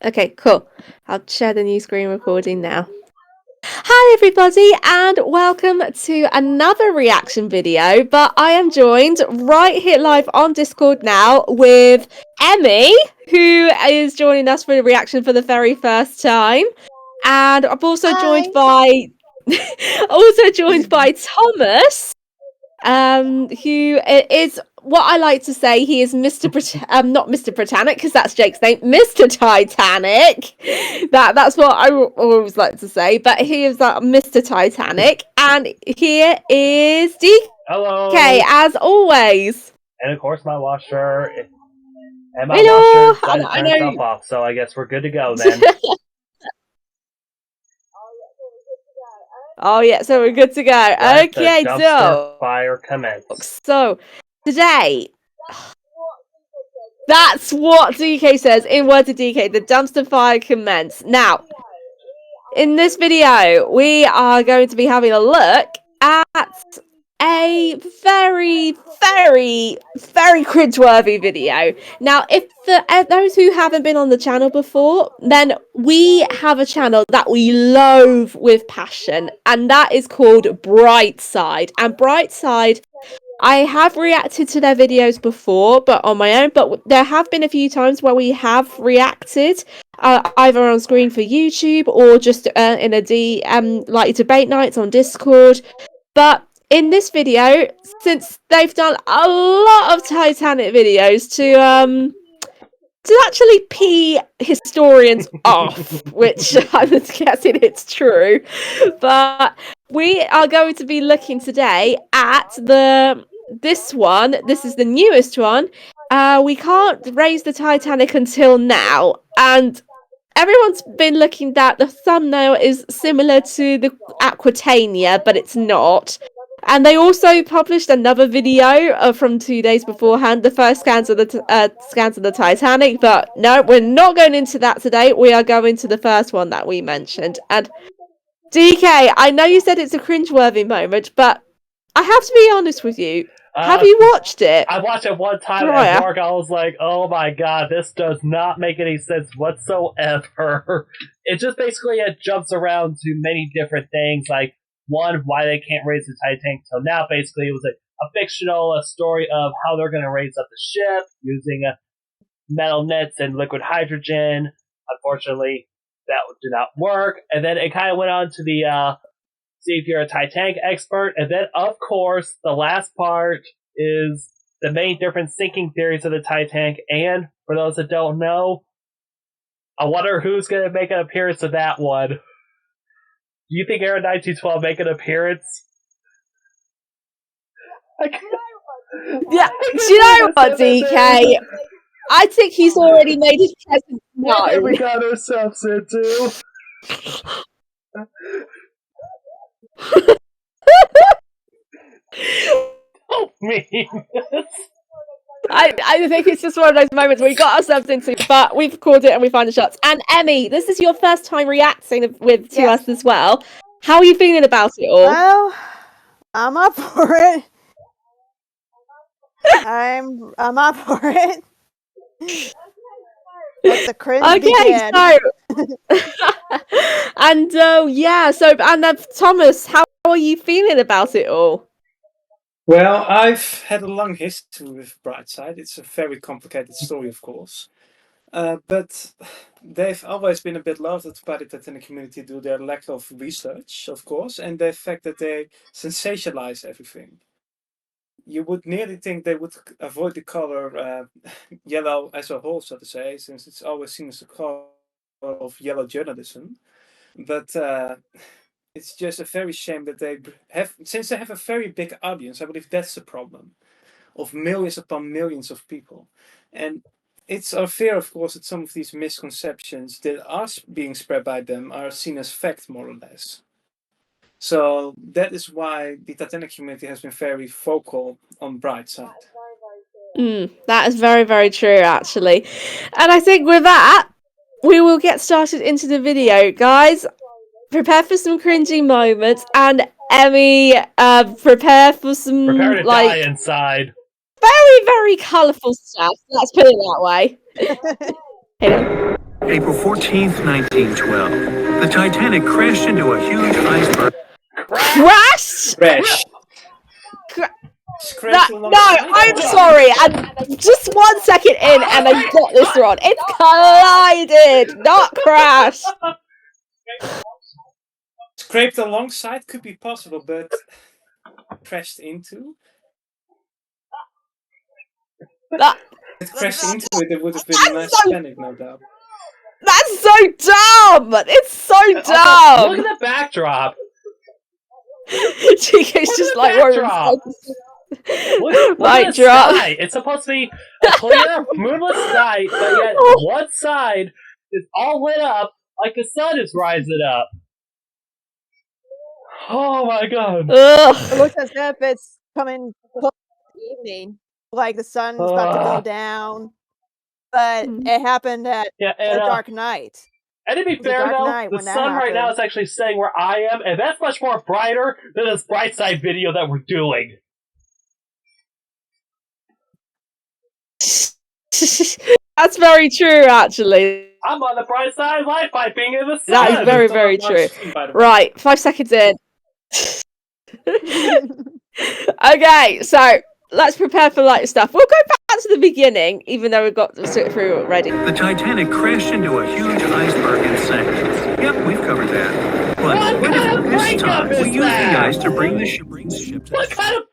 Okay, cool. I'll share the new screen recording now. Hi everybody and welcome to another reaction video, but I am joined right here live on Discord now with Emmy, who is joining us for the reaction for the very first time. And I'm also joined by Thomas, who is what I like to say. He is not Mr. Britannic, because that's Jake's name. Mr. Titanic. That's what I always like to say. But he is Mr. Titanic, and here is DK. Hello. As always. And of course, my washer. And my washer decided to turn itself off, so I guess we're good to go then. Oh yeah, so we're good to go. Let okay, the dumpster fire commence. So today, that's what DK says in words of DK. The dumpster fire commence. Now, in this video, we are going to be having a look at a very, very, very cringeworthy video. Now, if those who haven't been on the channel before, then we have a channel that we loathe with passion, and that is called Brightside. And Brightside, I have reacted to their videos before, but on my own. But there have been a few times where we have reacted, either on screen for YouTube or just in a like debate nights on Discord. But in this video, since they've done a lot of Titanic videos to actually pee historians off, which I'm guessing it's true, but we are going to be looking today at this one. This is the newest one. We can't raise the Titanic until now, and everyone's been looking that the thumbnail is similar to the Aquitania, but it's not. And they also published another video from 2 days beforehand, the first scans of the Titanic. But no, we're not going into that today. We are going to the first one that we mentioned. And DK, I know you said it's a cringeworthy moment, but I have to be honest with you. Have you watched it? I watched it one time at work. I was like, oh my god, this does not make any sense whatsoever. It just basically jumps around to many different things, like one, why they can't raise the Titanic till now. Basically, it was a fictional story of how they're going to raise up the ship using metal nets and liquid hydrogen. Unfortunately, that did not work. And then it kind of went on to the see if you're a Titanic expert. And then, of course, the last part is the main different sinking theories of the Titanic. And for those that don't know, I wonder who's going to make an appearance of that one. Do you think Aaron 1912 make an appearance? Yeah, do you know what, DK? I think he's already made his presence known. What we got ourselves into? Don't mean this. I think it's just one of those moments where we got ourselves into, but we've called it and we find the shots. And Emmy, this is your first time reacting to us as well. How are you feeling about it all? Well, I'm up for it. I'm up for it. Let the cringe begin. And Thomas, how are you feeling about it all? Well, I've had a long history with Brightside. It's a very complicated story, of course. But they've always been a bit lauded by the Titanic community due to their lack of research, of course, and the fact that they sensationalize everything. You would nearly think they would avoid the color yellow as a whole, so to say, since it's always seen as the color of yellow journalism. But it's just a very shame that they have, since they have a very big audience, I believe that's the problem, of millions upon millions of people. And it's our fear, of course, that some of these misconceptions that are being spread by them are seen as fact, more or less. So that is why the Titanic community has been very vocal on Brightside. That is very, very true, actually. And I think with that, we will get started into the video, guys. Prepare for some cringy moments, and Emmy, prepare for some die inside. Very, very colourful stuff. Let's put it that way. April 14th, 1912. The Titanic crashed into a huge iceberg. Crash? Crash. No, I'm sorry. And just 1 second in, and I got this wrong. It's collided, not crashed. Scraped alongside could be possible, but crashed into? That, If it crashed into it, it would have been a nice panic, no doubt. That's so dumb! It's so dumb! Look at the backdrop! GK's just like, backdrop. Look Mic at the drop. sky! It's supposed to be a clear, moonless sky, but yet one side is all lit up like the sun is rising up. Oh my god. It looks as if it's coming close to evening. Like the sun's about to go down. But it happened at a dark night. And to be fair though, the sun right now is actually setting where I am, and that's much more brighter than this Brightside video that we're doing. That's very true, actually. I'm on the bright side, life by being in the sun. That is very, very true. Right, 5 seconds in. Okay, so let's prepare for light stuff. We'll go back to the beginning, even though we've got to sit through already. The Titanic crashed into a huge iceberg and sank. Yep, we've covered that. But what if this time we use the ice to bring the ship to what kind of...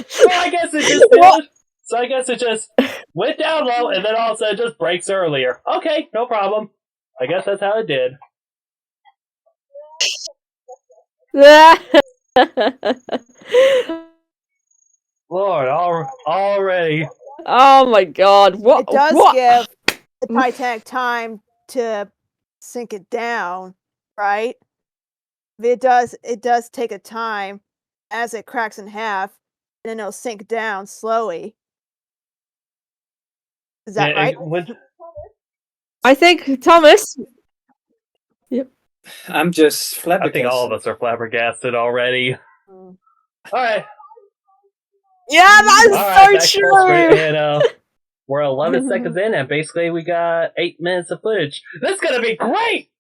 So I guess it just did. So I guess it just went down low and then all of a sudden just breaks earlier. Okay, no problem. I guess that's how it did. Lord, already. Oh my god. What? It does what? give the Titanic time to sink it down, right? It does take a time as it cracks in half, and then it'll sink down slowly. Is that right? I think Thomas. Yep. I'm just flabbergasted. I think all of us are flabbergasted already. Alright. Yeah, that's so true! And, we're 11 seconds in, and basically we got 8 minutes of footage. This is gonna be great!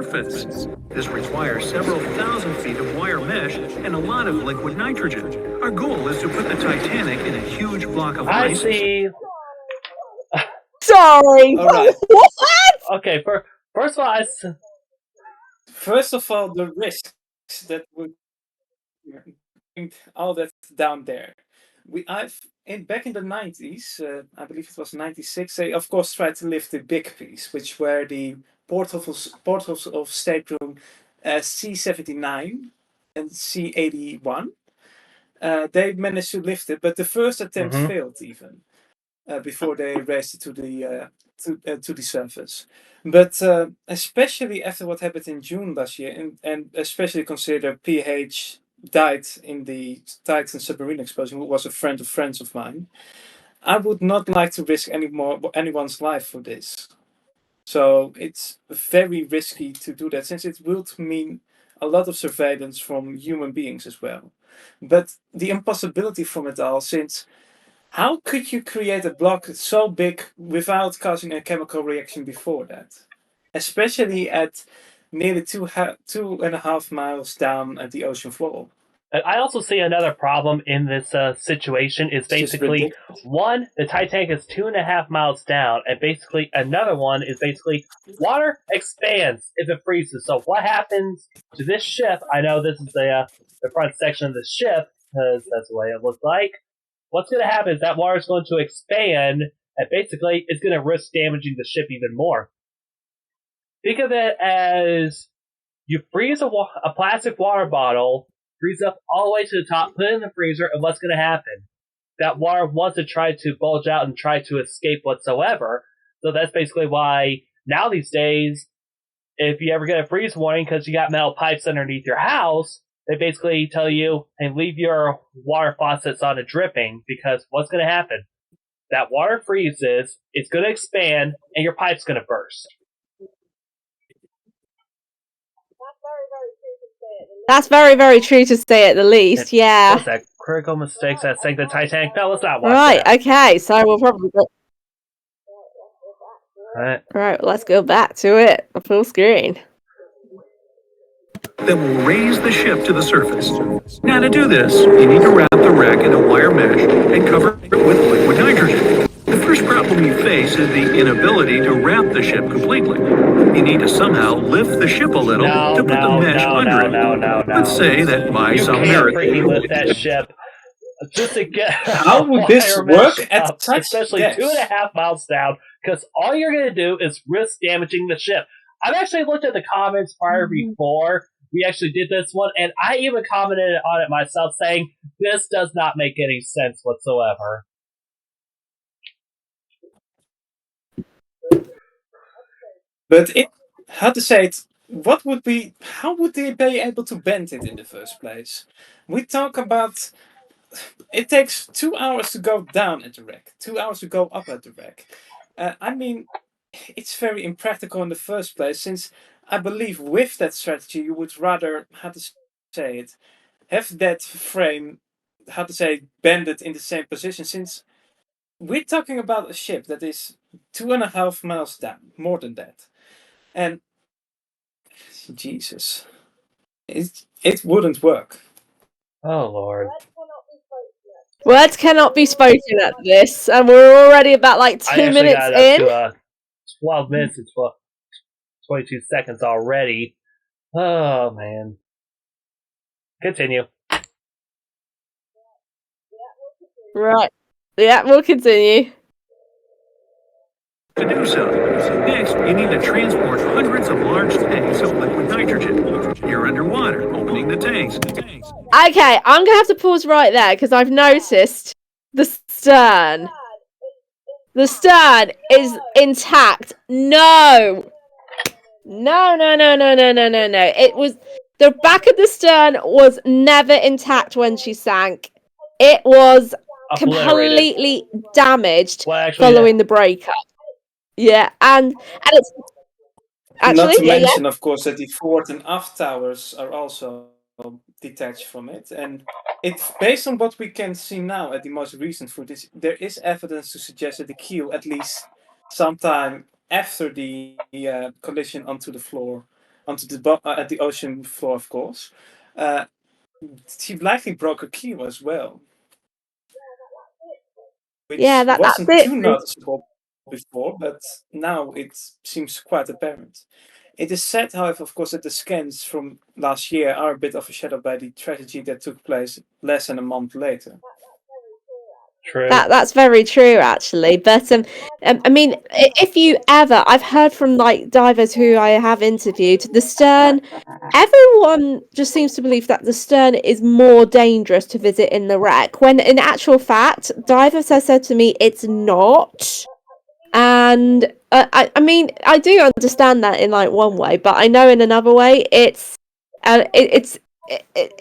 surface. This requires several thousand feet of wire mesh and a lot of liquid nitrogen. Our goal is to put the Titanic in a huge block of ice. I see. Sorry. Right. What? Okay, first of all, the risks that would bring all that down there. Back in the 90s, I believe it was 96, they of course tried to lift the big piece, which were the portals of stateroom C79 and C81. They managed to lift it, but the first attempt failed even before they raised it to the surface. But especially after what happened in June last year, and especially consider PH died in the Titan submarine explosion, who was a friend of friends of mine, I would not like to risk anyone's life for this. So it's very risky to do that, since it would mean a lot of surveillance from human beings as well. But the impossibility from it all, since how could you create a block so big without causing a chemical reaction before that? Especially at nearly 2.5 miles down at the ocean floor. I also see another problem in this situation is basically, one, the Titanic is 2.5 miles down, and basically another one is basically water expands if it freezes. So what happens to this ship? I know this is the front section of the ship, because that's the way it looks like. What's going to happen is that water is going to expand, and basically it's going to risk damaging the ship even more. Think of it as you freeze a plastic water bottle, freeze up all the way to the top, put it in the freezer, and what's going to happen? That water wants to try to bulge out and try to escape whatsoever. So that's basically why now these days, if you ever get a freeze warning because you got metal pipes underneath your house, they basically tell you, hey, leave your water faucets on a dripping, because what's going to happen? That water freezes, it's going to expand, and your pipe's going to burst. That's very, very true to say at the least, yeah. What's that critical mistakes that sank the Titanic. No, let's not watch Right, that. okay, so we'll probably go... Right, let's go back to it. A full screen. That will raise the ship to the surface. Now to do this, you need to wrap the wreck in a wire mesh and cover it with liquid nitrogen. The first problem you face is the inability to wrap the ship completely. You need to somehow lift the ship a little to put the mesh under it. Let's say that by You some can't freaking miracle... lift that ship just to get How would this wire work mesh at up, such especially depth? 2.5 miles down, because all you're going to do is risk damaging the ship. I've actually looked at the comments prior before we actually did this one, and I even commented on it myself saying, this does not make any sense whatsoever. But how to say it, how would they be able to bend it in the first place? We talk about, it takes 2 hours to go down at the wreck, 2 hours to go up at the wreck. I mean, it's very impractical in the first place, since I believe with that strategy you would rather, how to say it, have that frame, how to say, bended in the same position, since we're talking about a ship that is 2.5 miles down, more than that. And Jesus, it wouldn't work. Oh, Lord. Words cannot be spoken at this, and we're already about like 2 minutes got in. up to 12 minutes and 22 seconds already. Oh, man. Continue. Right. Yeah, we'll continue. To do so. Next, you need to transport hundreds of large tanks of liquid nitrogen. You're underwater, opening the tanks. Okay, I'm gonna have to pause right there because I've noticed the stern. The stern is intact. No. No. It was the back of the stern was never intact when she sank. It was completely damaged following the breakup. Yeah, and it's actually, not to mention, of course, that the forward and aft towers are also detached from it, and it's based on what we can see now at the most recent footage. There is evidence to suggest that the keel, at least sometime after the collision onto the floor, onto the at the ocean floor, of course, she likely broke her keel as well, which wasn't too noticeable before, but now it seems quite apparent. It is said, however, of course, that the scans from last year are a bit overshadowed by the tragedy that took place less than a month later. True. That's very true, actually. But I mean, if you ever, I've heard from like divers who I have interviewed, the stern. Everyone just seems to believe that the stern is more dangerous to visit in the wreck, when in actual fact, divers have said to me it's not. And I mean, I do understand that in like one way, but I know in another way it's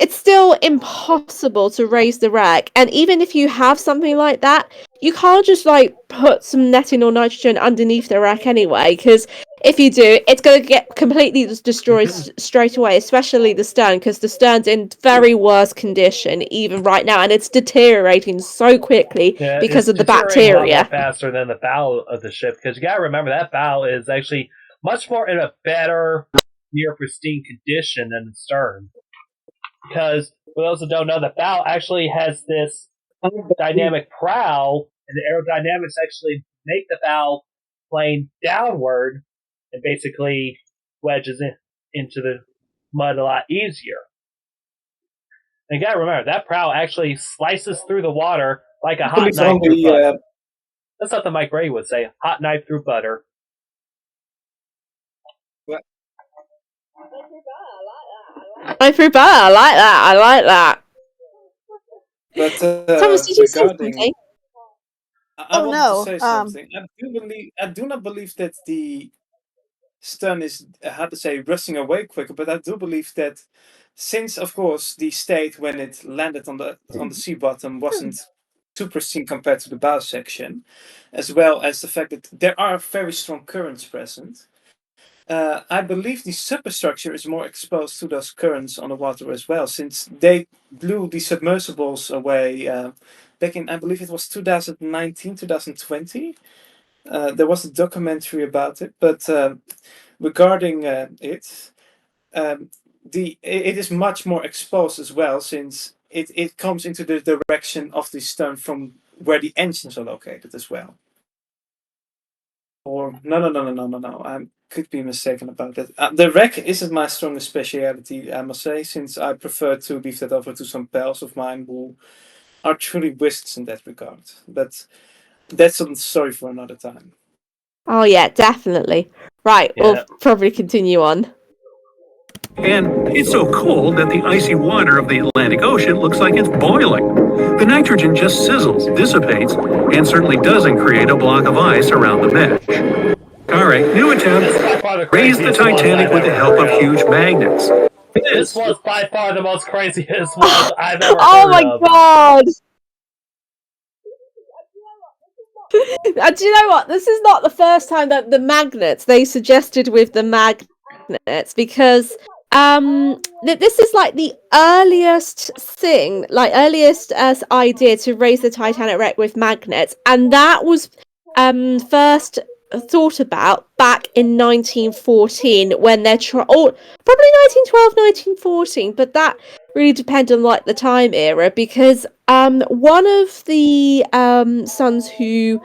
still impossible to raise the wreck. And even if you have something like that, you can't just like put some netting or nitrogen underneath the wreck anyway, because if you do, it's going to get completely destroyed straight away, especially the stern, because the stern's in very worse condition even right now, and it's deteriorating so quickly because of the bacteria. A lot more faster than the bow of the ship, because you got to remember that bow is actually much more in a better, near pristine condition than the stern. Because for those who don't know, the bow actually has this dynamic prow, and the aerodynamics actually make the bow plane downward and basically wedges into the mud a lot easier. And you gotta remember, that prow actually slices through the water like a hot knife through butter. That's something Mike Ray would say, hot knife through butter. I prefer. I like that. But Thomas, did you say something? I want to say something. I do not believe that the stern is, how to say, rusting away quicker, but I do believe that since, of course, the state when it landed on the sea bottom wasn't too pristine compared to the bow section, as well as the fact that there are very strong currents present, I believe the superstructure is more exposed to those currents on the water as well, since they blew the submersibles away back in, I believe it was 2019, 2020. There was a documentary about it, but regarding it, it is much more exposed as well, since it comes into the direction of the stern from where the engines are located as well. Or no. I could be mistaken about that. The wreck isn't my strongest speciality, I must say, since I prefer to leave that over to some pals of mine who are truly wizards in that regard. But that's a story for another time. Oh yeah, definitely. Right, we'll probably continue on. And it's so cold that the icy water of the Atlantic Ocean looks like it's boiling. The nitrogen just sizzles, dissipates, and certainly doesn't create a block of ice around the mesh. All right, new attempt. Raise the Titanic with the help of huge magnets. This was by far the most craziest one I've ever Oh heard my of. god! Do you know what? This is not the first time that the magnets they suggested with the magnets, because this is like the earliest thing, like earliest idea to raise the Titanic wreck with magnets, and that was first thought about back in 1914 when they're probably 1912, 1914, but that really depends on like the time era, because one of the sons whose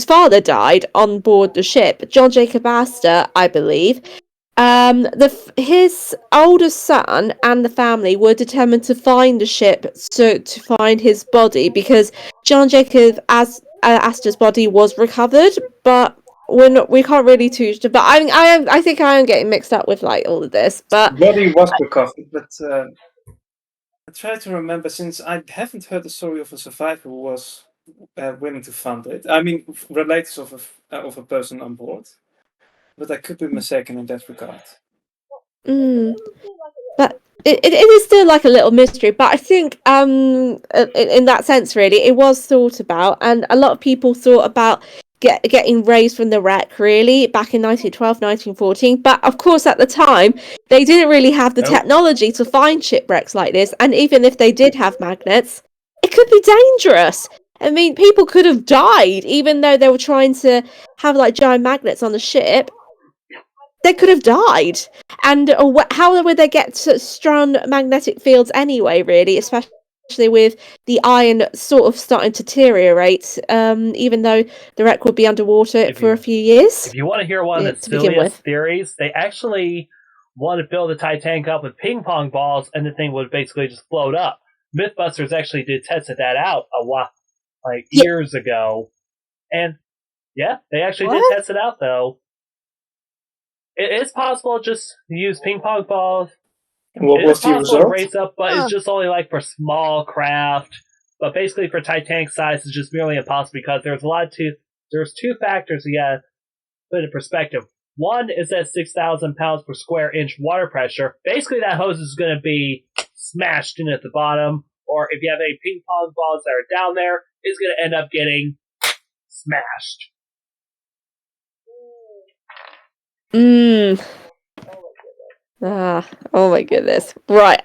father died on board the ship, John Jacob Astor, I believe. His oldest son and the family were determined to find the ship to find his body, because John Jacob Astor's body was recovered, but we can't really teach. But I think I am getting mixed up with like all of this. But Body was recovered, but I try to remember, since I haven't heard the story of a survivor who was willing to fund it. I mean, relatives of a person on board, but I could be mistaken in that regard. But it is still like a little mystery. But I think in that sense, really, it was thought about, and a lot of people thought about getting raised from the wreck, really, back in 1912, 1914. But of course, at the time, they didn't really have the technology to find shipwrecks like this. And even if they did have magnets, it could be dangerous. I mean, people could have died, even though they were trying to have like giant magnets on the ship. They could have died. And how would they get strong magnetic fields anyway, really, especially with the iron sort of starting to deteriorate, even though the wreck would be underwater for a few years? If you want to hear one of the silliest theories, they actually want to fill the Titanic up with ping pong balls, and the thing would basically just float up. Mythbusters actually tested that out a while, years ago, and yeah, they actually did test it out though. It is possible just to use ping pong balls. What was the result? To raise up, but it's just only like for small craft. But basically, for Titanic size, it's just merely impossible, because there's two factors you gotta put in perspective. One is that 6,000 pounds per square inch water pressure. Basically, that hose is going to be smashed in at the bottom, or if you have any ping pong balls that are down there, it's going to end up getting smashed. Oh my goodness. Right.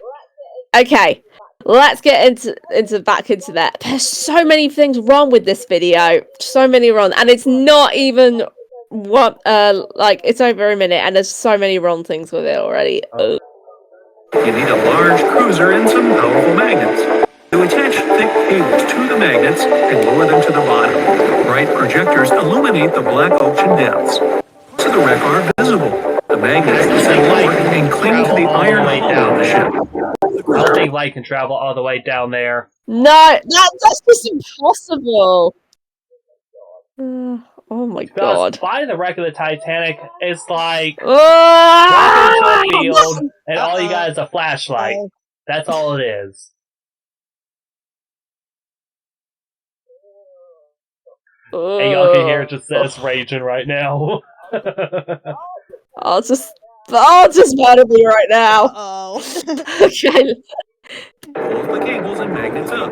Okay. Let's get into back into that. There's so many things wrong with this video. So many wrong. And it's not even it's over a minute, and there's so many wrong things with it already. You need a large cruiser and some powerful magnets. To attach thick cables to the magnets and lower them to the bottom. Bright projectors illuminate the black ocean depths. So the wreck are visible. The magnets descend lower and cling to the iron hull of the ship. I don't think light can travel all the way down there. No, that's just impossible. Oh my god. Finding the wreck of the Titanic is like walking into a field and all you got is a flashlight. That's all it is. And y'all can hear just this raging right now. I'll just murder me right now. Oh. Okay. pulls the cables and magnets up.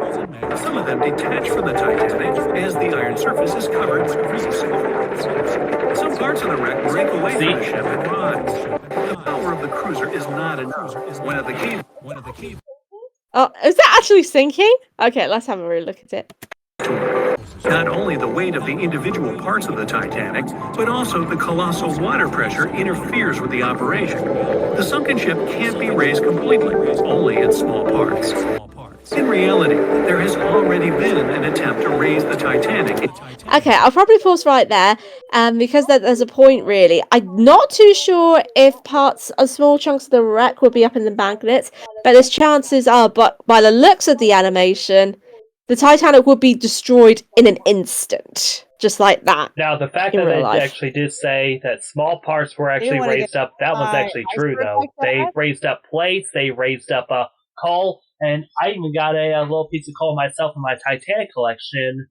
Some of them detach from the Titanic as the iron surface is covered with grease. Some parts of the wreck break away from the ship and rise. The power of the cruiser is not enough. One of the cables. Oh, is that actually sinking? Okay, let's have a real look at it. Not only the weight of the individual parts of the Titanic, but also the colossal water pressure interferes with the operation. The sunken ship can't be raised completely, only in small parts. In reality, there has already been an attempt to raise the Titanic. Okay, I'll probably pause right there, because there's a point really. I'm not too sure if small chunks of the wreck will be up in the magnets, but there's chances are, but by the looks of the animation, the Titanic would be destroyed in an instant, just like that. Now, the fact In that real they life. actually did say that small parts were actually wanna raised up, that was by actually true, iceberg though. like They that? raised up plates, they raised up coal, and I even got a little piece of coal myself in my Titanic collection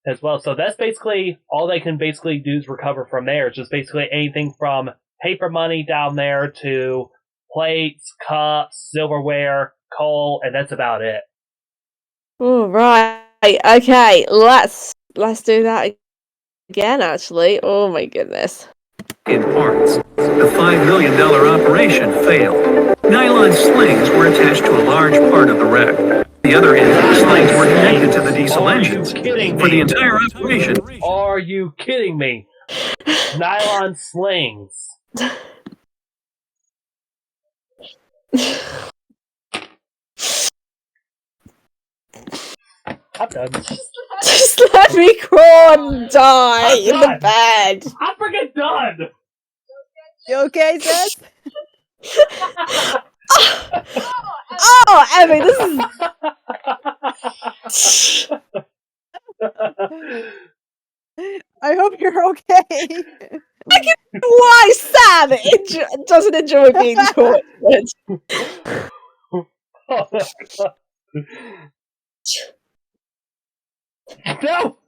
as well. So that's basically all they can basically do is recover from there. It's just basically anything from paper money down there to plates, cups, silverware, coal, and that's about it. All right. Okay. Let's do that again. Actually. Oh my goodness. In parts. The $5 million operation failed. Nylon slings were attached to a large part of the wreck. The other end of the slings were connected to the diesel engines. For the entire operation. Are you kidding me? Nylon slings. I'm done. Just let me crawl and die I'm in the done. bed. I'm freaking done! You okay, Seth? Oh, Emmy, this is. I hope you're okay. Why Sam doesn't enjoy being tortured? No!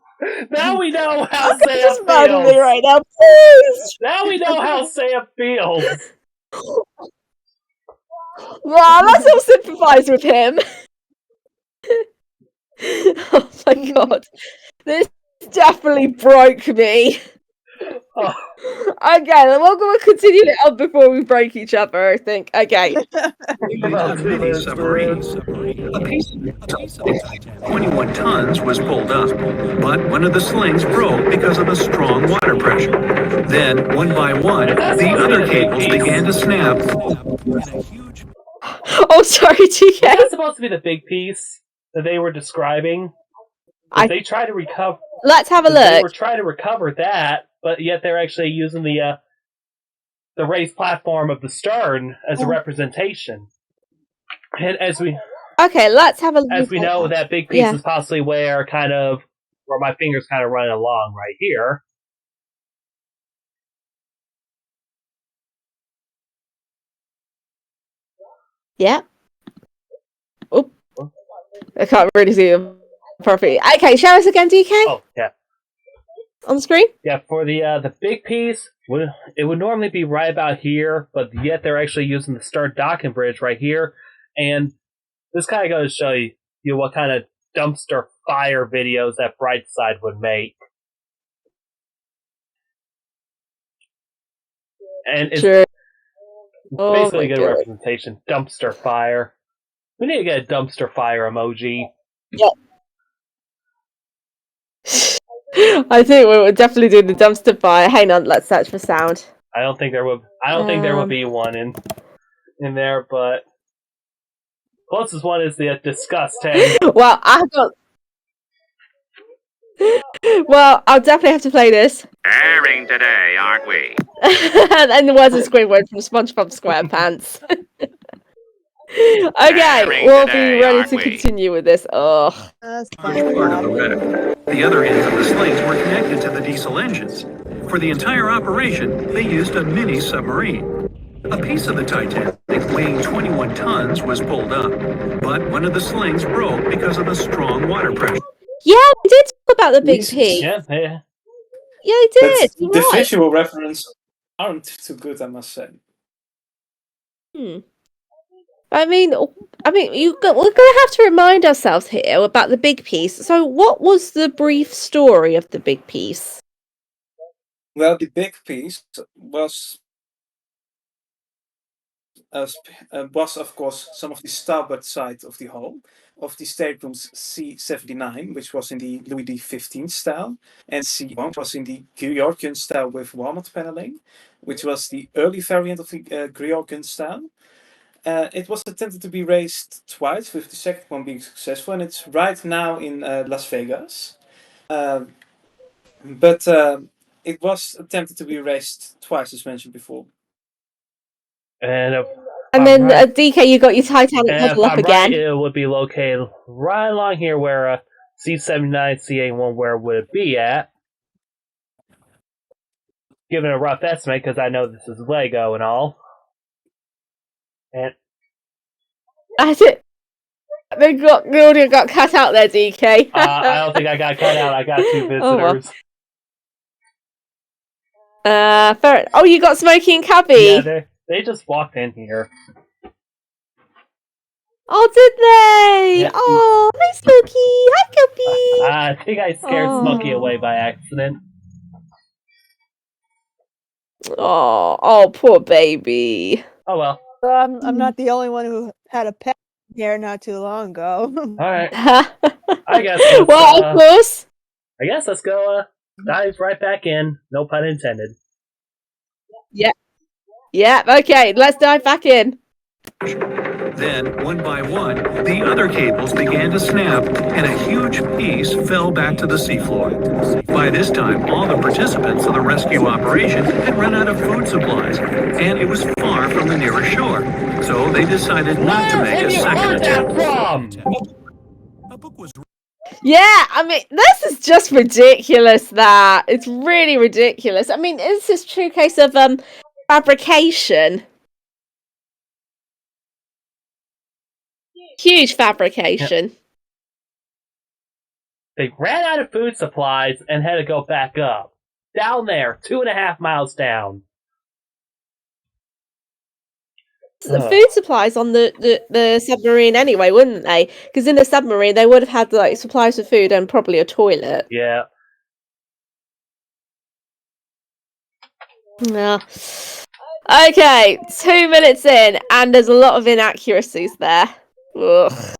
Now we know how Okay, Sam just murder me feels! right now, please! Now we know how Sam feels! Well, let's all sympathise with him. Oh my god. This definitely broke me. Oh. Okay, then we'll continue it on before we break each other, I think. Okay. A mini submarine. A piece of the Titanic, 21 tons, was pulled up, but one of the slings broke because of the strong water pressure. Then, one by one, the other cables began to snap. Oh, sorry, TK. Was that supposed to be the big piece that they were describing? They tried to recover. Let's have a They look. were trying to recover that, but yet they're actually using the raised platform of the stern as a representation. And Okay, let's have a look. as we know, that big piece is possibly where my finger's kind of running along right here. Yeah. Oh, I can't really see them properly. Okay, show us again, DK. Oh, yeah. On the screen. Yeah, for the big piece, it would normally be right about here, but yet they're actually using the stern docking bridge right here. And this kind of goes to show you what kind of dumpster fire videos that Brightside would make. And it's basically a good representation. Dumpster fire. We need to get a dumpster fire emoji. Yep. I think we would definitely do the dumpster fire. Hang on, let's search for sound. I don't think there would be one in there, but closest one is the disgusting. Well, I'll definitely have to play this. Airing today, aren't we? And the words of Squidward from SpongeBob SquarePants. Okay, we'll be ready to continue with this. Oh. That's Part of the wreck. The other ends of the slings were connected to the diesel engines. For the entire operation, they used a mini submarine. A piece of the Titanic, weighing 21 tons, was pulled up, but one of the slings broke because of the strong water pressure. Yeah, we did talk about the big piece. Yeah. Yeah, we did. But the visual references aren't too good, I must say. I mean, we're going to have to remind ourselves here about the big piece. So, what was the brief story of the big piece? Well, the big piece was of course some of the starboard side of the hull of the staterooms C-79, which was in the Louis XV style, and C-1 was in the Georgian style with walnut paneling, which was the early variant of the Georgian style. It was attempted to be raised twice, with the second one being successful, and it's right now in Las Vegas. But it was attempted to be raised twice, as mentioned before. And then right, DK, you got your Titanic and model if up I'm again. right, it would be located right along here where C-79, C-81, where would it be at? Given a rough estimate, because I know this is Lego and all. And I the audio got cut out there, DK. I don't think I got cut out. I got two visitors. Fair. Oh, you got Smokey and Cubby. Yeah, they just walked in here. Oh, did they? Yeah. Oh, hi, Smokey. Hi, Cubby. I think I scared Smokey away by accident. Oh, poor baby. Oh well. I'm not the only one who had a pet here not too long ago. All right. I guess. Well, of course. I guess let's go. Dive right back in. No pun intended. Yeah. Okay. Let's dive back in. Then, one by one, the other cables began to snap, and a huge piece fell back to the seafloor. By this time, all the participants of the rescue operation had run out of food supplies, and it was far from the nearest shore. So they decided not to make a second attempt. A book was Yeah, I mean, this is just ridiculous. That it's really ridiculous. I mean, this is a true case of fabrication. Huge fabrication. Yep. They ran out of food supplies and had to go back up. Down there, 2.5 miles down. The food supplies on the submarine anyway, wouldn't they? Because in the submarine they would have had like supplies of food and probably a toilet. Yeah. Yeah. Okay, 2 minutes in, and there's a lot of inaccuracies there. Ugh.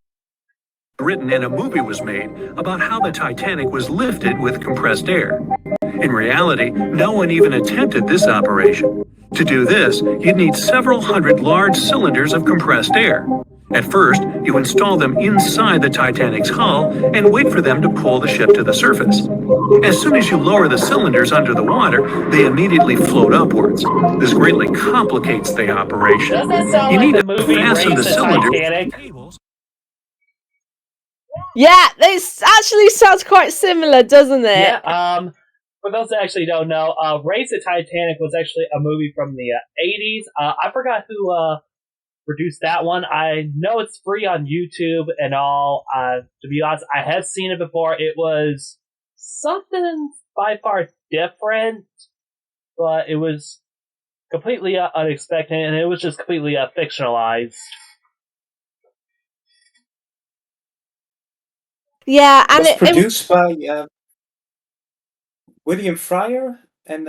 Written and a movie was made about how the Titanic was lifted with compressed air. In reality, no one even attempted this operation. To do this, you'd need several hundred large cylinders of compressed air. At first, you install them inside the Titanic's hull and wait for them to pull the ship to the surface. As soon as you lower the cylinders under the water, they immediately float upwards. This greatly complicates the operation. Does that sound You like need the to movie fasten the Race the cylinder Titanic? Yeah, this actually sounds quite similar, doesn't it? Yeah, for those that actually don't know, Race the Titanic was actually a movie from the 80s. I forgot who produced that one. I know it's free on YouTube and all. To be honest, I have seen it before. It was something by far different, but it was completely unexpected, and it was just completely fictionalized. Yeah, and it was produced by William Fryer, and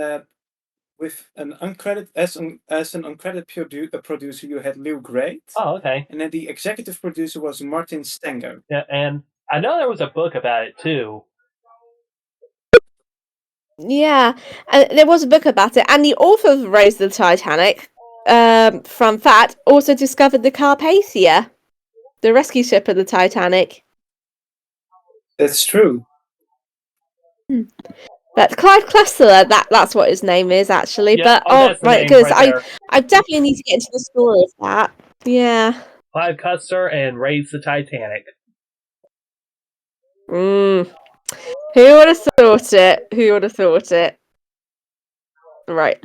with an uncredited as an uncredited producer, you had Lou Great. Oh, okay. And then the executive producer was Martin Stenger. Yeah, and I know there was a book about it too. Yeah, there was a book about it, and the author of Race the Titanic, fun fact, also discovered the Carpathia, the rescue ship of the Titanic. That's true. But Clive Cussler, that's what his name is actually. Yeah, but right, because I definitely need to get into the story of that. Yeah. Clive Cussler and Race the Titanic. Who would have thought it? Who would have thought it? Right.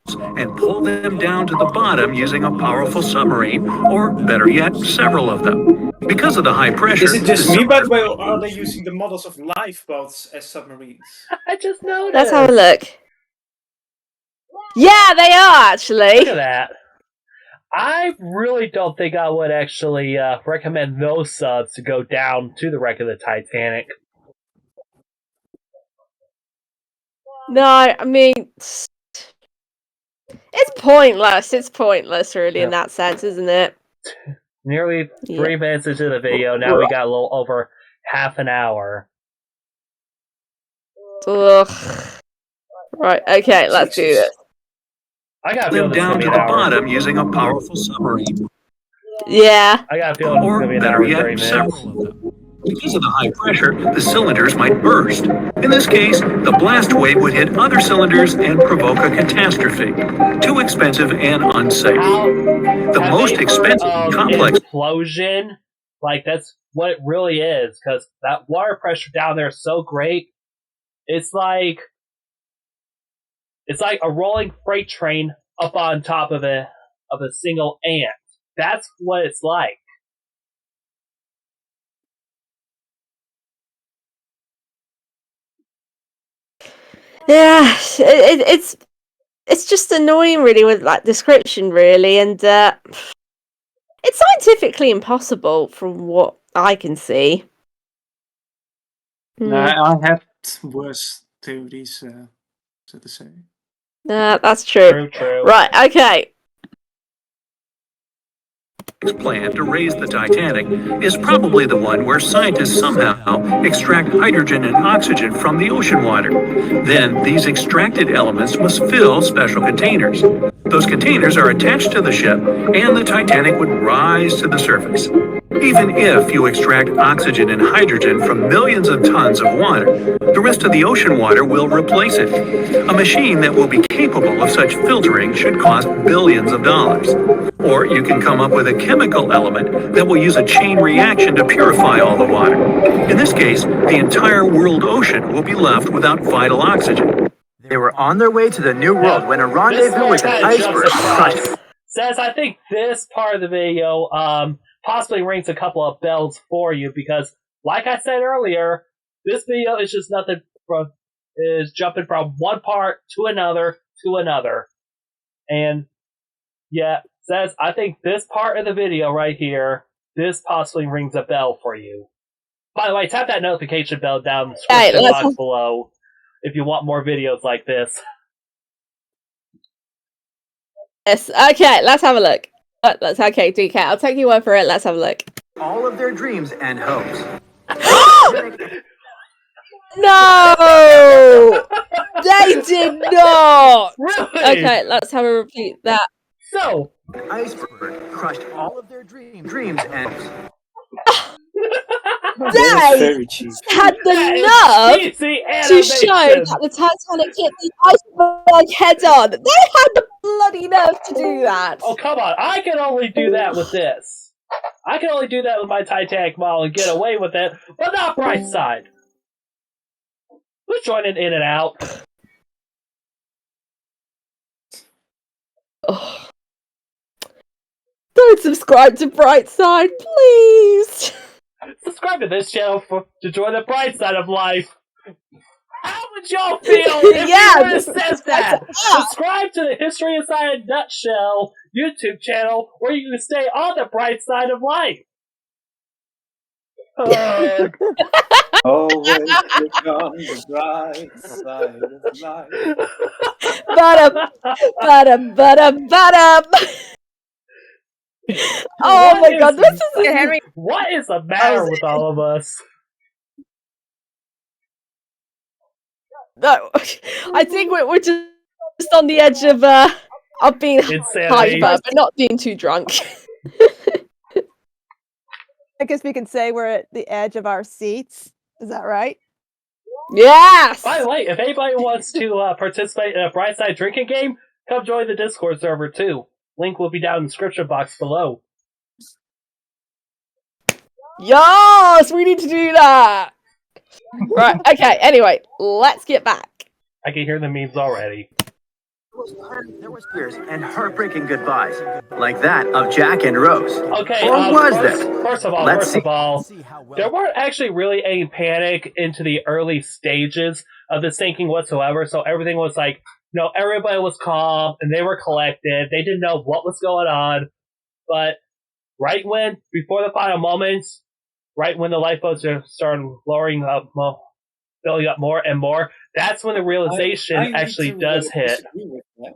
And pull them down to the bottom using a powerful submarine, or better yet, several of them. Because of the high pressure... Is it just me, by the way, or are they using the models of lifeboats as submarines? I just noticed. Let's have a look. Yeah, they are, actually. Look at that. I really don't think I would actually recommend those subs to go down to the wreck of the Titanic. No, I mean, it's pointless. It's pointless, really, in that sense, isn't it? Nearly 3 minutes into the video, now we got a little over half an hour. Ugh. Right, okay, let's do this. I got them down to the bottom using a powerful submarine. Yeah. I got a feeling it's Or going to be an better hour and 30 yet, minutes. several of them. Because of the high pressure, the cylinders might burst. In this case, the blast wave would hit other cylinders and provoke a catastrophe. Too expensive and unsafe. The most expensive and complex explosion, like that's what it really is, because that water pressure down there is so great. It's like a rolling freight train up on top of a single ant. That's what it's like. Yeah, it's just annoying, really, with that description, really, and it's scientifically impossible from what I can see. No, I have worse theories, so to say. That's true. True. Right, okay. plan to raise the Titanic is probably the one where scientists somehow extract hydrogen and oxygen from the ocean water. Then these extracted elements must fill special containers. Those containers are attached to the ship, and the Titanic would rise to the surface. Even if you extract oxygen and hydrogen from millions of tons of water, the rest of the ocean water will replace it. A machine that will be capable of such filtering should cost billions of dollars. Or you can come up with a chemical element that will use a chain reaction to purify all the water. In this case, the entire world ocean will be left without vital oxygen. They were on their way to the New World when a rendezvous with an iceberg crushed. Says, I think this part of the video possibly rings a couple of bells for you, because, like I said earlier, this video is just nothing is jumping from one part to another. And, yeah, says, I think this part of the video right here, this possibly rings a bell for you. By the way, tap that notification bell down in the description box below if you want more videos like this. Yes, okay, let's have a look. Okay, DK, I'll take your word for it. Let's have a look. All of their dreams and hopes. No! They did not! Really? Okay, let's have a repeat that. So, An iceberg crushed all of their dreams and hopes. They had the nerve to show that the Titanic hit the iceberg head on. They had the bloody nerve to do that. Oh, come on. I can only do that with this. I can only do that with my Titanic model and get away with it, but not Brightside. Who's joining in and out? Oh. Don't subscribe to Brightside, please. Subscribe to this channel to join the bright side of life. How would y'all feel if you would have said that? Subscribe to the History Inside a Nutshell YouTube channel where you can stay on the bright side of life. Always look on the bright side of life. Ba-dum. Oh my god, this is Henry. What is the matter with all of us? No, I think we're just on the edge of being Insanity. hyper, but not being too drunk. I guess we can say we're at the edge of our seats. Is that right? Yes! By the way, if anybody wants to participate in a Brightside drinking game, come join the Discord server too. Link will be down in the description box below. Yes! We need to do that! Right, okay, anyway, let's get back. I can hear the memes already. There was tears and heartbreaking goodbyes, like that of Jack and Rose. Okay, Or was first there? of all, there weren't actually really any panic into the early stages of the sinking whatsoever, so everything was like, everybody was calm, and they were collected, they didn't know what was going on, but right when, before the final moments, right when the lifeboats are starting lowering up, filling up more and more, that's when the realization I actually need to does hit. disagree with that.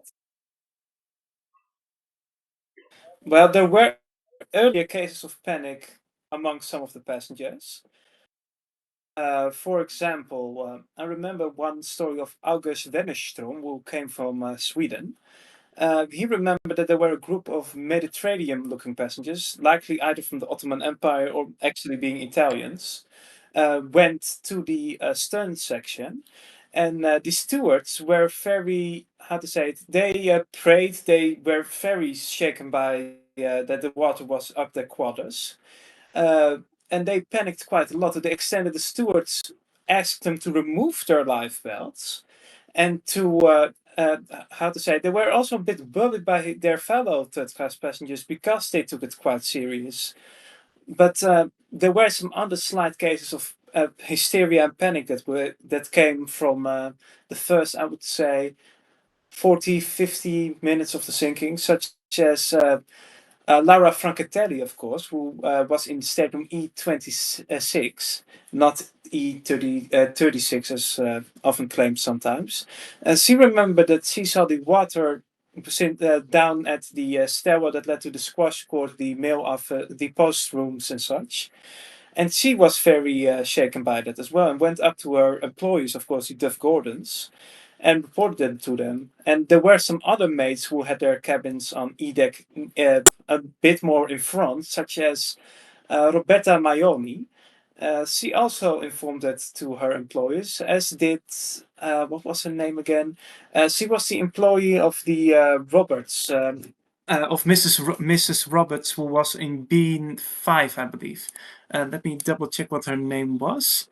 Well, there were earlier cases of panic among some of the passengers. For example, I remember one story of August Wennerström, who came from Sweden. He remembered that there were a group of Mediterranean-looking passengers, likely either from the Ottoman Empire or actually being Italians, went to the stern section, and the stewards were very, how to say it, they prayed, they were very shaken by that the water was up their quarters. Uh, and they panicked quite a lot. To the extent that the stewards asked them to remove their life belts and to how to say, they were also a bit bullied by their fellow third class passengers because they took it quite serious. But there were some other slight cases of hysteria and panic that came from the first, I would say, 40, 50 minutes of the sinking, such as Laura Francatelli, of course, who was in stateroom E26, not E36 as often claimed sometimes. She remembered that she saw the water down at the stairwell that led to the squash court, the the post rooms and such. And she was very shaken by that as well, and went up to her employees, of course, the Duff Gordons, and reported them to them. And there were some other mates who had their cabins on E deck a bit more in front, such as Roberta Maioni. She also informed that to her employees, as did what was her name again? She was the employee of the Roberts. Of Mrs. Roberts, who was in B5, I believe. Let me double check what her name was.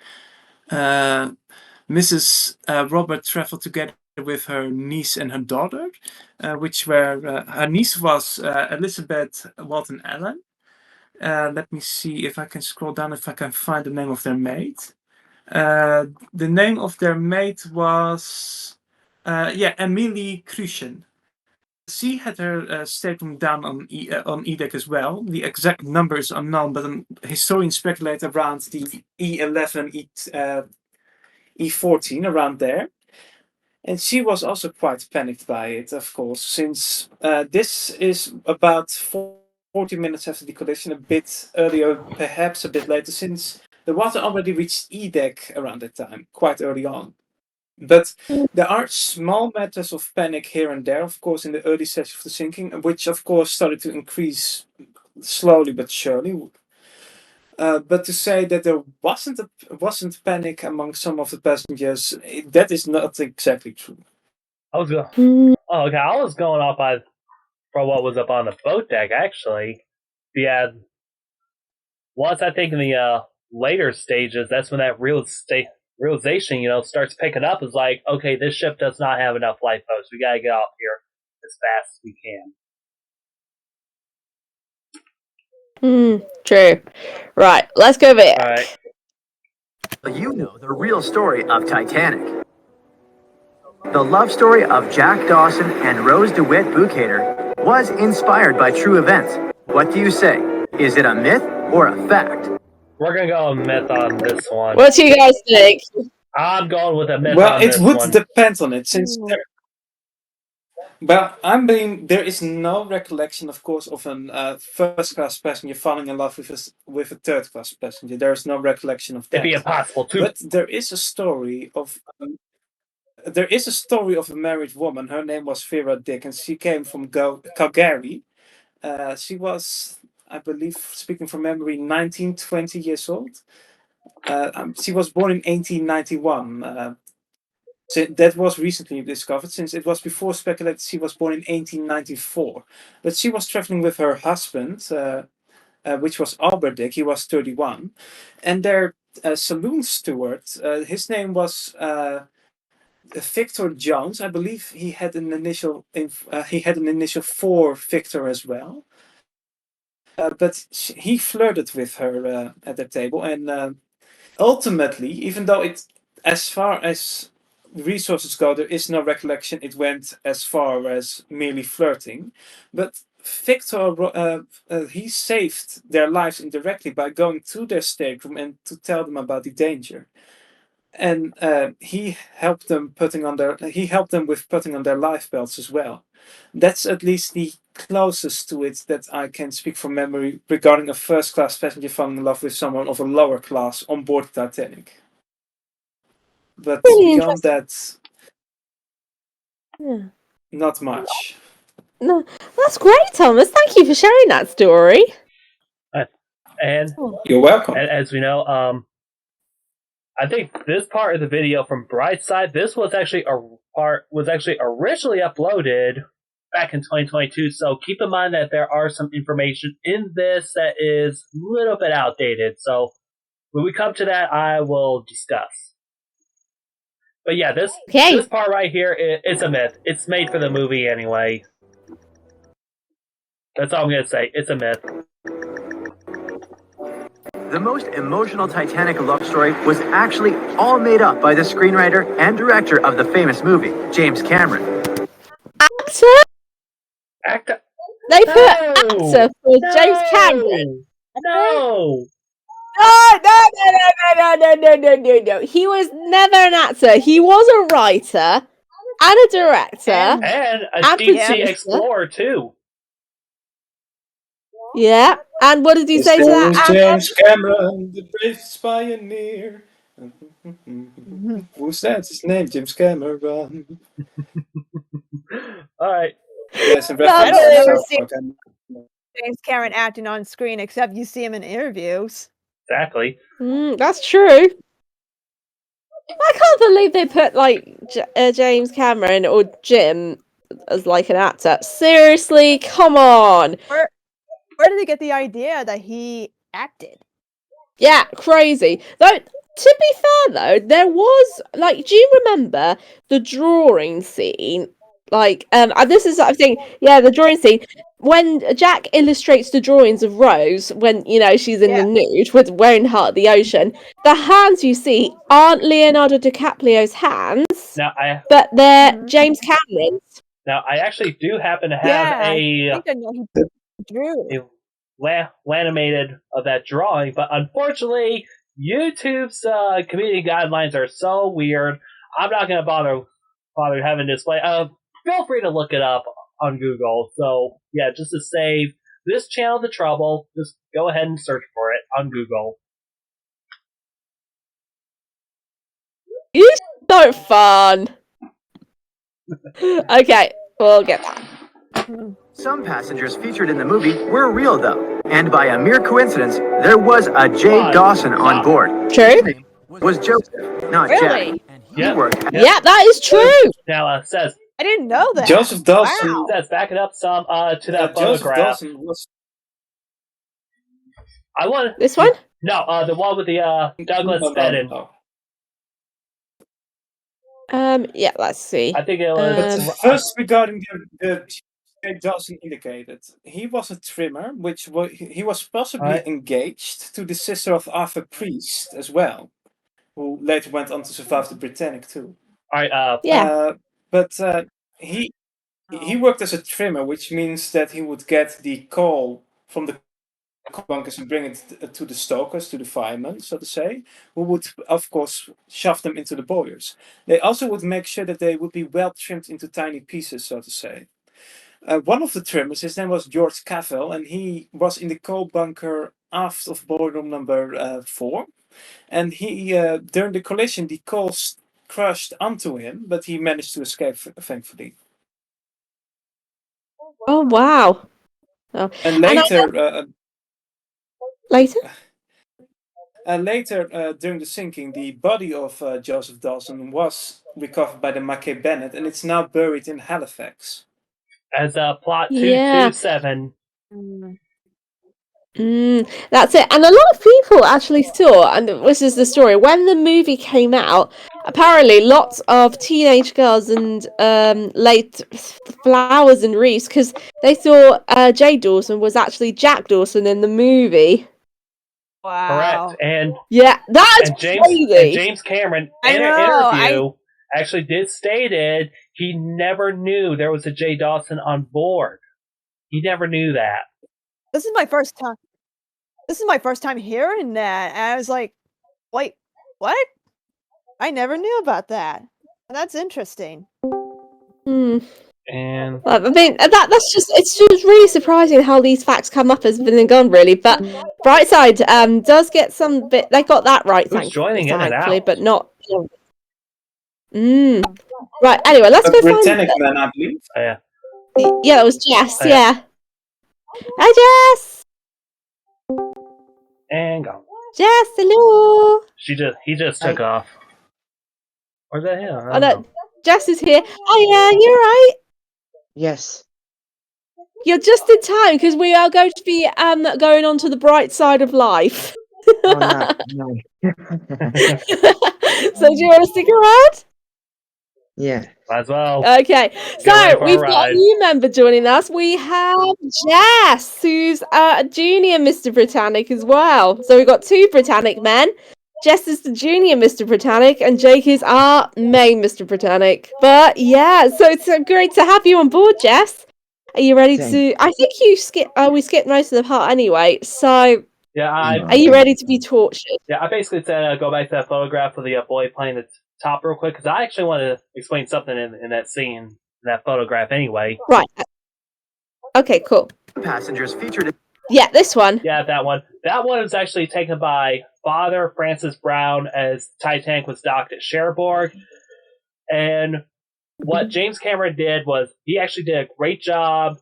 Mrs. Robert traveled together with her niece and her daughter, which were her niece was Elizabeth Walton Allen. Let me see if I can scroll down if I can find the name of their mate. The name of their mate was Emilie Crucian. She had her stateroom down on EDEC as well. The exact number is unknown, but historians speculate around the E11, E14, around there. And she was also quite panicked by it, of course, since this is about 40 minutes after the collision, a bit earlier, perhaps a bit later, since the water already reached E-deck around that time, quite early on. But there are small matters of panic here and there, of course, in the early stage of the sinking, which, of course, started to increase slowly but surely. But to say that there wasn't panic among some of the passengers, that is not exactly true. I was going. Oh, okay. I was going off from what was up on the boat deck. Actually, yeah. Once I think in the later stages, that's when that realization, starts picking up. Is like, okay, this ship does not have enough lifeboats. We gotta get off here as fast as we can. True. Right, let's go back. All right. You know the real story of Titanic. The love story of Jack Dawson and Rose DeWitt Bukater was inspired by true events. What do you say? Is it a myth or a fact? We're gonna go a myth on this one. What do you guys think? I'm going with a myth Well, on it this would one. depend on it, since there is no recollection, of course, of a first-class passenger falling in love with a third-class passenger. There is no recollection of that. It'd be impossible too. But there is a story of a married woman. Her name was Vera Dick, and she came from Calgary. She was, I believe, speaking from memory, 19, 20 years old. She was born in 1891. So that was recently discovered, since it was before speculated she was born in 1894. But she was traveling with her husband, which was Albert Dick. He was 31, and their saloon steward, his name was Victor Jones. I believe he had an initial for Victor as well. But he flirted with her at the table, and ultimately, even though as far as resources go, there is no recollection it went as far as merely flirting. But Victor, he saved their lives indirectly by going to their stateroom and to tell them about the danger. And he helped them with putting on their life belts as well. That's at least the closest to it that I can speak from memory regarding a first-class passenger falling in love with someone of a lower class on board the Titanic. But Really beyond that, Yeah. not much. No, that's great, Thomas. Thank you for sharing that story. And You're welcome. as we know, I think this part of the video from Brightside, this was actually originally uploaded back in 2022. So keep in mind that there are some information in this that is a little bit outdated. So when we come to that, I will discuss. But yeah, this part right here, it's a myth. It's made for the movie anyway. That's all I'm going to say. It's a myth. The most emotional Titanic love story was actually all made up by the screenwriter and director of the famous movie, James Cameron. Actor? They put actor for James Cameron. No! No. He was never an actor. He was a writer and a director. And a deep sea explorer, too. Yeah. And what did he say to that? James Cameron, the bravest pioneer. Who's that? His name, James Cameron. Alright. Yes, in I reference don't to ever South see Park. James Cameron acting on screen, except you see him in interviews. Exactly. That's true. I can't believe they put like James Cameron or Jim as like an actor. Seriously, come on. Where did they get the idea that he acted? Yeah, crazy. Though, to be fair though, there was like, do you remember the drawing scene? Like, this is I think, yeah, the drawing scene when Jack illustrates the drawings of Rose when she's in the nude with wearing Heart of the Ocean. The hands you see aren't Leonardo DiCaprio's hands, but they're James Cameron's. Now, I actually do happen to have I know he drew. laminated of that drawing, but unfortunately, YouTube's community guidelines are so weird. I'm not going to bother having display. Feel free to look it up on Google. So yeah, just to save this channel the trouble, just go ahead and search for it on Google. You're so fun. Okay, we'll get that. Some passengers featured in the movie were real, though. And by a mere coincidence, there was a Jay Dawson on board. True. His name was Joseph, not Really? Jack. And Yeah, that is true. Now, says... I didn't know that. Joseph Dawson. Wow. Says, back it up some to that Joseph photograph. Dawson was... I want... This one? No, the one with the Douglas Fedden. Yeah, let's see. I think it was... But first, regarding the Jay Dawson indicated, he was a trimmer, he was possibly engaged to the sister of Arthur Priest as well, who later went on to survive the Britannic too. But he worked as a trimmer, which means that he would get the call from the bunkers and bring it to the stokers, to the firemen, so to say, who would, of course, shove them into the boilers. They also would make sure that they would be well trimmed into tiny pieces, so to say. One of the trimmers, his name was George Cavell, and he was in the coal bunker aft of boiler room number 4. And he, during the collision, the coal crushed onto him, but he managed to escape, thankfully. Oh, wow. Oh. And later... Later, during the sinking, the body of Joseph Dawson was recovered by the Mackay Bennett, and it's now buried in Halifax. As plot 227. That's it. And a lot of people actually saw, and this is the story, when the movie came out, apparently lots of teenage girls and laid flowers and wreaths because they thought Jay Dawson was actually Jack Dawson in the movie. Wow. Correct. And that's crazy. And James Cameron in an interview actually stated he never knew there was a Jay Dawson on board. You never knew that. This is my first time. This is my first time hearing that. And I was like, wait, what? I never knew about that. That's interesting. Hmm. And I mean, that's just really surprising how these facts come up as been and gone, really. But Brightside does get some bit. They got that right, who's joining in and thankfully, out? but not. Right. Anyway, let's A go Britannic find. man, I believe. Oh, yeah. Yeah, that was Jess. Oh, yeah. Yeah. Hi, Jess. And go. Jess, hello. He just took off. Or is that him? I Oh don't know. no, Jess is here. Hiya, you're right. Yes. You're just in time because we are going to be going on to the bright side of life. Oh, no. So do you want to stick around? Yeah. Might as well. Okay, Get ready so for a we've got a ride. new member joining us. We have Jess, who's a junior Mr. Britannic as well. So we've got two Britannic men. Jess is the junior Mr. Britannic, and Jake is our main Mr. Britannic. But yeah, so it's great to have you on board, Jess. Are you ready to? I think you we skipped most of the part anyway. So Yeah, are you ready to be tortured? Yeah, I basically said go back to that photograph of the boy playing the top real quick because I actually want to explain something in that scene, in that photograph anyway. Right. Okay, cool. Passengers featured. Yeah, this one. Yeah, that one. That one is actually taken by Father Francis Brown as Titanic was docked at Cherbourg. And what James Cameron did was he actually did a great job,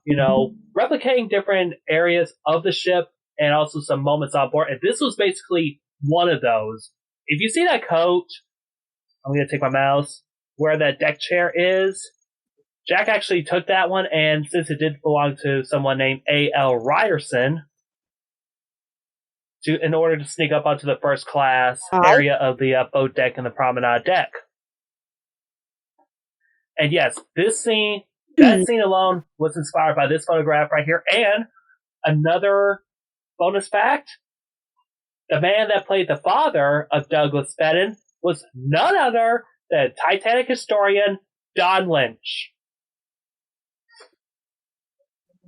replicating different areas of the ship and also some moments on board. And this was basically one of those. If you see that coat, I'm going to take my mouse, where that deck chair is, Jack actually took that one, and since it did belong to someone named A.L. Ryerson, in order to sneak up onto the first class area of the boat deck and the promenade deck. And yes, this scene, that scene alone was inspired by this photograph right here. And another bonus fact, the man that played the father of Douglas Fenton was none other than Titanic historian Don Lynch.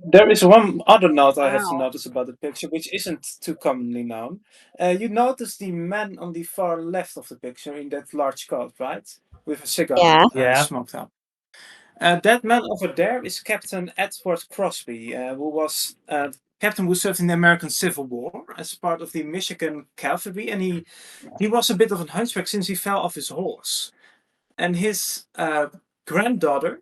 There is one other note I have to notice about the picture, which isn't too commonly known. You notice the man on the far left of the picture in that large coat, right? With a cigar smoked up. That man over there is Captain Edward Crosby, who was captain who served in the American Civil War as part of the Michigan Cavalry, and he was a bit of a hunchback since he fell off his horse. And his granddaughter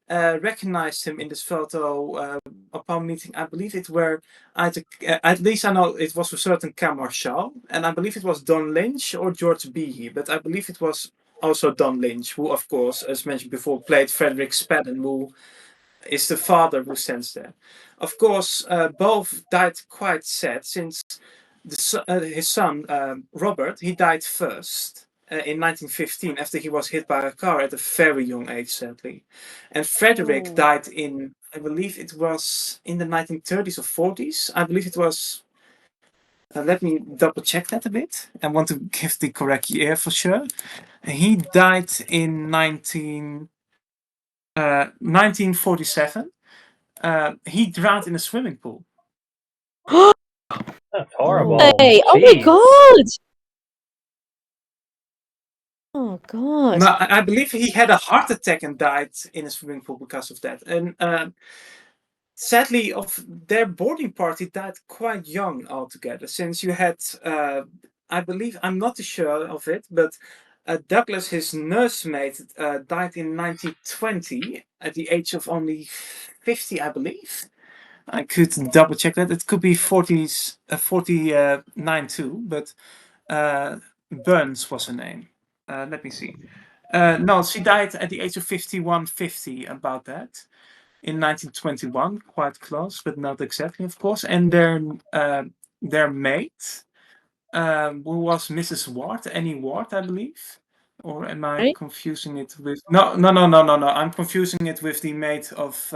recognized him in this photo upon meeting. I believe it were at least I know it was a certain Marshall, and I believe it was Don Lynch or George Behe, but I believe it was also Don Lynch, who of course, as mentioned before, played Frederick Spadden, who is the father who stands there. Of course, both died quite sad since his son Robert, he died first. In 1915, after he was hit by a car at a very young age, sadly. And Frederick died in, I believe it was in the 1930s or 40s. I believe it was, let me double check that a bit. I want to give the correct year for sure. He died in 1947. He drowned in a swimming pool. That's horrible. Hey, oh my god! Oh god! No, I believe he had a heart attack and died in a swimming pool because of that. And sadly, of their boarding party died quite young altogether. Since you had, I believe, I'm not too sure of it, but Douglas, his nursemaid, died in 1920 at the age of only 50, I believe. I could double check that. It could be 49 too, but Burns was her name. Let me see. No, she died at the age of 51, about that. In 1921, quite close, but not exactly, of course. And their mate, who was Mrs. Ward, Annie Ward, I believe. Or am I confusing it with... No. I'm confusing it with the mate of...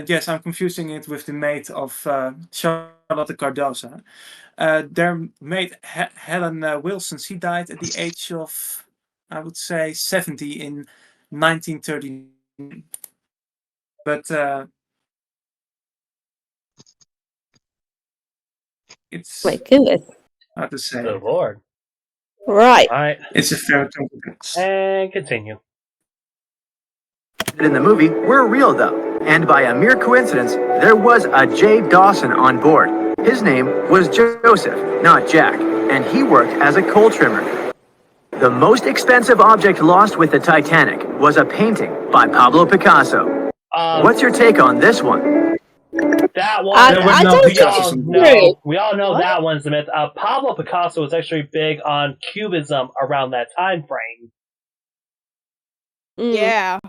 yes, I'm confusing it with the mate of Charlotte Cardoza. Their mate, Helen Wilson, she died at the age of, I would say, 70 in 1939. But It's My goodness. hard to say. Good lord. Right. Alright, It's a very complicated. and continue. In the movie were real though, and by a mere coincidence, there was a Jay Dawson on board. His name was Joseph, not Jack, and he worked as a coal trimmer. The most expensive object lost with the Titanic was a painting by Pablo Picasso. What's your take on this one? That one, I no don't think Picassos it's on true. we all know What? that one's a myth. Pablo Picasso was actually big on Cubism around that time frame. Mm. Yeah.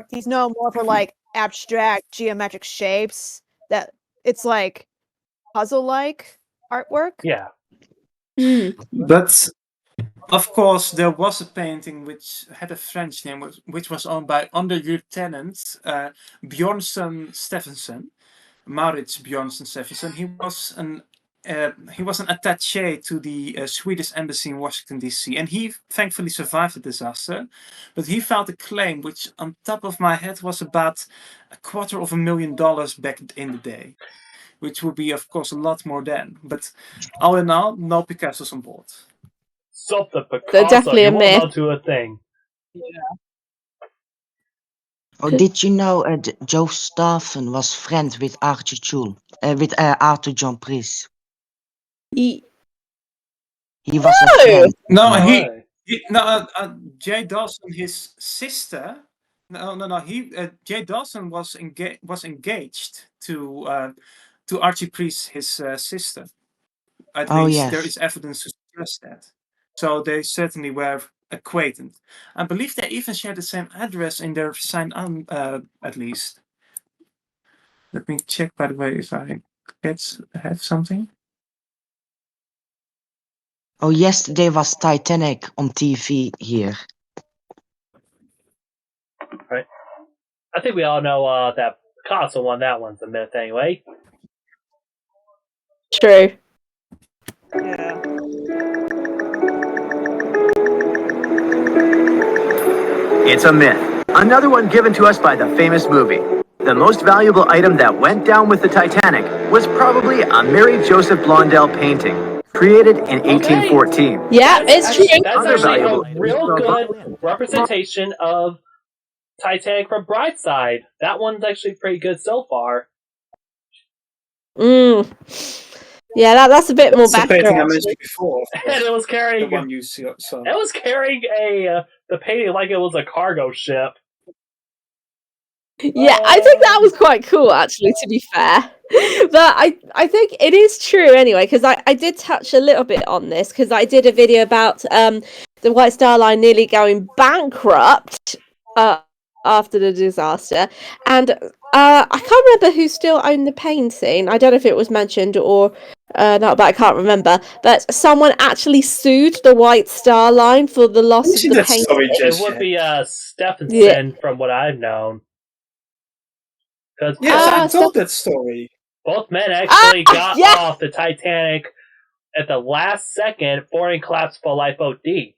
He's known more for like abstract geometric shapes that it's like puzzle-like artwork. Yeah. Mm. But of course, there was a painting which had a French name, which was owned by Under-Lieutenant Bjornson Stephenson, Maurits Bjornson Stephenson. He was an attaché to the Swedish embassy in Washington D.C. and he thankfully survived the disaster. But he filed a claim, which on top of my head was about $250,000 back in the day, which would be, of course, a lot more then. But all in all, no Picasso's on board. Something So Picasso, definitely you a won't myth. know to a thing. Oh, did you know Joe Staffen was friends with Arthur John Priest? Ye- He was a No! friend. No, Alright. Jay Dawson, his sister. No. Jay Dawson was engaged to Archie Priest, his sister. At Oh, least there yes. is evidence to suggest that. So they certainly were acquainted. I believe they even shared the same address in their sign-on, at least. Let me check, by the way, if I have something. Oh, yesterday was Titanic on TV here. I think we all know that Picasso won that one's a myth anyway. True. Yeah. It's a myth. Another one given to us by the famous movie. The most valuable item that went down with the Titanic was probably a Mary Joseph Blondell painting, created in 1814. Yeah, it's true. That's Other actually a valuable real items good representation of Titanic from Brightside. That one's actually pretty good so far. Mm. Yeah, that's a bit more That's the better. painting I Actually. mentioned before. And it was The carrying one you saw. it was carrying the painting like it was a cargo ship. Yeah, I think that was quite cool, actually, to be fair. But I think it is true anyway, because I did touch a little bit on this, because I did a video about the White Star Line nearly going bankrupt after the disaster. And I can't remember who still owned the painting. I don't know if it was mentioned or not, but I can't remember. But someone actually sued the White Star Line for the loss of See the that painting. story It just would yet? be Stephenson from what I've known. Because Yes, I told that story. both men actually got yeah. off the Titanic at the last second for a collapsible life OD.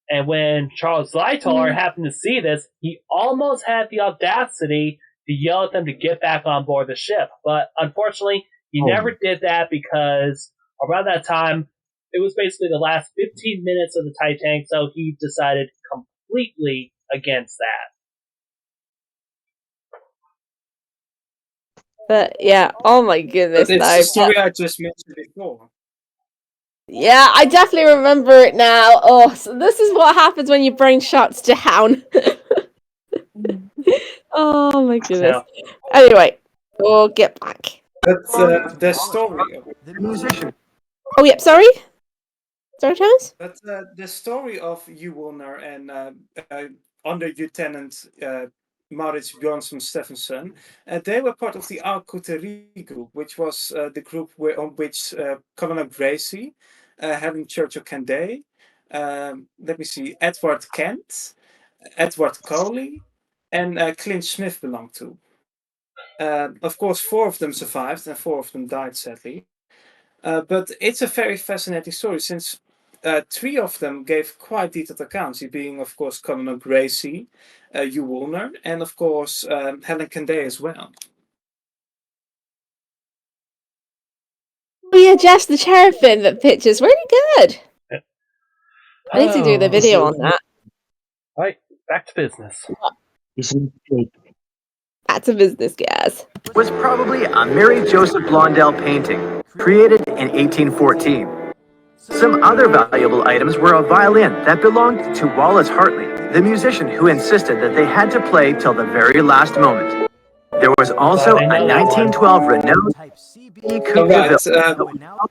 And when Charles Lightoller happened to see this, he almost had the audacity to yell at them to get back on board the ship. But unfortunately, he never did that because around that time, it was basically the last 15 minutes of the Titanic, so he decided completely against that. But yeah, oh my goodness, But it's though. the story I just mentioned before. Yeah, I definitely remember it now. Oh, so this is what happens when your brain shuts down. Oh my goodness. Anyway, we'll get back. But the story. The musician. Oh, yep, sorry? Sorry, Charles? But the story of Hugh Warner and under Lieutenant Maurits Bjornsson Stephenson, they were part of the Alcoterie group, which was the group on which Colonel Gracie, Helen Churchill Canday, let me see, Edward Kent, Edward Coley, and Clint Smith belonged to. Of course, 4 of them survived and 4 of them died, sadly. But it's a very fascinating story since 3 of them gave quite detailed accounts, he being, of course, Colonel Gracie, Hugh Warner, and, of course, Helen Canday as well. yeah, Jess the Cherubim, that picture's really good. I need to do the video on that. Right, back to business. Isn't it? Back to business, guys. Was probably a Mary Joseph Blondell painting, created in 1814. Some other valuable items were a violin that belonged to Wallace Hartley, the musician who insisted that they had to play till the very last moment. There was also a 1912 Renault Type CB Coupe de Ville.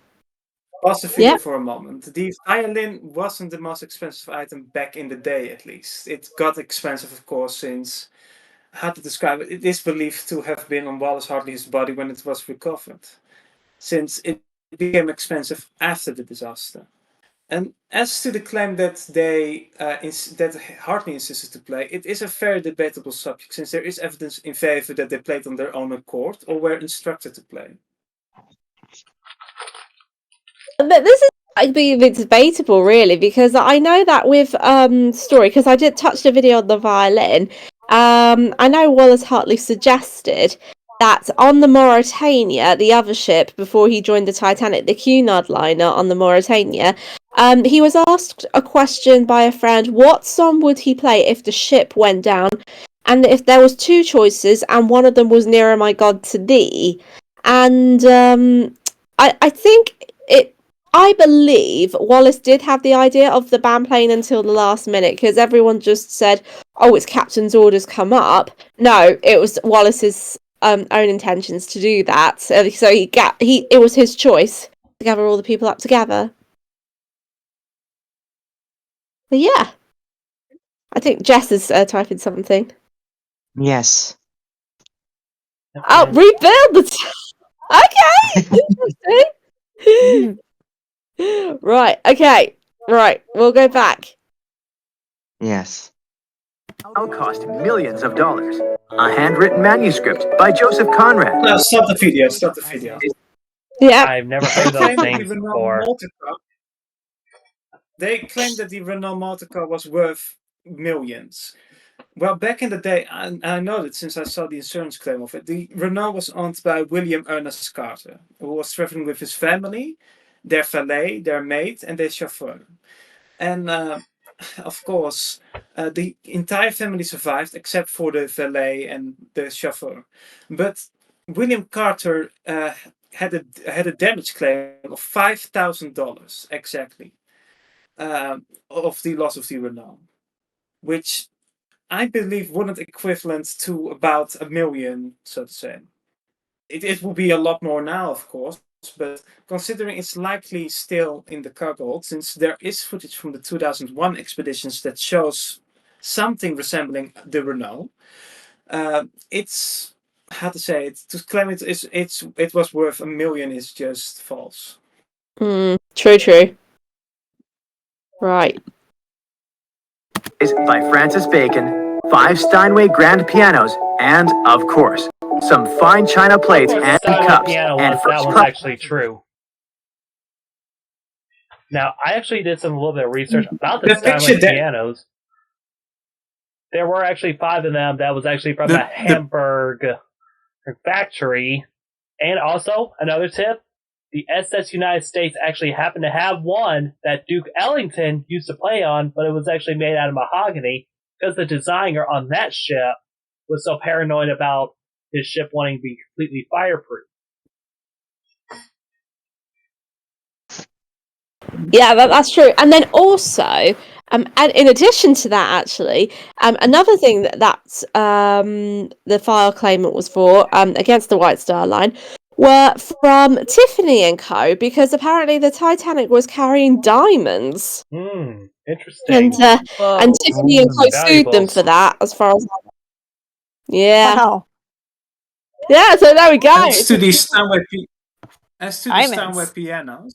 Pause the video for a moment. The violin wasn't the most expensive item back in the day, at least. It got expensive, of course, since, how to describe it, it is believed to have been on Wallace Hartley's body when it was recovered, since it became expensive after the disaster. And as to the claim that that Hartley insisted to play, it is a very debatable subject, since there is evidence in favor that they played on their own accord or were instructed to play. This is like being a bit debatable, really, because I know that with story, because I did touch the video on the violin. I know Wallace Hartley suggested that on the Mauretania, the other ship before he joined the Titanic, the Cunard liner on the Mauretania, he was asked a question by a friend: what song would he play if the ship went down? And if there was two choices, and one of them was "Nearer My God to Thee," and I think I believe Wallace did have the idea of the band playing until the last minute, because everyone just said, "Oh, it's captain's orders, come up." No, it was Wallace's own intentions to do that. So it was his choice to gather all the people up together. But yeah, I think Jess is typing something. Yes. Oh, rebuild the. Okay, interesting. Right, okay. Right, we'll go back. Yes. Now cost millions of dollars. A handwritten manuscript by Joseph Conrad. No, stop the video, stop the video. Yeah. I've never heard those things before. They claimed that the Renault Multicar was worth millions. Well, back in the day, I know that since I saw the insurance claim of it, the Renault was owned by William Ernest Carter, who was traveling with his family, their valet, their maid, and their chauffeur. And of course, the entire family survived except for the valet and the chauffeur. But William Carter had a damage claim of $5,000 exactly of the loss of the Renault, which I believe wouldn't equivalent to about $1 million, so to say. It will be a lot more now, of course, but considering it's likely still in the cargo hold, since there is footage from the 2001 expeditions that shows something resembling the Renault, it's, how to say it, to claim it was worth $1 million is just false. True. Right. By Francis Bacon, 5 Steinway grand pianos, and, of course, some fine china plates and cups. And that one's actually true. Now, I actually did a little bit of research about the Steinway pianos. There were actually 5 of them that was actually from a Hamburg factory. And also, another tip, the SS United States actually happened to have one that Duke Ellington used to play on, but it was actually made out of mahogany because the designer on that ship was so paranoid about his ship wanting to be completely fireproof. Yeah, that's true. And then also, and in addition to that, actually, another thing that's the file claimant was for against the White Star Line were from Tiffany and Co. Because apparently the Titanic was carrying diamonds. Interesting. And Tiffany and Co. sued them for that, as far as I know. Yeah. Wow. Yeah, so there we go. As to the Steinway pianos,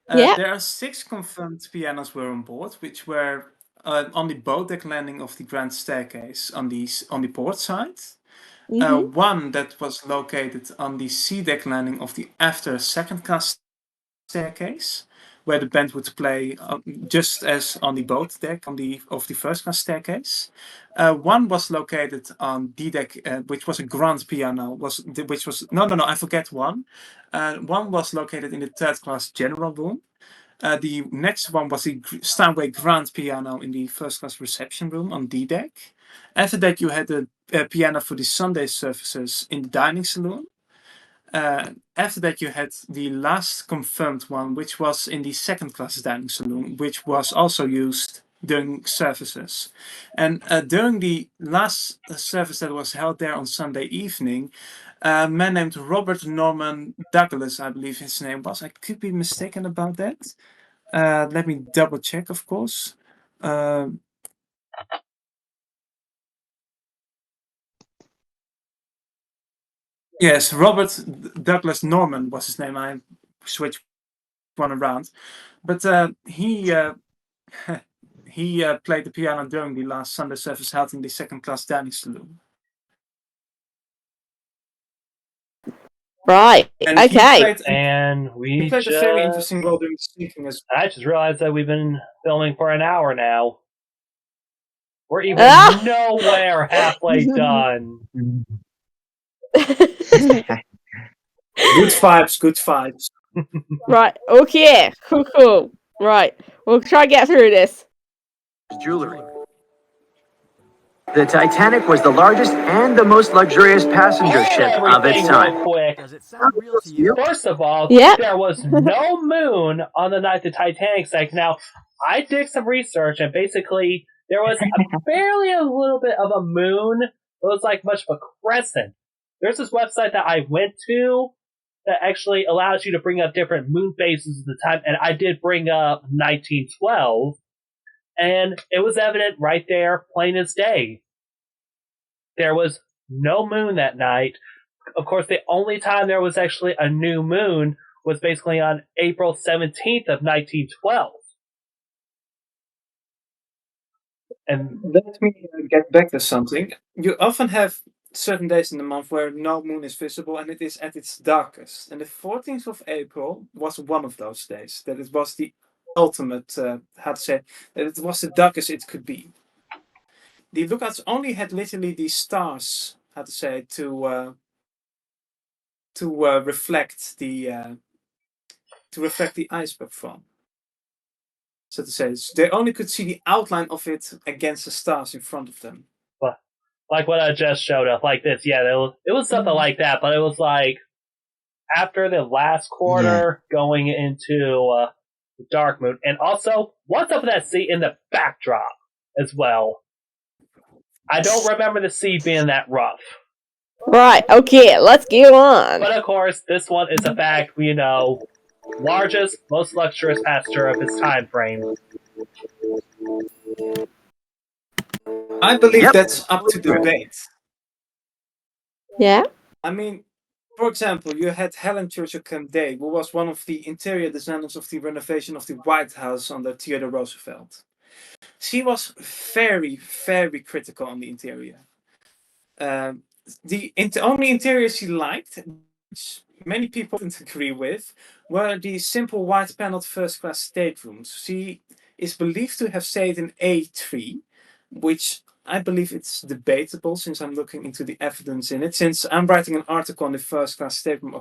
there are 6 confirmed pianos were on board, which were on the boat deck landing of the Grand Staircase on the port side. One that was located on the sea deck landing of the after second class staircase, where the band would play just as on the boat deck of the first class staircase. One was located on D deck, which was a grand piano. I forget one. One was located in the third class general room. The next one was the Steinway grand piano in the first class reception room on D deck. After that, you had the piano for the Sunday services in the dining saloon. After that, you had the last confirmed one, which was in the second class dining saloon, which was also used during services. And during the last service that was held there on Sunday evening, a man named Robert Norman Douglas, I believe his name was. I could be mistaken about that. Let me double check, of course. Yes, Robert Douglas Norman was his name. I switched one around, but he played the piano during the last Sunday service held in the second class dining saloon. Right. And okay. He played a very interesting role during the speaking as well. I just realized that we've been filming for an hour now. We're even nowhere halfway done. Good vibes. Right. Okay. Cool. Right. We'll try to get through this. Jewelry. The Titanic was the largest and the most luxurious passenger ship of its time. Real quick. Does it sound real to you? First of all, Yeah. there was no moon on the night the Titanic sank. Now, I did some research, and basically there was barely a little bit of a moon. It was like much of a crescent. There's this website that I went to that actually allows you to bring up different moon phases at the time, and I did bring up 1912, and it was evident right there, plain as day. There was no moon that night. Of course, the only time there was actually a new moon was basically on April 17th of 1912. And let me get back to something. You often have certain days in the month where no moon is visible and it is at its darkest. And the 14th of April was one of those days. That it was the ultimate, that it was the darkest it could be. The lookouts only had literally the stars, to reflect the iceberg from. So to say, they only could see the outline of it against the stars in front of them. Like what I just showed up, like this. Yeah, it was something like that, but it was like after the last quarter going into the dark moon. And also, what's up with that sea in the backdrop as well? I don't remember the sea being that rough. Right, okay, let's go on. But of course, this one is a fact, largest, most luxurious passenger of its time frame. I believe that's up to debate. Yeah? I mean, for example, you had Helen Churchill Day, who was one of the interior designers of the renovation of the White House under Theodore Roosevelt. She was very, very critical on the interior. The only interior she liked, which many people didn't agree with, were the simple white paneled first class staterooms. She is believed to have stayed in A3, which I believe it's debatable since I'm looking into the evidence in it, since I'm writing an article on the first class stateroom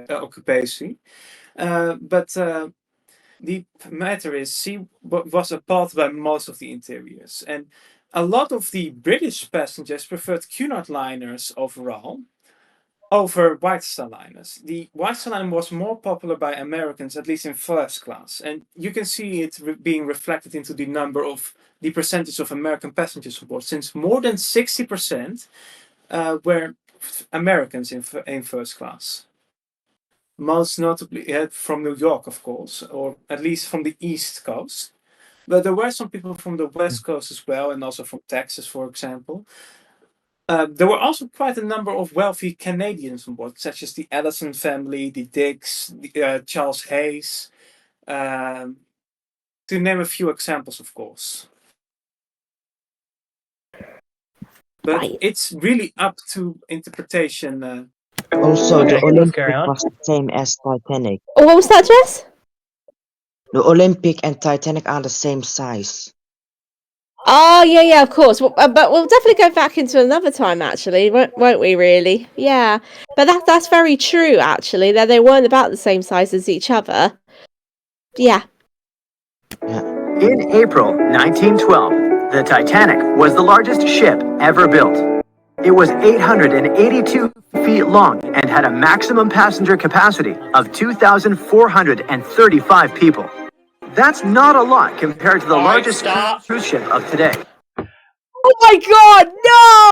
occupation. But the matter is, she was appalled by most of the interiors. And a lot of the British passengers preferred Cunard liners overall over White Star liners. The White Star liner was more popular by Americans, at least in first class. And you can see it being reflected into the percentage of American passengers on board, since more than 60% were Americans in first class. Most notably from New York, of course, or at least from the East Coast. But there were some people from the West Coast as well, and also from Texas, for example. There were also quite a number of wealthy Canadians on board, such as the Ellison family, the Dicks, Charles Hayes, to name a few examples, of course. But it's really up to interpretation. Also, the Olympic was the same as Titanic. What was that, Jess? The Olympic and Titanic are the same size. Oh, yeah, of course. Well, but we'll definitely go back into another time, actually, won't we, really? Yeah. But that's very true, actually, that they weren't about the same size as each other. Yeah. In April 1912, the Titanic was the largest ship ever built. It was 882 feet long and had a maximum passenger capacity of 2,435 people. That's not a lot compared to the largest cruise ship of today. Oh my god, no!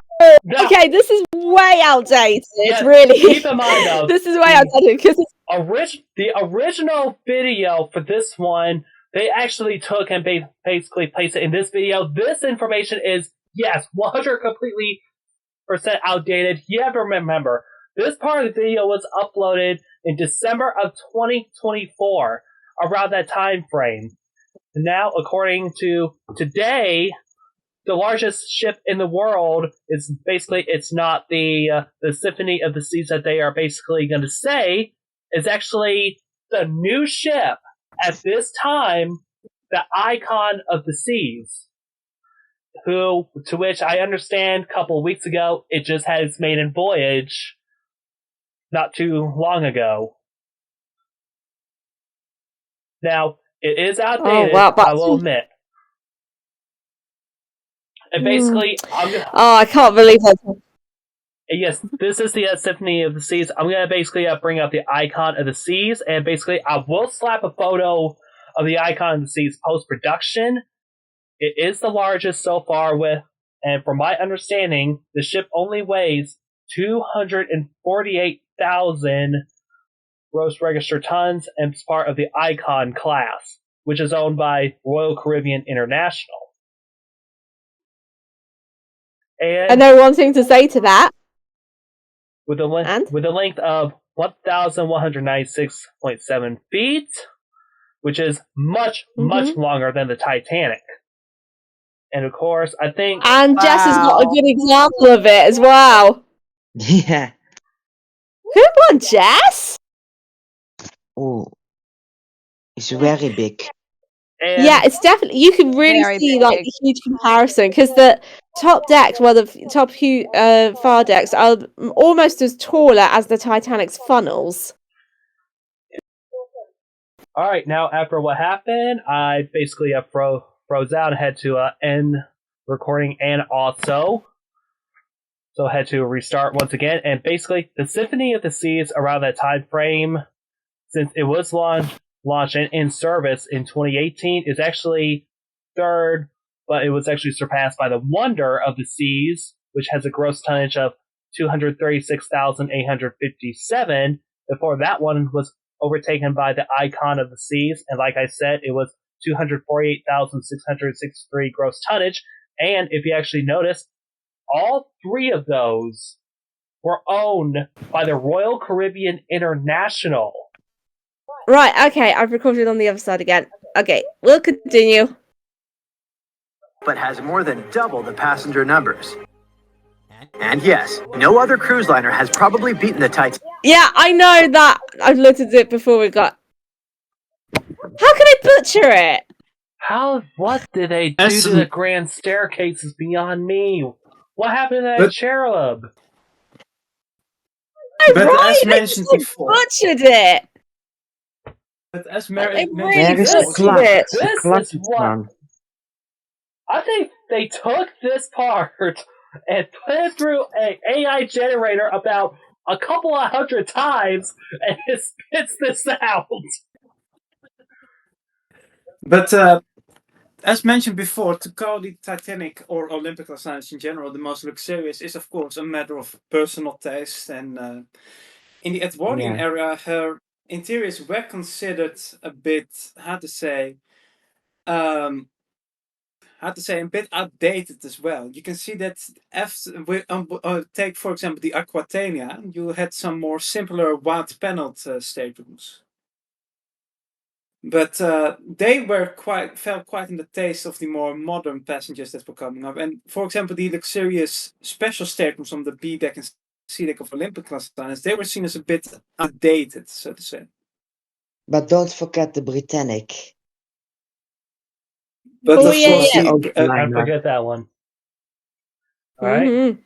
Okay, this is way outdated. Yeah, really. keep in mind, though, this is way outdated because the original video for this one, they actually took and basically placed it in this video. This information is, yes, 100% completely outdated. You have to remember, this part of the video was uploaded in December of 2024, around that time frame. Now, according to today, the largest ship in the world is basically, it's not the Symphony of the Seas that they are basically going to say. It's actually the new ship at this time, the Icon of the Seas, to which I understand a couple of weeks ago, it just had its maiden voyage not too long ago. Now, it is outdated, I will admit. And basically, I can't believe that. Yes, this is the Symphony of the Seas. I'm going to basically bring up the Icon of the Seas, and basically I will slap a photo of the Icon of the Seas post-production. It is the largest so far and from my understanding, the ship only weighs 248,000 gross registered tons and is part of the Icon class, which is owned by Royal Caribbean International. And I know one thing to say to that. With a length of 1,196.7 feet, which is much longer than the Titanic. And of course, I think... And Jess has got a good example of it as well. Yeah. Good one, Jess! Oh, it's very big. And yeah, it's definitely, you can really see like a huge comparison because the top decks, well, the top far decks are almost as taller as the Titanic's funnels. All right, now after what happened, I basically froze out and had to end recording and also. So I had to restart once again. And basically, the Symphony of the Seas around that time frame, since it was launched in service in 2018, is actually third, but it was actually surpassed by the Wonder of the Seas, which has a gross tonnage of 236,857. Before that one was overtaken by the Icon of the Seas, and like I said, it was 248,663 gross tonnage. And if you actually notice, all three of those were owned by the Royal Caribbean International. Right, okay, I've recorded on the other side again. Okay, we'll continue. But has more than double the passenger numbers. And yes, no other cruise liner has probably beaten the Titanic. Yeah, I know that. I've looked at it before we got... How can I butcher it? What did they do to the grand staircase is beyond me. What happened to that cherub? But as mentioned before, butchered it. But as mentioned There is a clock. A clock is wrong. I think they took this part and put it through an AI generator about a couple of 100 times, and it spits this out. But as mentioned before, to call the Titanic or Olympic liners in general the most luxurious is, of course, a matter of personal taste. And in the Edwardian era, her interiors were considered a bit, a bit outdated as well. You can see that take, for example, the Aquatania. You had some more simpler white-paneled staterooms. But they fell quite in the taste of the more modern passengers that were coming up. And for example, the luxurious special staterooms on the B deck and C deck of Olympic class liners, they were seen as a bit outdated, so to say. But don't forget the Britannic. But Oh, of yeah, course, yeah. I forget that one. All right. Mm-hmm.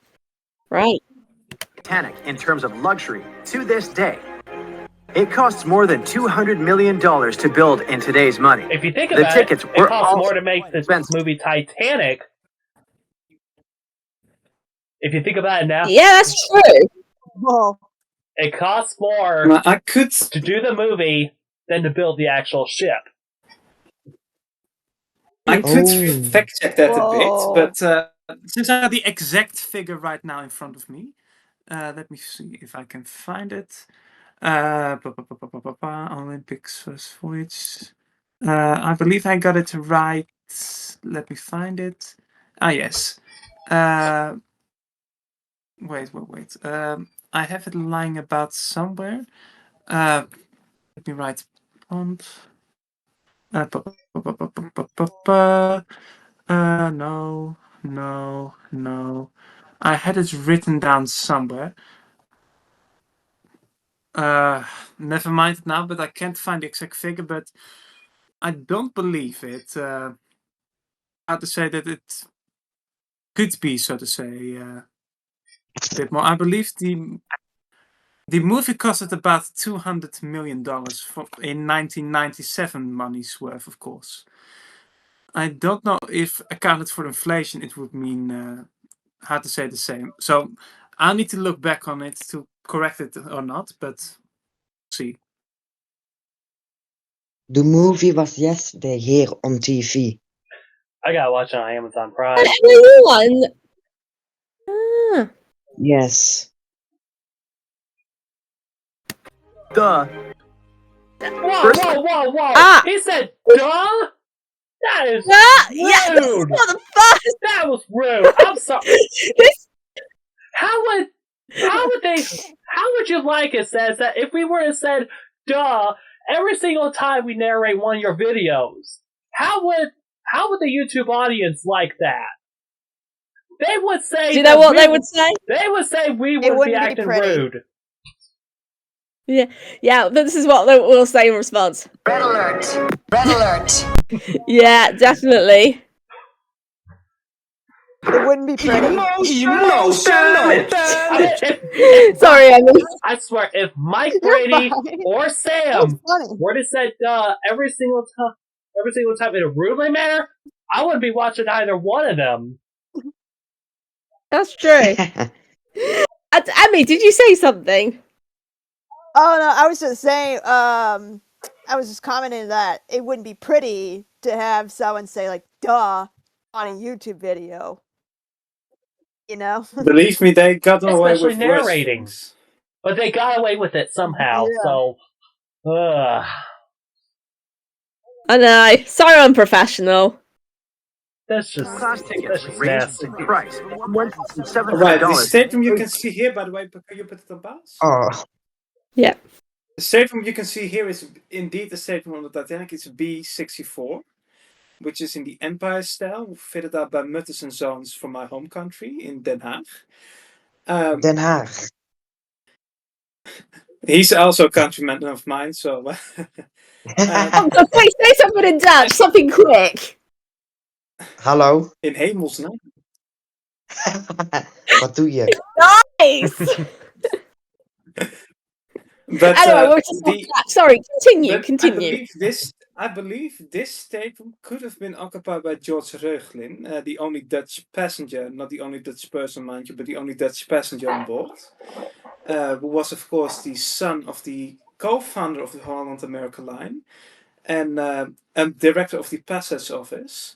Right. Titanic in terms of luxury to this day. It costs more than $200 million to build in today's money. If you think The about tickets it were costs also more to make this expensive. movie Titanic. If you think about it now, Yeah, that's true. Whoa. it costs more Well, I could. to do the movie than to build the actual ship. I could Oh. fact check that a bit, Whoa. but since I have the exact figure right now in front of me, let me see if I can find it. Olympics first voyage. I believe I got it right. Let me find it. Ah, yes. Wait. I have it lying about somewhere. Let me write pond. No. I had it written down somewhere. Never mind it now, but I can't find the exact figure, but I don't believe it. How to say that it could be, so to say, a bit more. I believe the movie costed about $200 million in 1997 money's worth, of course. I don't know if accounted for inflation, it would mean how to say the same. So I'll need to look back on it to correct it or not, but see. The movie was yesterday here on TV. I gotta watch it on Amazon Prime. Everyone. Ah. Yes. Duh. Whoa! Ah. He said, duh? That is Yeah, this is rude. not the first. That was rude. I'm sorry. This. How would you like it says that if we were to said duh every single time we narrate one of your videos? How would the YouTube audience like that? They would say. Do you know what they would say? They would say we would be wouldn't be acting pretty. rude. Yeah, but this is what they will say in response. Red alert! Red alert! Yeah, definitely. It wouldn't be pretty. Sorry, Emmy. I swear, if Mike You're Brady fine. or That's Sam funny. were to say duh every single time in a rudely manner, I wouldn't be watching either one of them. That's true. Emmy, did you say something? Oh no, I was just saying. I was just commenting that it wouldn't be pretty to have someone say like "duh" on a YouTube video. You know. Believe me, they got away Especially with worse narrating. things. But they got away with it somehow, Yeah. so I know. So unprofessional. that's just Class tickets just range nasty. in price from Alright, the $1,700. statement you can see here, by the way, can you put it on pause? Oh. Yeah. The statement you can see here is indeed the statement on the Titanic. It's B64, which is in the Empire style, fitted out by Mutters and Zoons from my home country in Den Haag. Den Haag. He's also a countryman of mine, so. Oh, God, please say something in Dutch. Something quick. Hallo. In hemelsnaam. Wat doe je? Nice. But Anyway, we're just Dutch. Sorry, continue. I believe this stateroom could have been occupied by George Reuchlin, the only Dutch passenger, not the only Dutch person, mind you, but the only Dutch passenger on board, who was, of course, the son of the co-founder of the Holland America Line and director of the Passage Office.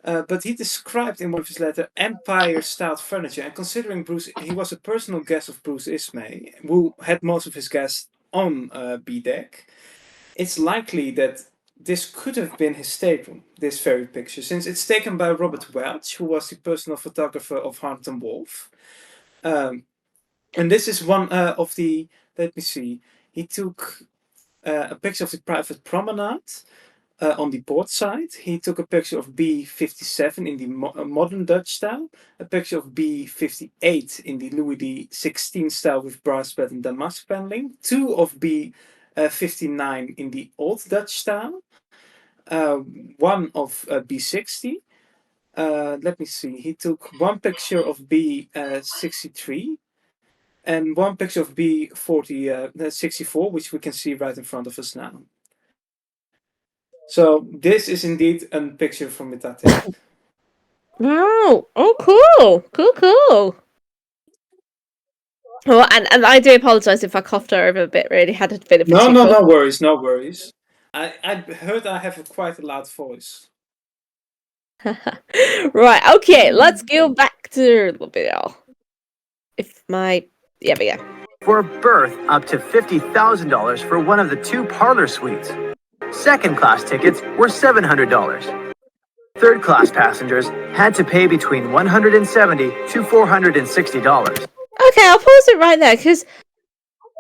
But he described in one of his letters Empire-style furniture, and considering he was a personal guest of Bruce Ismay, who had most of his guests on B deck, it's likely that this could have been his stateroom, this very picture, since it's taken by Robert Welch, who was the personal photographer of Hampton Wolf. And this is one of the, let me see, he took a picture of the private promenade on the port side. He took a picture of B57 in the modern Dutch style, a picture of B58 in the Louis XVI style with brass bed and damask paneling, two of B59 in the old Dutch style, one of B60. Let me see. He took one picture of B63 and one picture of B64, which we can see right in front of us now. So this is indeed a picture from the Titanic. Wow! Oh, cool. Well, and I do apologise if I coughed over a bit. Really had a bit of a tickle. No worries. I heard I have quite a loud voice. Right, okay, let's go back to the video. There we go. For a berth, up to $50,000 for one of the 2 parlor suites. Second class tickets were $700. Third class passengers had to pay between $170 to $460. Okay, I'll pause it right there because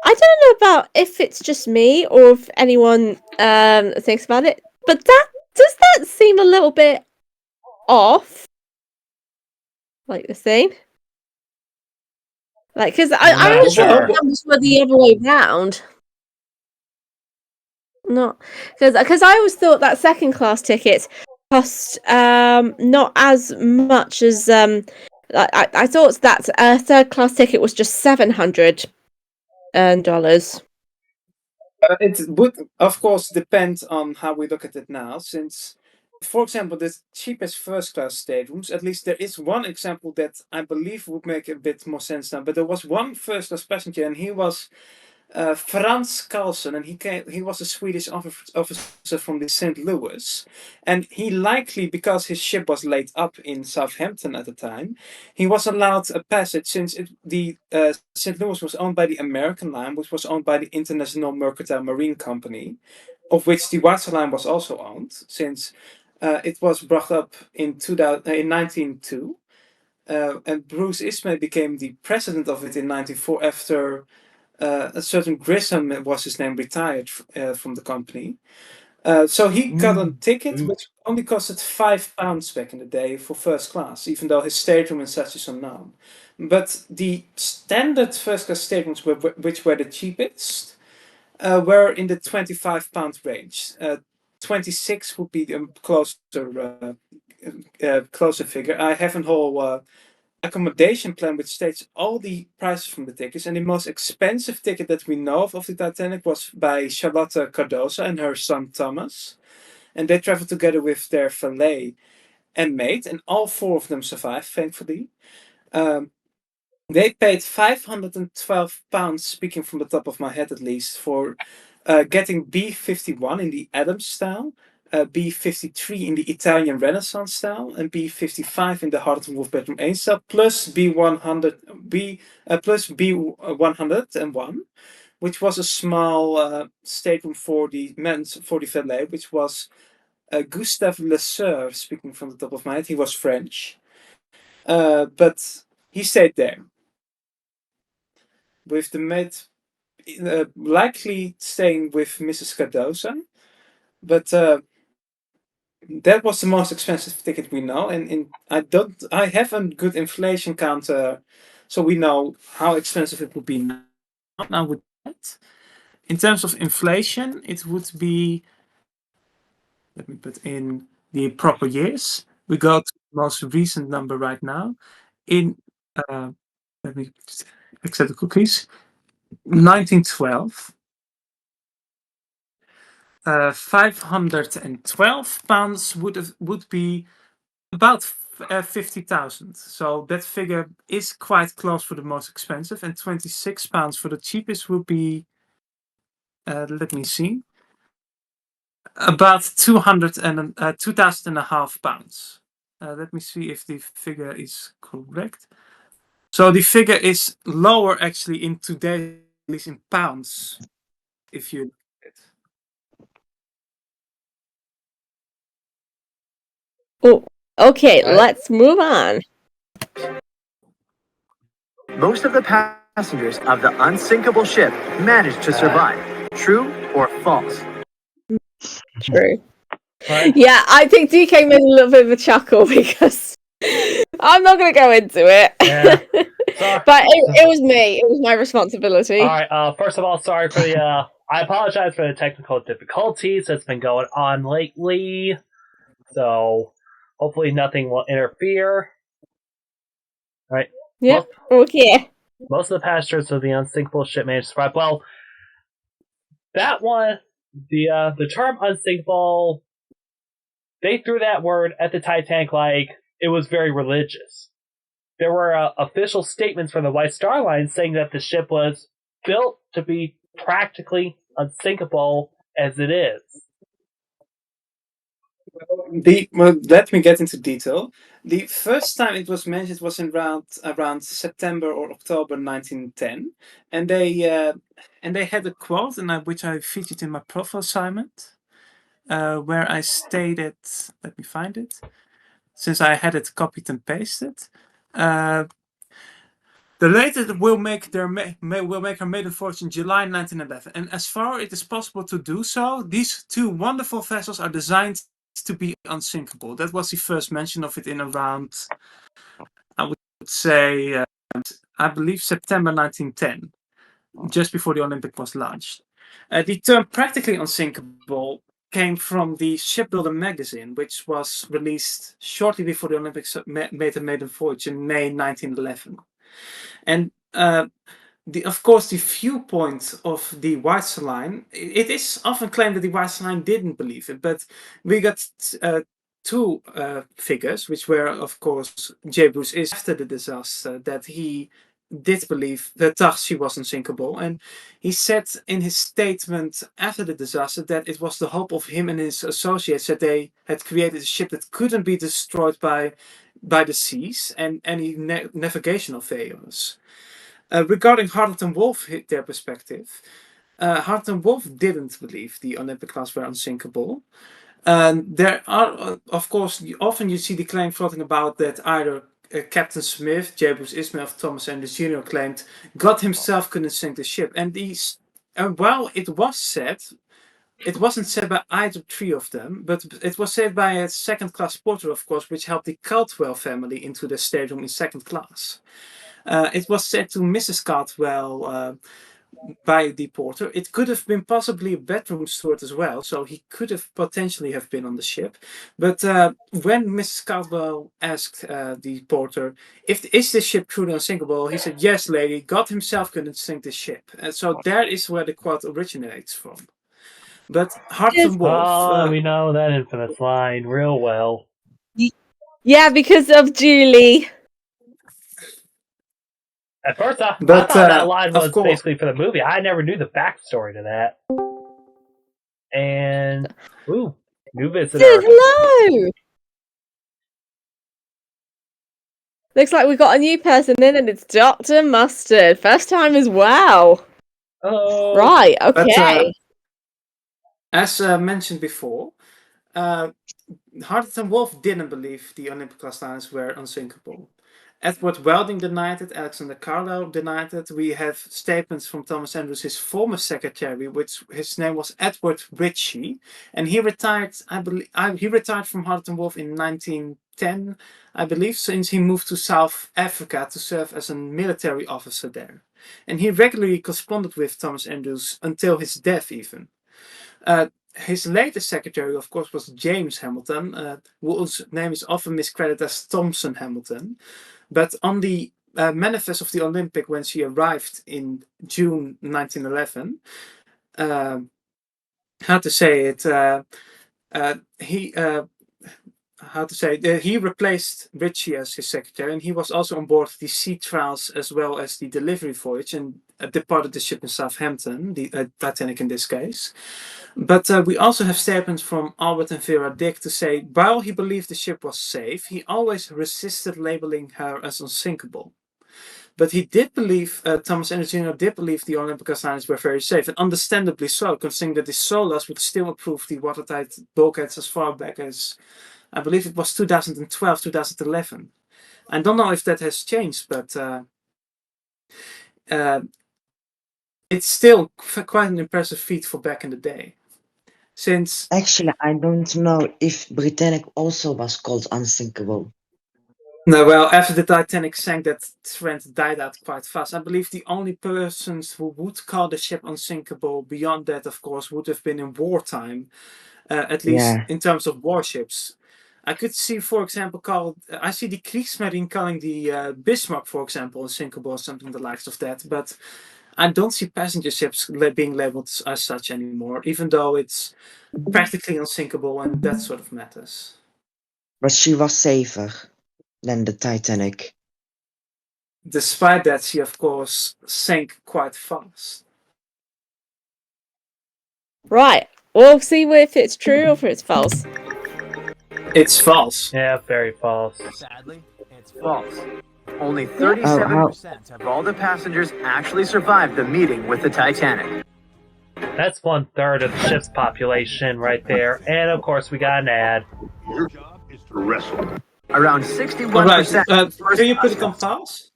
I don't know about if it's just me or if anyone thinks about it, but does that seem a little bit off? Like the thing? Like, because I always thought the numbers were the other way round. Not because I always thought that second class tickets cost not as much as I thought that a third class ticket was just $700. It would, of course, depend on how we look at it now, since, for example, the cheapest first class staterooms, at least there is one example that I believe would make a bit more sense now, but there was one first class passenger, and he was Frans Carlsen, and he was a Swedish officer from the St. Louis, and he likely, because his ship was laid up in Southampton at the time, he was allowed a passage since the St. Louis was owned by the American line, which was owned by the International Mercantile Marine Company, of which the White Line was also owned, since it was brought up in 1902. And Bruce Ismay became the president of it in 1904 after a certain Grissom was his name, retired from the company. So he got a ticket which only costed £5 back in the day for first class, even though his stateroom and such is unknown. But the standard first class staterooms, which were the cheapest, were in the £25 range. 26 would be the closer figure. I have a whole accommodation plan which states all the prices from the tickets, and the most expensive ticket that we know of the Titanic was by Charlotte Cardoso and her son Thomas, and they traveled together with their valet and maid, and all 4 of them survived, thankfully. They paid £512, speaking from the top of my head at least, for getting B51 in the Adams style, B53 in the Italian Renaissance style, and B55 in the Heart and Wolf Bedroom A style, plus plus B101, which was a small stateroom for the valet, which was Gustave Le Sueur, speaking from the top of my head. He was French, but he stayed there with the maid, likely staying with Mrs. Cardoso, but that was the most expensive ticket we know, and I have a good inflation counter, so we know how expensive it would be now. With that, in terms of inflation, it would be. Let me put in the proper years. We got the most recent number right now. In let me accept the cookies. 1912. £512 would be about 50,000. So that figure is quite close for the most expensive, and £26 for the cheapest would be. Let me see. About 2,500 pounds. Let me see if the figure is correct. So the figure is lower actually in today, at least in pounds. If you. Oh, okay, let's move on. Most of the passengers of the unsinkable ship managed to survive. True or false? True. Yeah, I think DK made a little bit of a chuckle because I'm not going to go into it. Yeah. But it was me. It was my responsibility. All right. First of all, sorry for the I apologize for the technical difficulties that's been going on lately. So hopefully nothing will interfere. Right. Yep. Okay. Most of the passengers of the unsinkable ship managed to survive. Well, that one, the term unsinkable, they threw that word at the Titanic like it was very religious. There were official statements from the White Star Line saying that the ship was built to be practically unsinkable as it is. Let me get into detail. The first time it was mentioned was in around September or October 1910, and they had a quote, which I featured in my profile assignment, where I stated, let me find it, since I had it copied and pasted. The latest will make their maiden voyage in July 1911, and as far it is possible to do so, these two wonderful vessels are designed to be unsinkable. That was the first mention of it in around, I would say, I believe September 1910, just before the Olympic was launched. The term practically unsinkable came from the Shipbuilder magazine, which was released shortly before the Olympics made a maiden voyage in May 1911. And of course, the viewpoint of the White Star Line, it is often claimed that the White Star Line didn't believe it, but we got two figures, which were, of course, J. Bruce is after the disaster, that he did believe that thought she was unsinkable, and he said in his statement after the disaster that it was the hope of him and his associates that they had created a ship that couldn't be destroyed by the seas and any navigational failures. Regarding Hart and Wolff, their perspective, Hart and Wolff didn't believe the Olympic class were unsinkable. There are, of course, often you see the claim floating about that either Captain Smith, J. Bruce Ismay of Thomas Andrews Jr. claimed God himself couldn't sink the ship. And while it was said, it wasn't said by either three of them, but it was said by a second-class porter, of course, which helped the Caldwell family into their stateroom in second class. It was said to Mrs. Caldwell by the porter. It could have been possibly a bedroom steward as well, so he could have potentially have been on the ship. But when Mrs. Caldwell asked the porter, is this ship truly unsinkable, he said, yes, lady, God himself couldn't sink this ship. And so that is where the quote originates from. But Hart and Wolff... we know that infamous line real well. Yeah, because of Julie. At first, I thought that line was basically for the movie. I never knew the backstory to that. And, new visitor. Hello! Looks like we've got a new person in, and it's Dr. Mustard. First time as well. Oh. Right, okay. But, as mentioned before, Hart and Wolff didn't believe the Olympic class liners were unsinkable. Edward Welding denied it, Alexander Carlisle denied it. We have statements from Thomas Andrews, his former secretary, which his name was Edward Ritchie, and he retired, I believe, he retired from Hart and Wolff in 1910, I believe, since he moved to South Africa to serve as a military officer there. And he regularly corresponded with Thomas Andrews until his death even. His latest secretary, of course, was James Hamilton, whose name is often miscredited as Thompson Hamilton. But on the manifest of the Olympic, when she arrived in June 1911, he replaced Ritchie as his secretary, and he was also on board the sea trials as well as the delivery voyage, and departed the ship in Southampton, the Titanic in this case. But we also have statements from Albert and Vera Dick to say, while he believed the ship was safe, he always resisted labeling her as unsinkable. But he did believe, Thomas Andrews Jr. did believe the Olympic assignments were very safe, and understandably so, considering that the SOLAS would still approve the watertight bulkheads as far back as, I believe it was 2012, 2011. I don't know if that has changed, but it's still quite an impressive feat for back in the day. Actually, I don't know if Britannic also was called unsinkable. No, well, after the Titanic sank, that trend died out quite fast. I believe the only persons who would call the ship unsinkable beyond that, of course, would have been in wartime, at least Yeah. in terms of warships. I could see, for example, I see the Kriegsmarine calling the Bismarck, for example, unsinkable or something the likes of that, but I don't see passenger ships being labeled as such anymore, even though it's practically unsinkable and that sort of matters. But she was safer than the Titanic. Despite that, she of course sank quite fast. Right. We'll see if it's true or if it's false. It's false. Yeah, very false. Sadly, it's false. Only 37% of all the passengers actually survived the meeting with the Titanic. That's 1/3 of the ship's population right there. And of course, we got an ad. Your job is to wrestle. Around Alright, 61% can you put it on pause?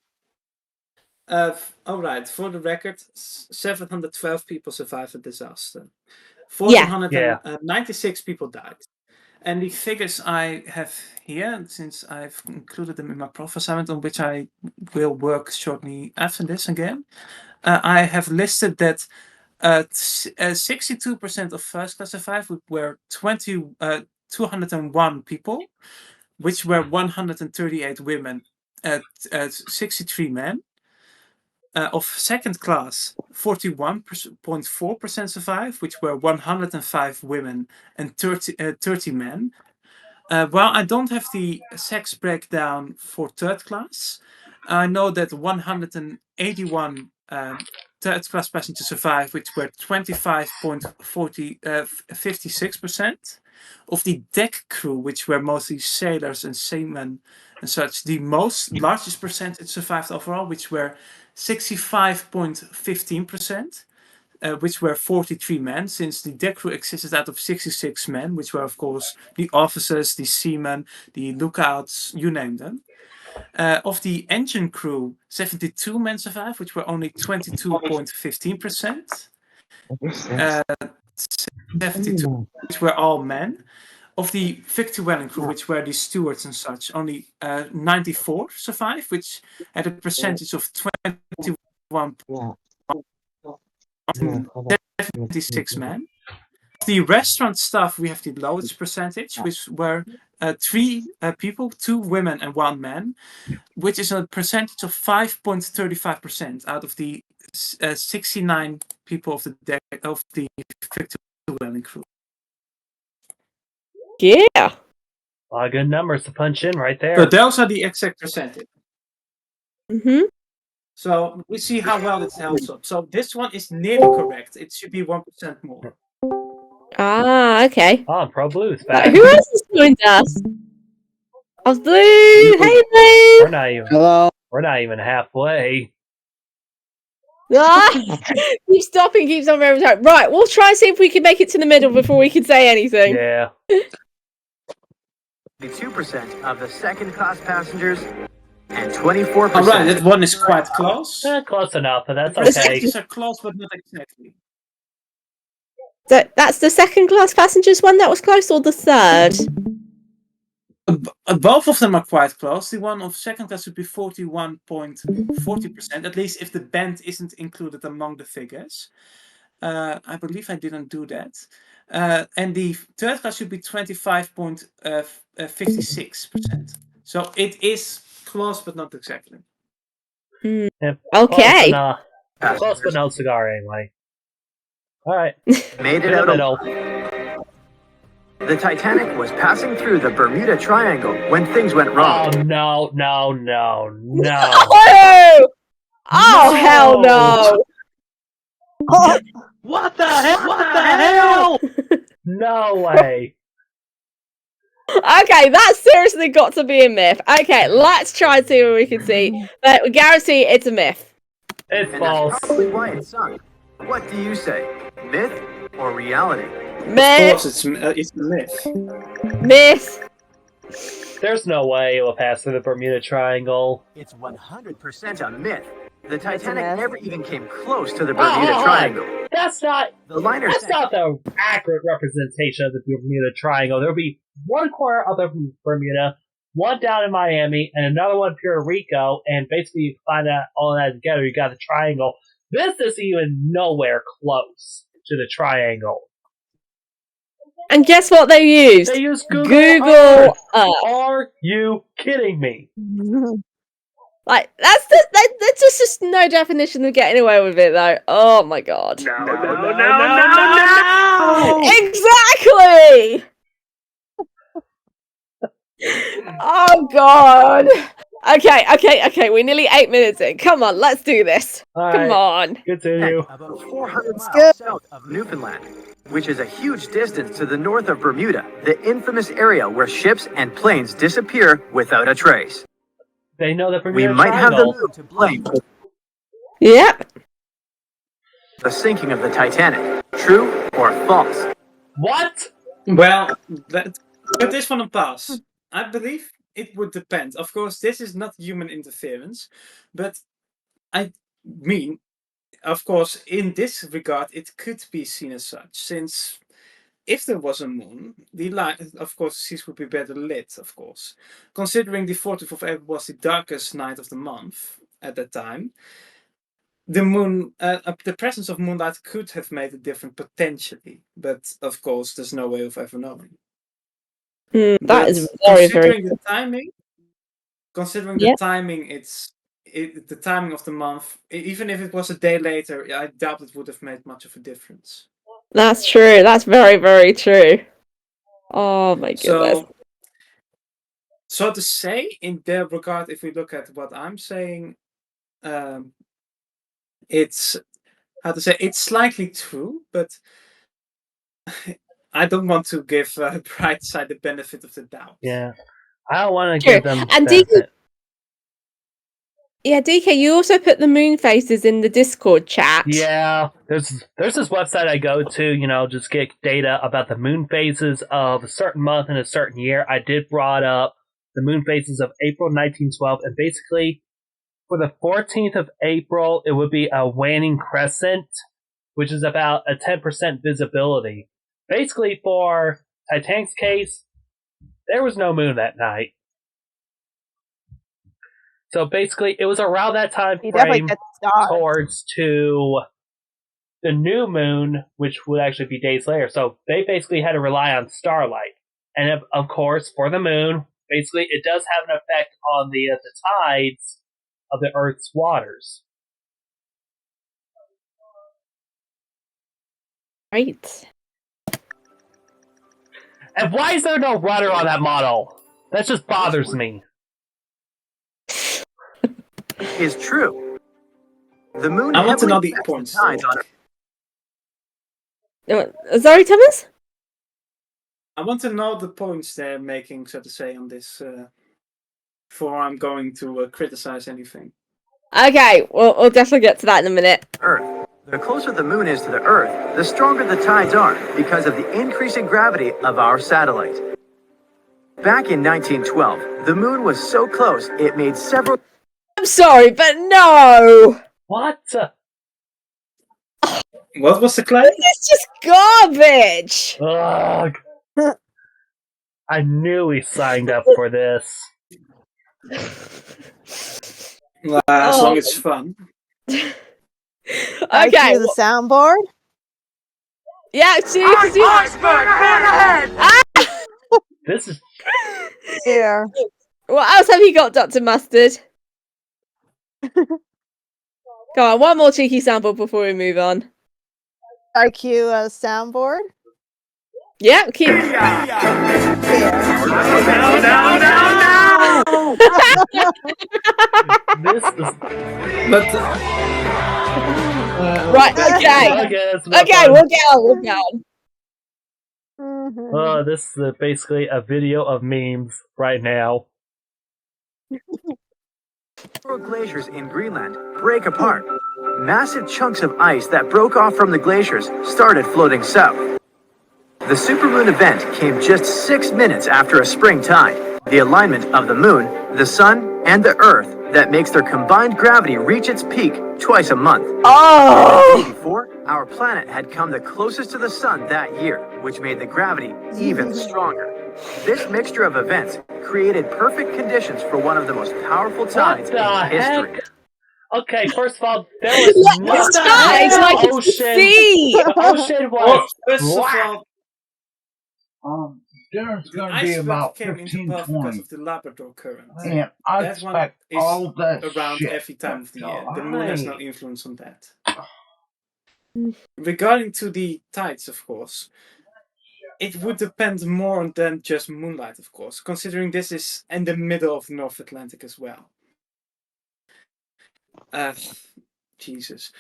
Alright, for the record, 712 people survived the disaster. 1,496 people died. And the figures I have here, since I've included them in my prof assignment, on which I will work shortly after this again, I have listed that 62% of first class survived, were 201 people, which were 138 women, 63 men. Of second class, 41.4% survived, which were 105 women and 30 men. While I don't have the sex breakdown for third class, I know that 181 third class passengers survived, which were 25.56%. Of the deck crew, which were mostly sailors and seamen and such, the largest percentage survived overall, which were 65.15%. Which were 43 men, since the deck crew existed out of 66 men, which were, of course, the officers, the seamen, the lookouts, you name them. Of the engine crew, 72 men survived, which were only 22.15%. 72, which were all men. Of the victualling crew, which were the stewards and such, only 94 survived, which had a percentage of 21.76 men. The restaurant staff, we have the lowest percentage, which were 3 people, 2 women and 1 man, which is a percentage of 5.35% out of the 69 people of the victualling crew. Yeah. A lot of good numbers to punch in right there. So those are the exact percentage. Mm-hmm. So we see how well it holds up. So this one is nearly correct. It should be 1% more. Ah, okay. Oh, Pro Blues Right, back. who else has joined us? Oh, Blue! Hey, Blue! We're not even halfway. Ah, keep stopping, keeps on every time. Right, we'll try and see if we can make it to the middle before we can say anything. Yeah. 2% of the second class passengers and 24%. Alright, that one is quite close. Close enough, but that's The okay. percentages are close, but not exactly. So that's the second class passengers one that was close, or the third? Both of them are quite close. The one of second class would be 41.40%, at least if the band isn't included among the figures. I believe I didn't do that. And the third class should be 25.56%. So it is close, but not exactly. Yeah, Okay. Close but no cigar anyway. Alright. Made it out alive. The Titanic was passing through the Bermuda Triangle when things went wrong. Oh, no. Oh, hell no! What the hell? No way. Okay, that's seriously got to be a myth. Okay, let's try and see what we can see. But we guarantee it's a myth. It's And false. that's probably why it sunk. What do you say? Myth or reality? Myth. Of course, it's a myth. Myth. There's no way it will pass through the Bermuda Triangle. It's 100% a myth. The Titanic never even came close to the Bermuda Triangle. That's not The liner That's sank. not the accurate representation of the Bermuda Triangle. There would be one corner of the Bermuda, one down in Miami and another one in Puerto Rico, and basically you find out all that together, you got the triangle. This is even nowhere close to the triangle. And guess what they used? They use Google Earth. Are you kidding me? Like, that's just no definition of getting away with it, though. Oh my god. No. Exactly! Oh god. Okay, we're nearly 8 minutes in. Come on, let's do this. Come on. Continue. About 400 miles south of Newfoundland, which is a huge distance to the north of Bermuda, the infamous area where ships and planes disappear without a trace. They know that We might have the moon to blame for Yep. the sinking of the Titanic. True or false? What? Well, put this one on pass. I believe it would depend. Of course, this is not human interference, but I mean, of course, in this regard, it could be seen as such, since if there was a moon, the light, of course, the seas would be better lit, of course. Considering the 14th of April was the darkest night of the month at that time, the moon, the presence of moonlight could have made a difference potentially, but of course, there's no way of ever knowing. That is very, very. The timing, considering Yep. the timing, the timing of the month. Even if it was a day later, I doubt it would have made much of a difference. That's true. That's very, very true. Oh my goodness. So to say, in their regard, if we look at what I'm saying, it's it's slightly true, but I don't want to give Brightside the benefit of the doubt. Yeah, I don't want to give them. And DK, you also put the moon faces in the Discord chat. Yeah, there's this website I go to, just get data about the moon phases of a certain month and a certain year. I did brought up the moon phases of April 1912, and basically for the 14th of April, it would be a waning crescent, which is about a 10% visibility. Basically, for Titanic's case, there was no moon that night. So basically, it was around that time frame towards to the new moon, which would actually be days later. So they basically had to rely on starlight. And of course, for the moon, basically, it does have an effect on the tides of the Earth's waters. Right. And why is there no rudder on that model? That just bothers me. Is true. The moon. I want to know the points. Sorry, Thomas? I want to know the points they're making, so to say, on this, before I'm going to criticize anything. Okay, we'll definitely get to that in a minute. Earth. The closer the moon is to the Earth, the stronger the tides are because of the increasing gravity of our satellite. Back in 1912, the moon was so close it made several... I'm sorry, but no! What? What was the claim? This is just garbage! Ugh. I knew he signed up for this. As long as it's fun. Okay. The soundboard? Yeah, see? This is... Here. What else have you got, Dr. Mustard? Come on, one more cheeky sample before we move on. IQ soundboard? Yeah, keep. No. This is... Right, okay. Okay, we'll go. Oh, this is basically a video of memes right now. Glaciers in Greenland break apart. Massive chunks of ice that broke off from the glaciers started floating south. The supermoon event came just 6 minutes after a spring tide, the alignment of the moon, the sun, and the earth that makes their combined gravity reach its peak twice a month. Oh! Before, our planet had come the closest to the sun that year, which made the gravity even stronger. This mixture of events created perfect conditions for one of the most powerful tides in history. Okay, first of all, there was It's tides, like it's the sea. The ocean was First of black. all, Dinner's the going to be iceberg about came into 15, path because 20. of the Labrador current. And I That one expect is all that around shit every time of the to year. The moon has no die. influence on that. Regarding to the tides, of course, it would depend more than just moonlight, of course, considering this is in the middle of the North Atlantic as well. Jesus.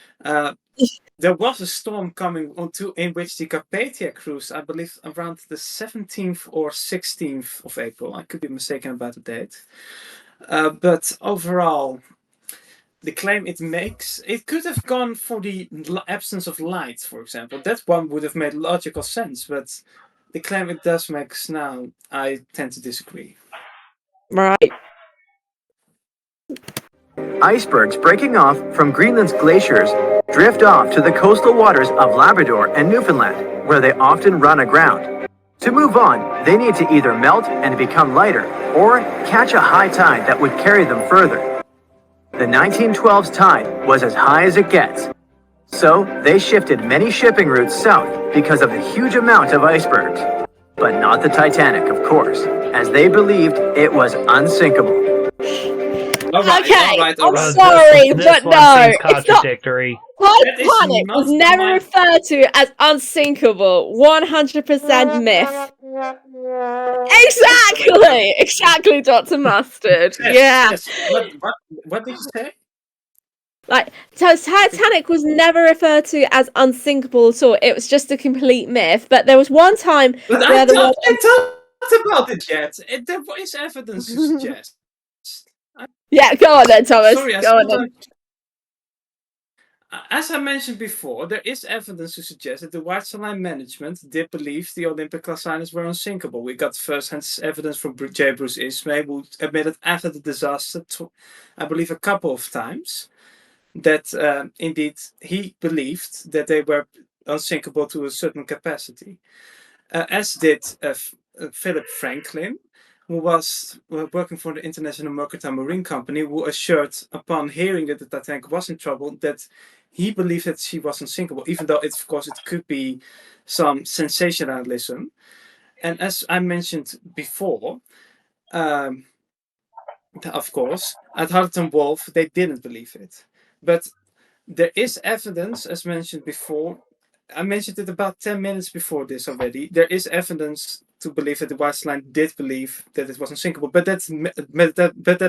There was a storm coming onto in which the Carpathia cruise, I believe around the 17th or 16th of April. I could be mistaken about the date. But overall, the claim it makes, it could have gone for the absence of light, for example. That one would have made logical sense, but the claim it does makes now, I tend to disagree. Right. Icebergs breaking off from Greenland's glaciers drift off to the coastal waters of Labrador and Newfoundland, where they often run aground. To move on, they need to either melt and become lighter, or catch a high tide that would carry them further. The 1912's tide was as high as it gets, so they shifted many shipping routes south because of the huge amount of icebergs. But not the Titanic, of course, as they believed it was unsinkable. All right, Okay, all right, all I'm right. sorry, This but one no, seems it's not. contradictory. Titanic not was never my- referred to as unsinkable. 100% myth. Exactly, Dr. Mustard. Yeah. Yes. What did you say? Like, so Titanic was never referred to as unsinkable at all. It was just a complete myth. But there was one time But where I there was. talked about it yet. There is evidence to suggest. Yeah, go on then, Thomas. Sorry, Go on then. As I mentioned before, there is evidence to suggest that the White Line management did believe the Olympic class liners were unsinkable. We got first-hand evidence from J. Bruce Ismay, who admitted after the disaster, I believe a couple of times, that indeed he believed that they were unsinkable to a certain capacity. As did Philip Franklin, who was working for the International Mercantile Marine Company, who assured upon hearing that the Titanic was in trouble that he believed that she was unsinkable, even though of course it could be some sensationalism. And as I mentioned before, of course, at Hart and Wolff, they didn't believe it. But there is evidence, as mentioned before, I mentioned it about 10 minutes before this already. There is evidence to believe that the White Line did believe that it was unsinkable. But that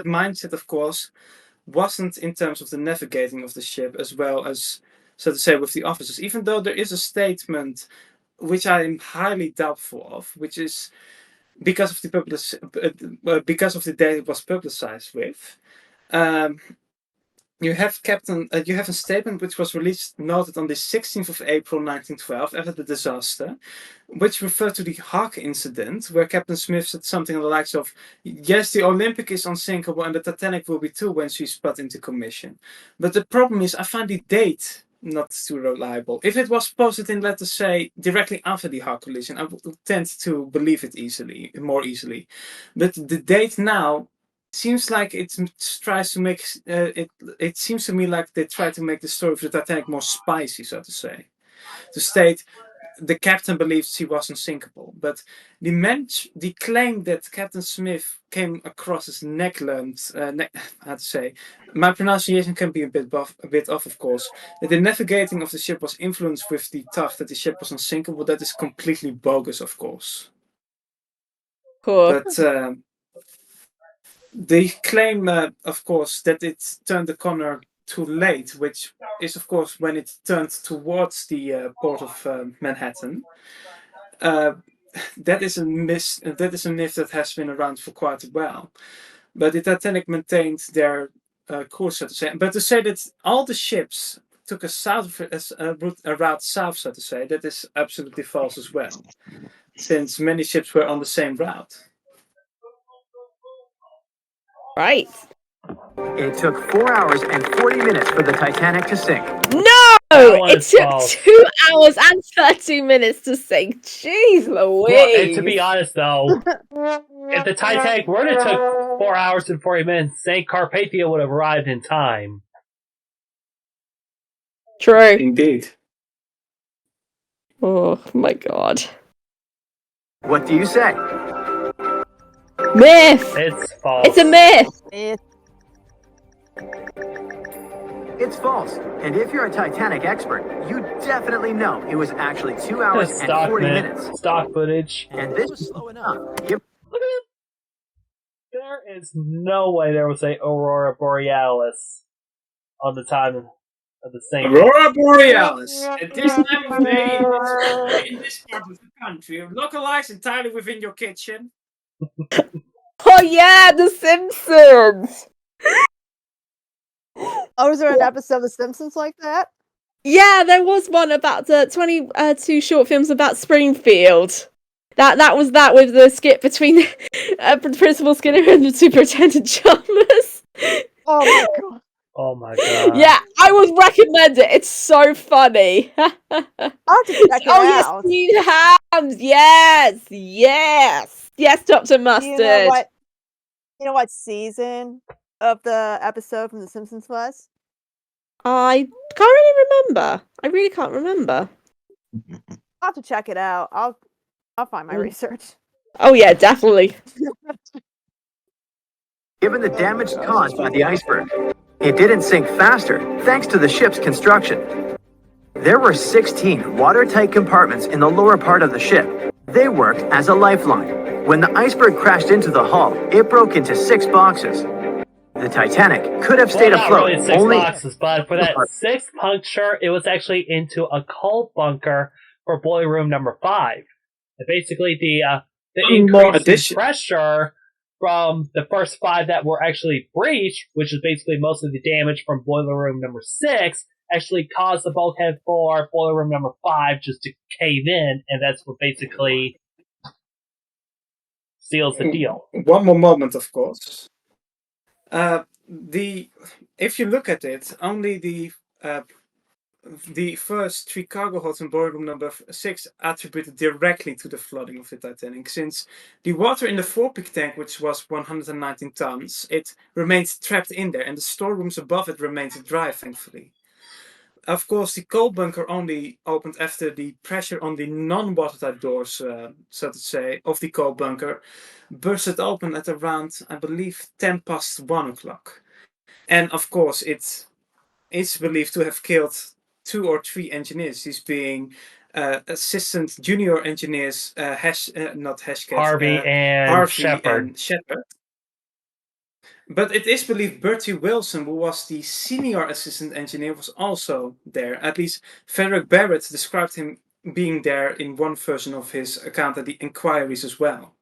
mindset, of course, wasn't in terms of the navigating of the ship as well as, so to say, with the officers. Even though there is a statement which I am highly doubtful of, which is because of the date it was publicized with. You have a statement which was noted on the 16th of April 1912 after the disaster, which referred to the Hawk incident, where Captain Smith said something on the likes of, yes, the Olympic is unsinkable and the Titanic will be too when she's put into commission. But the problem is I find the date not too reliable. If it was posted in, let us say, directly after the Hawk collision, I would tend to believe it more easily. But the date now seems like it tries to make it seems to me like they try to make the story of the Titanic more spicy, so to say, to state the captain believes she was unsinkable, but the claim that Captain Smith came across as how to say, my pronunciation can be a bit off, of course, that the navigating of the ship was influenced with the thought that the ship was unsinkable, that is completely bogus, of course. Cool. But they claim, of course, that it turned the corner too late, which is, of course, when it turned towards the port of Manhattan. That is a myth that has been around for quite a while. But the Titanic maintained their course, so to say. But to say that all the ships took a route south, so to say, that is absolutely false as well, since many ships were on the same route. Right. It took 4 hours and 40 minutes for the Titanic to sink. No! it is took false. 2 hours and 30 minutes to sink. Jeez Louise. Well, and to be honest, though, if the Titanic were to took 4 hours and 40 minutes, St. Carpathia would have arrived in time. True. Indeed. Oh my god. What do you say? Myth! It's false. It's a myth! It's false. And if you're a Titanic expert, you definitely know it was actually 2 hours and Stock 40 myth, minutes. stock footage. And this was slow enough. Give Look at it. There is no way there was a Aurora Borealis on the time of the same. Aurora Borealis. At this time of day, in this part of the country, localized entirely within your kitchen. Oh yeah, The Simpsons! Oh, was there an episode of The Simpsons like that? Yeah, there was one about 22 short films about Springfield. That was that with the skit between Principal Skinner and the Superintendent Chalmers. Oh my god. Oh my god. Yeah, I would recommend it. It's so funny. I'll have to check it out. Yes, Steve Hams. Yes, Dr. Mustard. You know what season of the episode from The Simpsons was? I can't really remember. I really can't remember. I'll have to check it out. I'll find my research. Oh yeah, definitely. Given the damage caused by the iceberg, it didn't sink faster thanks to the ship's construction. There were 16 watertight compartments in the lower part of the ship. They worked as a lifeline. When the iceberg crashed into the hull, it broke into 6 boxes. The Titanic could have stayed afloat Not really 6 only boxes, but for that 6th puncture, it was actually into a coal bunker for boiler room number 5. And basically, the increase in pressure from the first 5 that were actually breached, which is basically most of the damage from boiler room number 6, actually caused the bulkhead for boiler room number 5 just to cave in, and that's what basically seals the deal. One more moment, of course. If you look at it, only the first 3 cargo holds in boiler room number 6 attributed directly to the flooding of the Titanic, since the water in the forepeak tank, which was 119 tons, it remained trapped in there, and the storerooms above it remained dry, thankfully. Of course, the coal bunker only opened after the pressure on the non-watertight doors, so to say, of the coal bunker bursted open at around, I believe, 1:10. And of course, it is believed to have killed 2 or 3 engineers, these being assistant junior engineers, Harvey and Shepard. But it is believed Bertie Wilson, who was the senior assistant engineer, was also there. At least Frederick Barrett described him being there in one version of his account at the inquiries as well.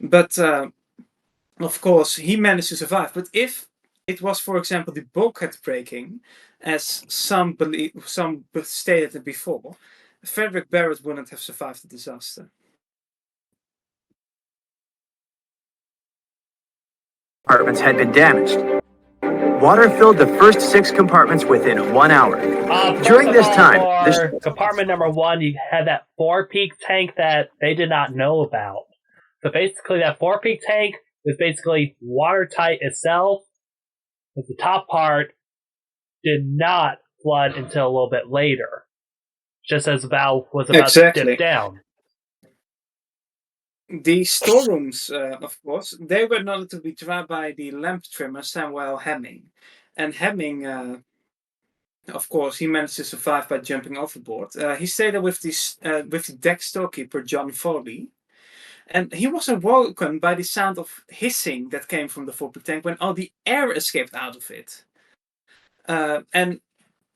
But of course, he managed to survive. But if it was, for example, the bulkhead breaking, as some stated before, Frederick Barrett wouldn't have survived the disaster. Compartments had been damaged. Water filled the first 6 compartments within 1 hour. During this time, for compartment number 1, you had that forepeak tank that they did not know about. So basically, that forepeak tank was basically watertight itself, but the top part did not flood until a little bit later, just as the valve was about to dip down. The storerooms, of course, they were noted to be driven by the lamp trimmer Samuel Hemming. And Hemming, of course, he managed to survive by jumping overboard. He stayed there with the deck storekeeper John Foley. And he was awoken by the sound of hissing that came from the forepeak tank when all the air escaped out of it. And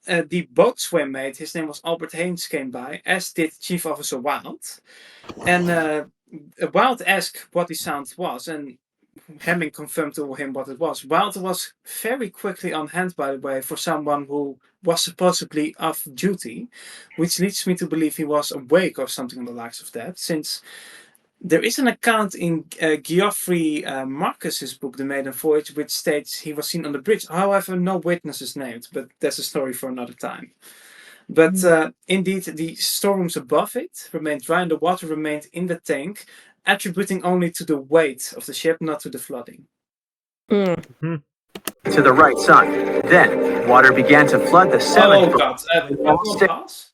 the boatswain mate, his name was Albert Haynes, came by, as did Chief Officer Wild. And Wild asked what the sound was, and Hemming confirmed to him what it was. Wild was very quickly on hand, by the way, for someone who was supposedly off duty, which leads me to believe he was awake or something on the likes of that, since there is an account in Geoffrey Marcus's book, The Maiden Voyage, which states he was seen on the bridge. However, no witnesses named, but that's a story for another time. But indeed, the storerooms above it remained dry and the water remained in the tank, attributing only to the weight of the ship, not to the flooding. To the right side. Then, water began to flood the salvage boat. God. Pass.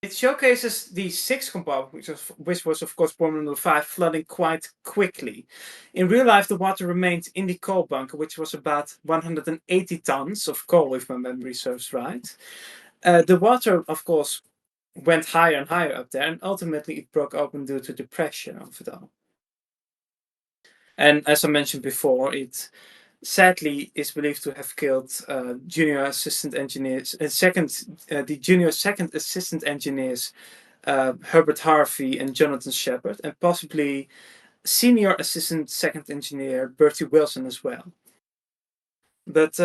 It showcases the sixth compartment, which was of course problem number 5, flooding quite quickly. In real life, the water remained in the coal bunker, which was about 180 tons of coal, if my memory serves right. The water, of course, went higher and higher up there, and ultimately it broke open due to the pressure of it all. And as I mentioned before, it sadly is believed to have killed junior assistant engineers, the junior second assistant engineers, Herbert Harvey and Jonathan Shepard, and possibly senior assistant second engineer Bertie Wilson as well. But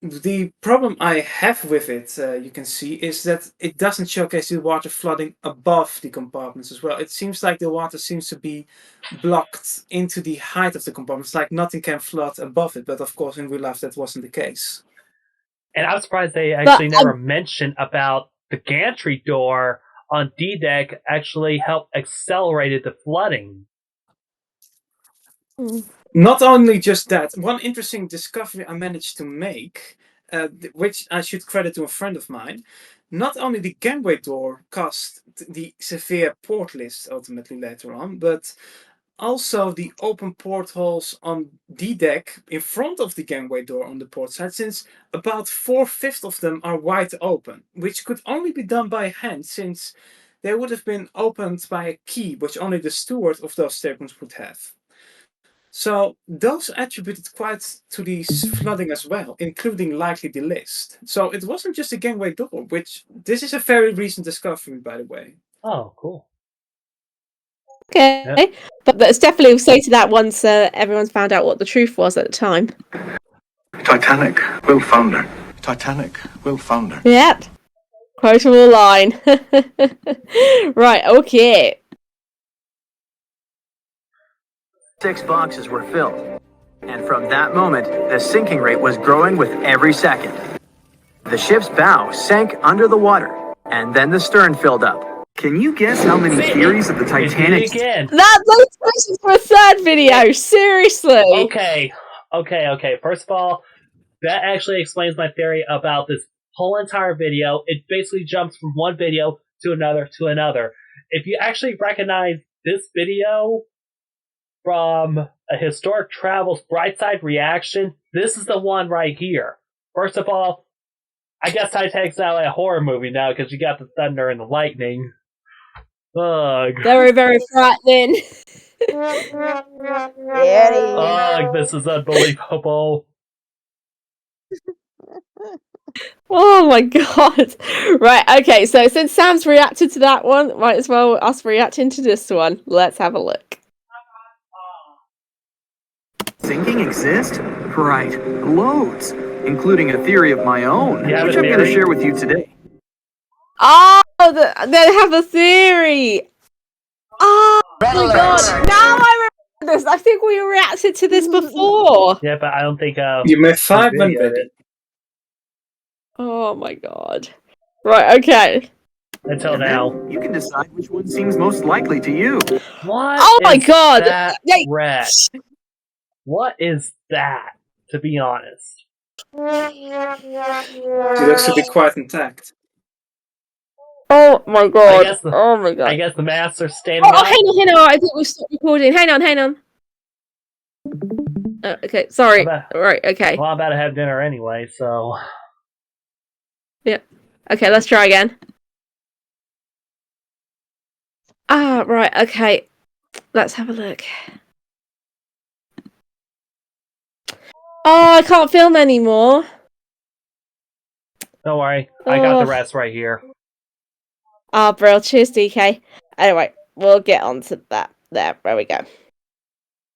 the problem I have with it, you can see, is that it doesn't showcase the water flooding above the compartments as well. It seems like the water seems to be blocked into the height of the compartments, like nothing can flood above it. But of course, in real life, that wasn't the case. And I'm surprised they actually never mentioned about the gantry door on D-deck actually helped accelerated the flooding. Not only just that, one interesting discovery I managed to make, which I should credit to a friend of mine, not only the gangway door caused the severe port list ultimately later on, but also the open portholes on D-deck in front of the gangway door on the port side, since about 4/5 of them are wide open, which could only be done by hand, since they would have been opened by a key, which only the steward of those staterooms would have. So those attributed quite to the flooding as well, including likely the list. So it wasn't just a gangway door, which this is a very recent discovery, by the way. Oh, cool. Okay, yep. But let's definitely say to that once everyone's found out what the truth was at the time. Titanic will founder. Titanic will founder. Yep. Quotable line. Right, okay. 6 boxes were filled. And from that moment, the sinking rate was growing with every second. The ship's bow sank under the water, and then the stern filled up. Can you guess how many theories of the Titanic... Those questions for a third video, seriously! Okay. First of all, that actually explains my theory about this whole entire video. It basically jumps from one video to another to another. If you actually recognize this video from a Historic Travels Brightside reaction, this is the one right here. First of all, I guess Titanic's not like a horror movie now because you got the thunder and the lightning. Ugh. Very, very frightening. Ugh, this is unbelievable. Oh my god. Right, okay, so since Sam's reacted to that one, might as well us reacting to this one. Let's have a look. Sinking exist? Right, loads, including a theory of my own, which I'm going to share with you today. Oh, they have a theory! Oh my god, now I remember this! I think we reacted to this before! Yeah, but I don't think... you may find when ready. Oh my god. Right, okay. Until now. You can decide which one seems most likely to you. What? Oh my god! That red? What is that, to be honest? She looks to be quite intact. Oh my god. Oh my god. I guess the masks are standing up. Oh, hang on. I think we stopped recording. Hang on. Okay, sorry. Right, okay. Well, I'm about to have dinner anyway, so... Yeah. Okay, let's try again. Right, okay. Let's have a look. Oh, I can't film anymore. Don't worry. I got the rest right here. Ah, bro. Cheers, DK. Anyway, we'll get on to that. There we go.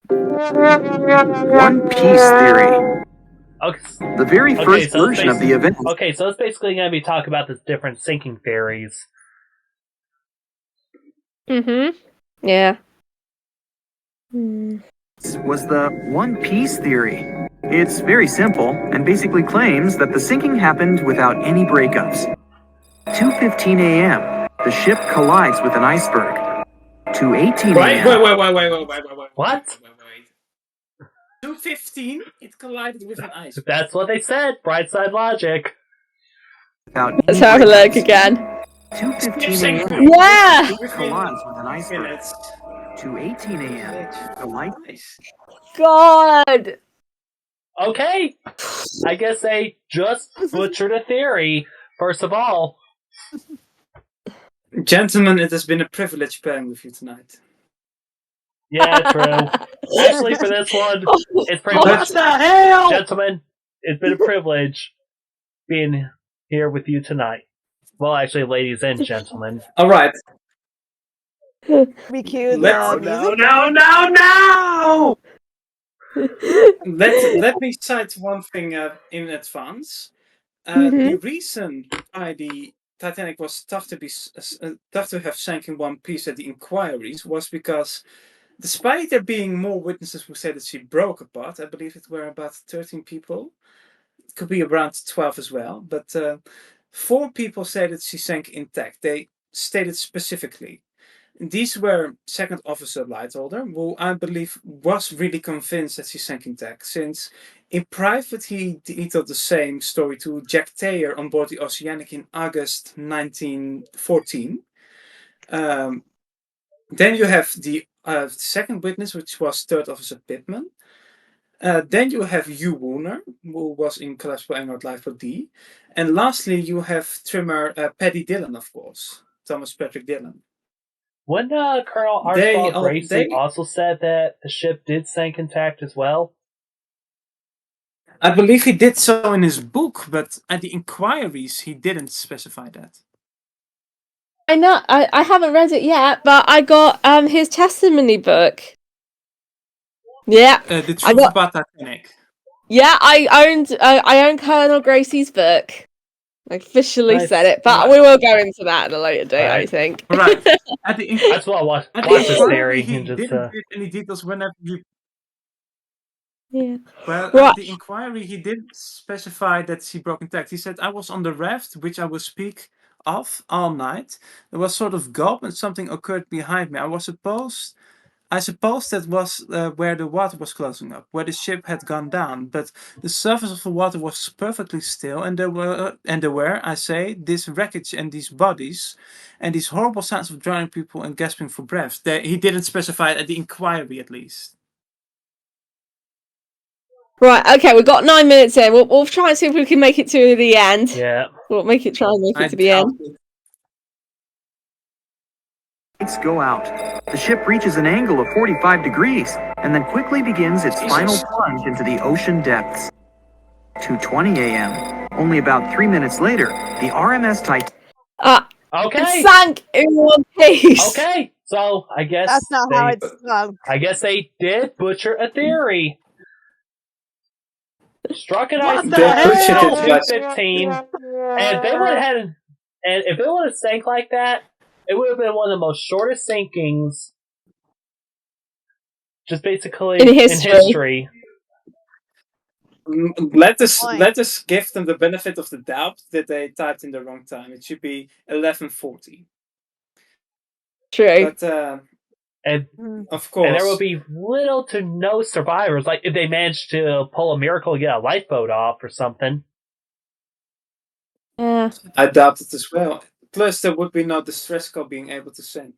One Piece theory. Okay. The very first version of the event. Okay, so it's basically going to be talking about the different sinking theories. Yeah. was the One Piece theory. It's very simple and basically claims that the sinking happened without any breakups. 2:15 a.m., the ship collides with an iceberg. 2:18 Wait. a.m. What? 2:15, it collided with an iceberg. That's what they said. Brightside logic. Without Let's any have a look breakups. again. 2:15 a.m. Yeah! the ship collides with an iceberg. Minutes. 2:18 a.m. the light. God! Okay. I guess they just butchered a theory, first of all. Gentlemen, it has been a privilege playing with you tonight. Yeah, true. Actually, for this one, it's pretty What much... the hell? Gentlemen, it's been a privilege being here with you tonight. Well, actually, ladies and gentlemen. Alright. We cue the music. No! Let me cite one thing in advance. The reason why the Titanic was thought to have sank in one piece at the inquiries was because, despite there being more witnesses who said that she broke apart, I believe it were about 13 people. It could be around 12 as well, but 4 people said that she sank intact. They stated specifically. These were Second Officer Lightholder, who I believe was really convinced that she sank intact, since in private he told the same story to Jack Taylor on board the Oceanic in August 1914. Then you have the second witness, which was Third Officer Pittman. Then you have Hugh Wooner, who was in Collapsible Angered Lifeboat D. And lastly, you have trimmer Paddy Dillon, of course, Thomas Patrick Dillon. When Colonel Archibald Gracie also said that the ship did sink intact as well? I believe he did so in his book, but at the inquiries he didn't specify that. I know, I haven't read it yet, but I got his testimony book. Yeah. The Truth About Titanic. Yeah, I own Colonel Gracie's book. I officially said it, but we will go into that at a later date, I think. Right. That's what I watch this theory. He didn't give any details whenever you... Yeah. Well, Right. at the inquiry, he didn't specify that she broke intact. He said, I was on the raft, which I will speak of all night. There was sort of gulp and something occurred behind me. I suppose that was where the water was closing up, where the ship had gone down. But the surface of the water was perfectly still, and there were, I say, this wreckage and these bodies, and these horrible sounds of drowning people and gasping for breath. He didn't specify it at the inquiry, at least. Right, okay, we've got 9 minutes in. We'll try and see if we can make it to the end. Yeah. We'll try and make it to the end. Lights go out. The ship reaches an angle of 45 degrees and then quickly begins its final plunge into the ocean depths. 2:20 a.m. Only about 3 minutes later, the RMS Titanic. Okay. It sank in one piece. Okay, so I guess That's not how it's sunk. I guess they did butcher a theory. Struck an ice at 15, and if they would have sank like that, it would have been one of the most shortest sinkings, just basically in history. Let us give them the benefit of the doubt that they typed in the wrong time. It should be 11:40. True. But and of course, and there will be little to no survivors. Like if they managed to pull a miracle and get a lifeboat off or something. Yeah, I doubt it as well. Plus, there would be no distress call being able to send.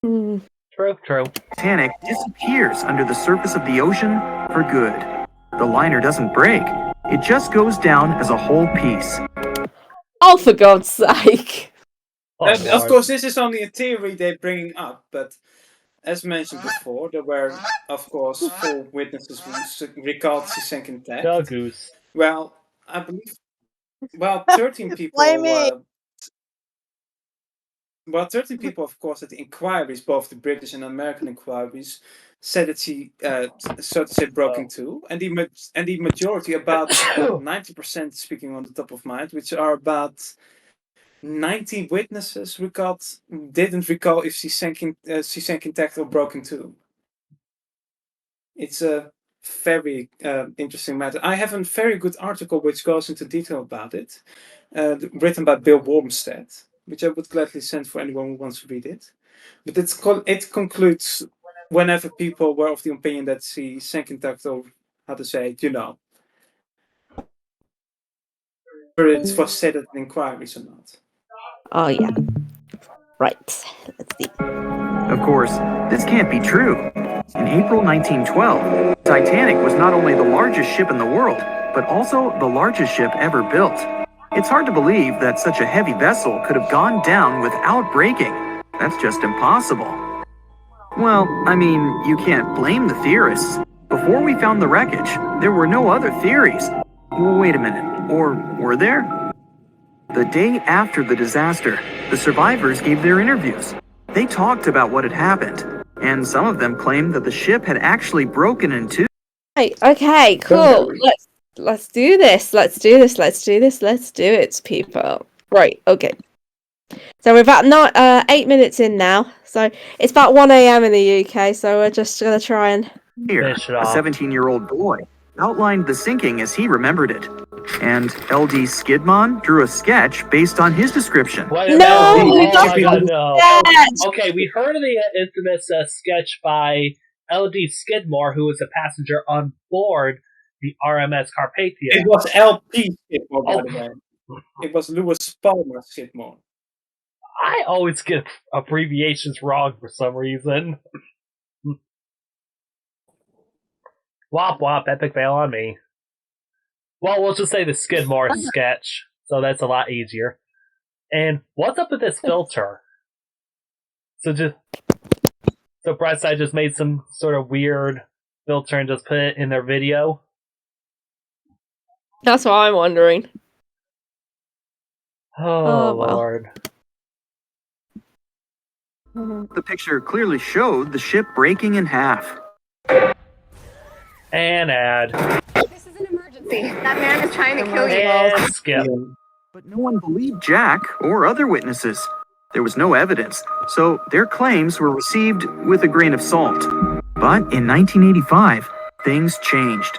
True. Titanic disappears under the surface of the ocean for good. The liner doesn't break. It just goes down as a whole piece. Oh, for God's sake. Of course, this is only a theory they're bringing up, but as mentioned before, there were, of course, 4 witnesses who recalled she sank intact. No goose. Well, I believe... Well, 13 people... 13 people, of course, at the inquiries, both the British and American inquiries, said that she, so to say, broke in two. And the majority, about 90%, speaking on the top of mind, which are about 90 witnesses, didn't recall if she sank intact or broke in two. It's a very interesting matter. I have a very good article which goes into detail about it, written by Bill Wormstead, which I would gladly send for anyone who wants to read it. But it concludes whenever people were of the opinion that she sank intact, or how to say it, whether it was said at inquiries or not. Oh, yeah. Right. Let's see. Of course, this can't be true. In April 1912, Titanic was not only the largest ship in the world, but also the largest ship ever built. It's hard to believe that such a heavy vessel could have gone down without breaking. That's just impossible. Well, I mean, you can't blame the theorists. Before we found the wreckage, there were no other theories. Wait a minute, or were there? The day after the disaster, the survivors gave their interviews. They talked about what had happened, and some of them claimed that the ship had actually broken in two. Right, okay, cool. Let's do this. Let's do this. Let's do this. Let's do it, people. Right, okay. So we're about 8 minutes in now. So it's about 1 a.m. in the UK, so we're just gonna try and Here, a 17-year-old boy outlined the sinking as he remembered it. And LD Skidmon drew a sketch based on his description. No! Okay, we heard of the infamous sketch by LD Skidmore, who was a passenger on board the RMS Carpathia. It was LP Skidmore, by the way. It was Lewis Palmer Skidmore. I always get abbreviations wrong for some reason. Wop wop, epic fail on me. Well, we'll just say the Skidmore sketch, so that's a lot easier. And what's up with this filter? So Brightside just made some sort of weird filter and just put it in their video? that's what I'm wondering. Oh, well. Lord. The picture clearly showed the ship breaking in half. And ad. This is an emergency. That man is trying to kill you. And skip. But no one believed Jack or other witnesses. There was no evidence, so their claims were received with a grain of salt. But in 1985, things changed.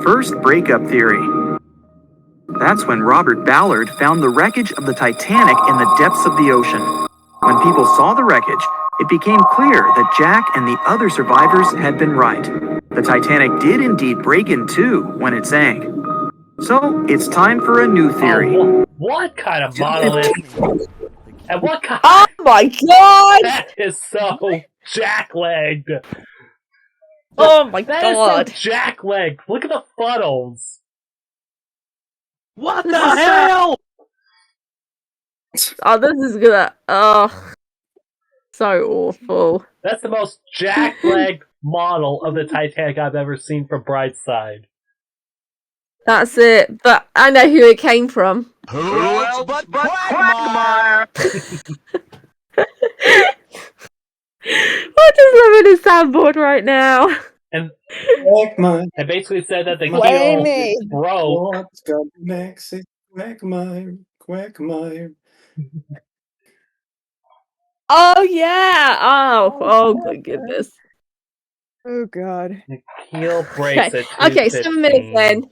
First, breakup theory. That's when Robert Ballard found the wreckage of the Titanic in the depths of the ocean. When people saw the wreckage, it became clear that Jack and the other survivors had been right. The Titanic did indeed break in two when it sank. So, it's time for a new theory. What kind of monolith? And what kind? Oh my god! That is so jack-legged. Oh my That god! is so jack-legged. Look at the funnels. What the hell? Oh, this is gonna. Oh, so awful. That's the most jack-legged model of the Titanic I've ever seen from Brightside. That's it. But I know who it came from. Who else but Quagmire? I'm just loving the soundboard right now. And Quagmire. it basically said that the Blame keel me. broke. What's got next is Quagmire, Quagmire. Oh yeah. Oh my goodness. Oh god. The keel breaks Okay. at Okay. 7 minutes 2:15. in.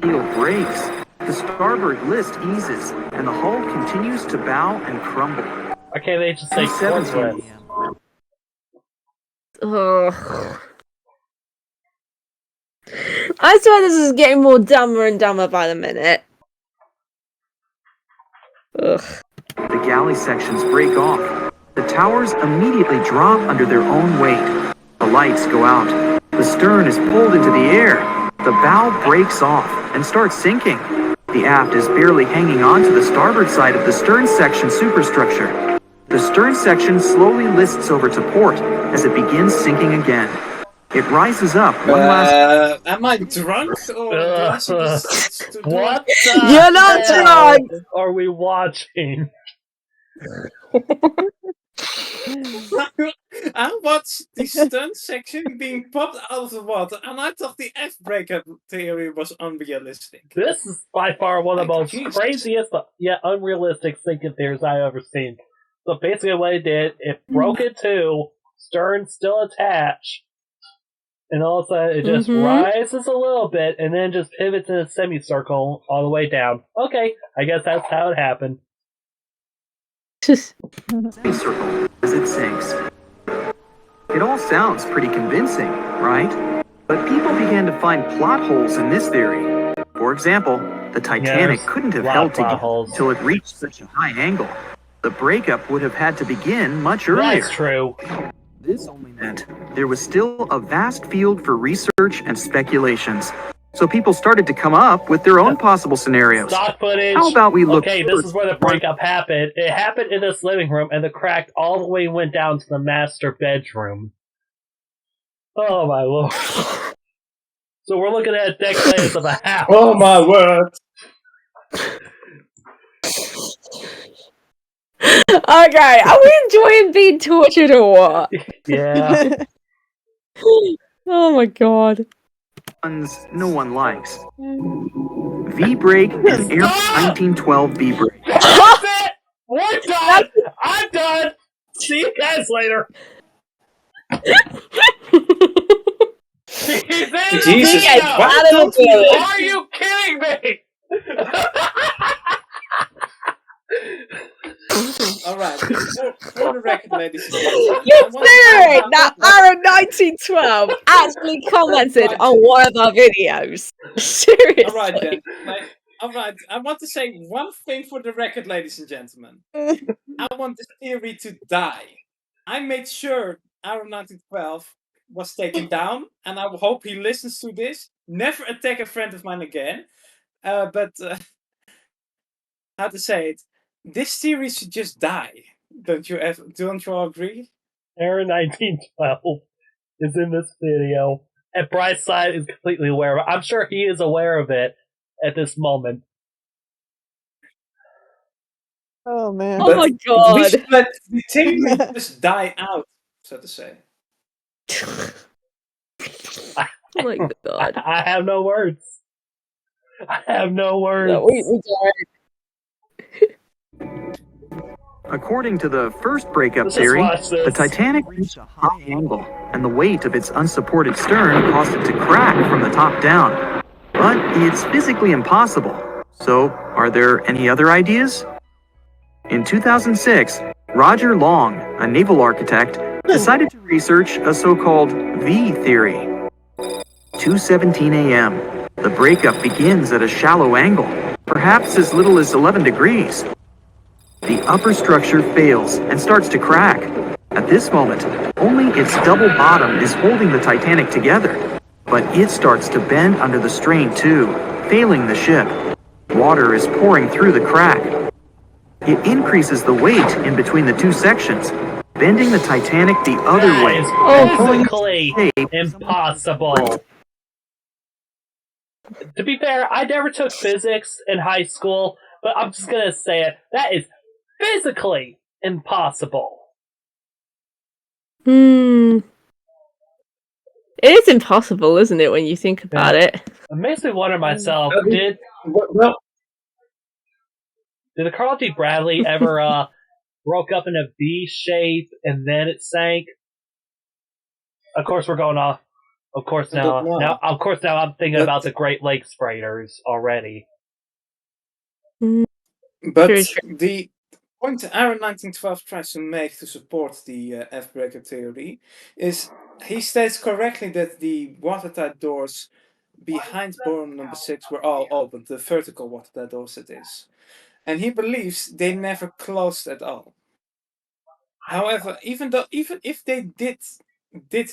Keel breaks. The starboard list eases, and the hull continues to bow and crumble. Okay, they just say 17 forklift. p.m. Ugh. I swear this is getting more dumber and dumber by the minute. Ugh. The galley sections break off. The towers immediately drop under their own weight. The lights go out. The stern is pulled into the air. The bow breaks off and starts sinking. The aft is barely hanging on to the starboard side of the stern section superstructure. The stern section slowly lists over to port as it begins sinking again. It rises up one last... Am I drunk? Or do I see this to do What it? the You're not hell drunk! are we watching? I watched the stunt section being popped out of the water, and I thought the F-breakup theory was unrealistic. This is by far one of the most Jesus. craziest yet unrealistic sinking theories I've ever seen. So basically what it did, it broke in two, stern still attached, and all of a sudden it just rises a little bit and then just pivots in a semicircle all the way down. Okay, I guess that's how it happened. Semicircle as it sinks. It all sounds pretty convincing, right? But people began to find plot holes in this theory. For example, the Titanic couldn't have held together until it reached such a high angle. The breakup would have had to begin much earlier. That's true. This only meant there was still a vast field for research and speculations. So people started to come up with their own possible scenarios. Stock footage. How about we look Okay, this is where the breakup happened. It happened in this living room, and the crack all the way went down to the master bedroom. Oh my lord. So we're looking at deck layers of a house. Oh my word. Okay, are we enjoying being tortured or what? Yeah. Oh my god. No one likes. V-brake and Air 1912 V-brake. That's it! We're done! I'm done! See you guys later! Jesus, Are you kidding me? Alright, for the record, ladies and gentlemen. Considering that Aaron 1912 actually commented on one of our videos. Seriously. Alright then. Alright, I want to say one thing for the record, ladies and gentlemen. I want this theory to die. I made sure Aaron 1912 was taken down, and I hope he listens to this. Never attack a friend of mine again. But how to say it? This theory should just die. Don't you all agree? Aaron 1912 is in this video, and Brightside is completely aware of it. I'm sure he is aware of it at this moment. Oh man! Oh my god! We should let the theory just die out, so to say. Oh my god! I have no words. I have no words. No, we According to the first breakup theory, the Titanic reached a high angle, and the weight of its unsupported stern caused it to crack from the top down. But it's physically impossible. So, are there any other ideas? In 2006, Roger Long, a naval architect, decided to research a so-called V theory. 2:17 a.m. The breakup begins at a shallow angle, perhaps as little as 11 degrees. The upper structure fails and starts to crack. At this moment, only its double bottom is holding the Titanic together. But it starts to bend under the strain too, failing the ship. Water is pouring through the crack. It increases the weight in between the two sections, bending the Titanic the other way. Physically impossible. To be fair, I never took physics in high school, but I'm just gonna say it. That is physically impossible. It is impossible, isn't it, when you think about it? It makes me wonder myself, did the Carl D. Bradley ever broke up in a V shape and then it sank? Of course we're going off. Of course now I'm thinking about the Great Lakes freighters already. But the point Aaron 1912 tries to make to support the F-breaker theory is he states correctly that the watertight doors behind boron number 6 were all open, the vertical watertight doors it is. And he believes they never closed at all. However, even if they did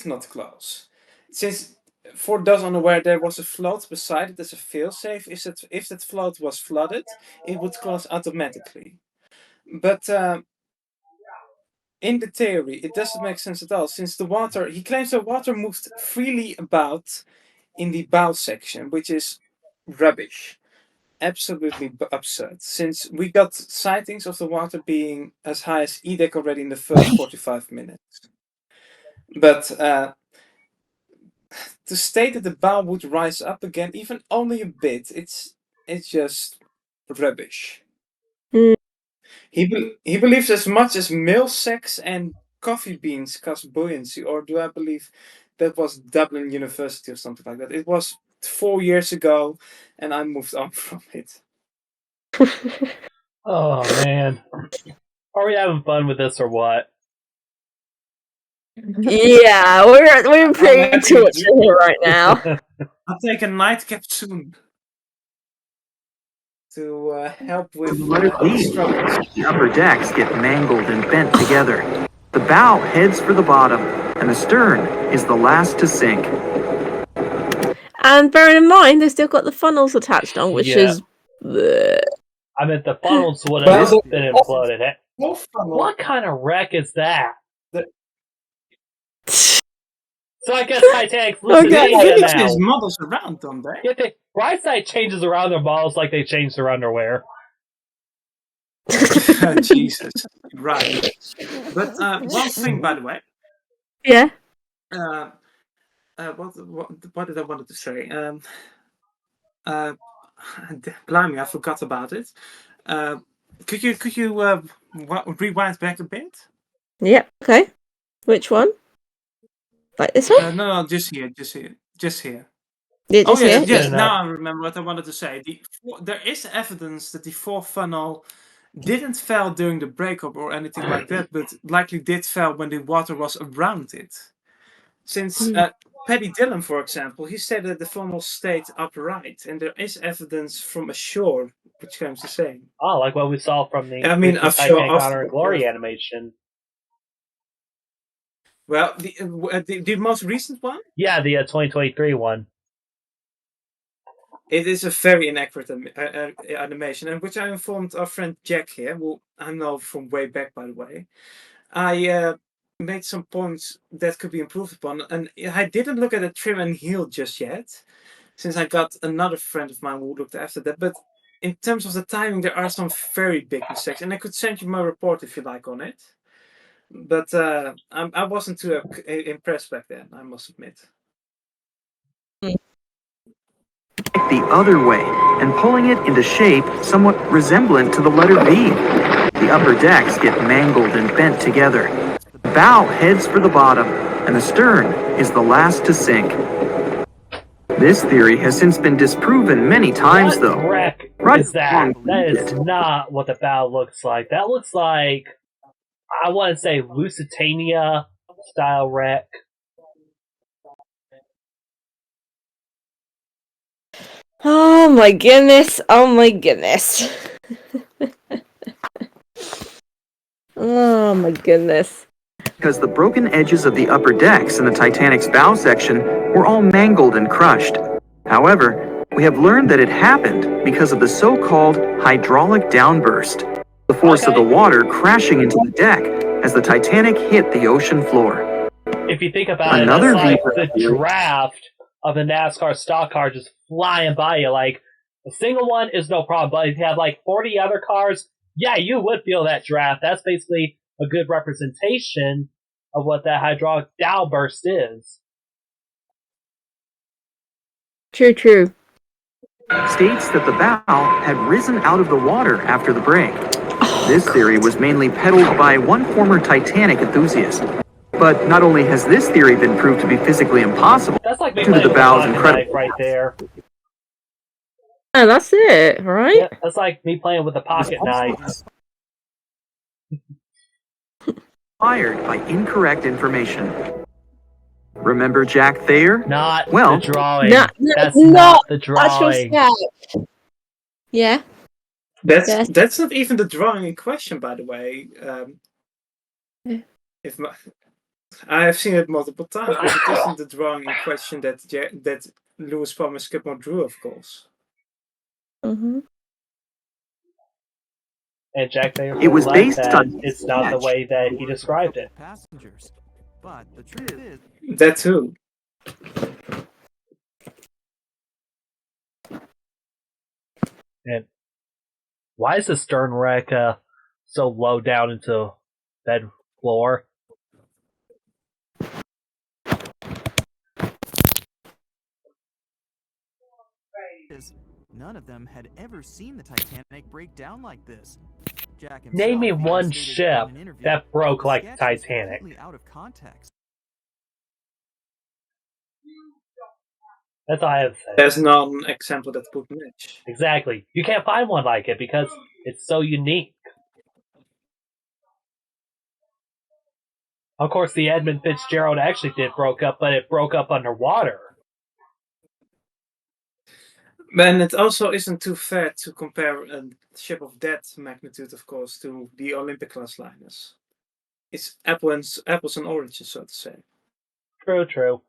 not close, since for those unaware there was a float beside it as a failsafe, if that float was flooded, it would close automatically. But in the theory, it doesn't make sense at all, since he claims the water moved freely about in the bow section, which is rubbish. Absolutely absurd, since we got sightings of the water being as high as E-deck already in the first 45 minutes. But to state that the bow would rise up again, even only a bit, it's just rubbish. He believes as much as male sex and coffee beans cause buoyancy, or do I believe that was Dublin University or something like that? It was 4 years ago, and I moved on from it. Oh man, are we having fun with this or what? Yeah, we're pretty happy tortured to- here right now. I'll take a nightcap soon to help with Letter the B. struggles. The upper decks get mangled and bent together. The bow heads for the bottom, and the stern is the last to sink. And bearing in mind, they've still got the funnels attached on, which Yeah. is. bleh. I mean, the funnels would Well, have the- been imploded. Both funnel- What kind of wreck is that? The- So I guess Titanic's They Lusitania now. change models around, don't they? Yeah, Brightside changes around their models like they change their underwear. Jesus, right. But one thing, by the way. Yeah. What did I wanted to say? Blimey, I forgot about it. Could you rewind back a bit? Yep. Okay. Which one? Like this one? No, just here. Yeah, just here. Yes. Yeah, Now I remember what I wanted to say. There is evidence that the fourth funnel didn't fail during the breakup or anything like that, but likely did fail when the water was around it. Since Paddy Dillon, for example, he said that the funnel stayed upright, and there is evidence from ashore which claims the same. Oh, like what we saw from the offshore, Titanic Honor and Glory animation. Well, the most recent one? Yeah, the 2023 one. It is a very inaccurate animation, and which I informed our friend Jack here, who I know from way back, by the way. I made some points that could be improved upon, and I didn't look at the trim and heel just yet, since I got another friend of mine who looked after that. But in terms of the timing, there are some very big mistakes, and I could send you my report if you like on it. But I wasn't too impressed back then, I must admit. The other way and pulling it into shape somewhat resemblant to the letter V. The upper decks get mangled and bent together. The bow heads for the bottom, and the stern is the last to sink. This theory has since been disproven many times, though. What wreck Right is that? along That with is it. not what the bow looks like. That looks like, I want to say, Lusitania style wreck. Oh my goodness. Oh my goodness. Oh my goodness. Because the broken edges of the upper decks and the Titanic's bow section were all mangled and crushed. However, we have learned that it happened because of the so-called hydraulic downburst, the force of the water crashing into the deck as the Titanic hit the ocean floor. If you think about Another it, that's like view- the draft of the NASCAR stock car just flying by you. Like, a single one is no problem, but if you have like 40 other cars, yeah, you would feel that draft. That's basically a good representation of what that hydraulic downburst is. True. States that the bow had risen out of the water after the break. This theory was mainly peddled by one former Titanic enthusiast. But not only has this theory been proved to be physically impossible That's like me due to playing the with a bow's pocket incredible knife right there. And that's it, right? Yeah, that's like me playing with a pocket knife. fired by incorrect information. Remember Jack Thayer? Not Well, the drawing. No, That's no, not the That's drawing. your Yeah. Yes. That's not even the drawing in question, by the way. Yeah. I have seen it multiple times, but it isn't the drawing in question that Lewis Palmer Skidmore drew, of course. Mm-hmm. And Jack Thayer It was like based that. on It's not the way that he described it. Passengers. But the truth is, That too. And why is the stern wreck so low down into bed floor? None of them had ever seen the Titanic break down like this. Jack Name me himself one stated ship in an interview that broke the like sketch was Titanic. completely out of context. That's all I have to say. There's no example that would match. Exactly. You can't find one like it because it's so unique. Of course, the Edmund Fitzgerald actually did broke up, but it broke up underwater. And it also isn't too fair to compare a ship of that magnitude, of course, to the Olympic class liners. It's apples and oranges, so to say. True.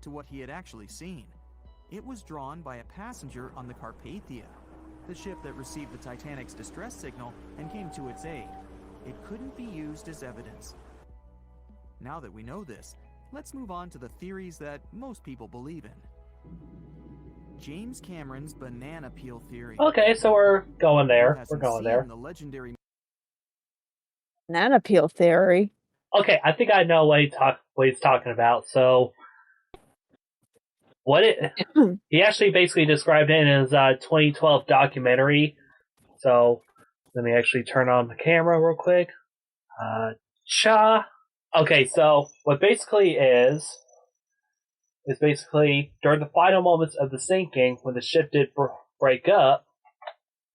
To what he had actually seen. It was drawn by a passenger on the Carpathia, the ship that received the Titanic's distress signal and came to its aid. It couldn't be used as evidence. Now that we know this, let's move on to the theories that most people believe in. James Cameron's banana peel theory. Okay, so we're going there. Who We're hasn't going seen there. the legendary Banana peel theory. Okay, I think I know what he's talking about. So, he actually basically described it in his 2012 documentary. So, let me actually turn on the camera real quick. Okay, so what basically is basically during the final moments of the sinking, when the ship did break up,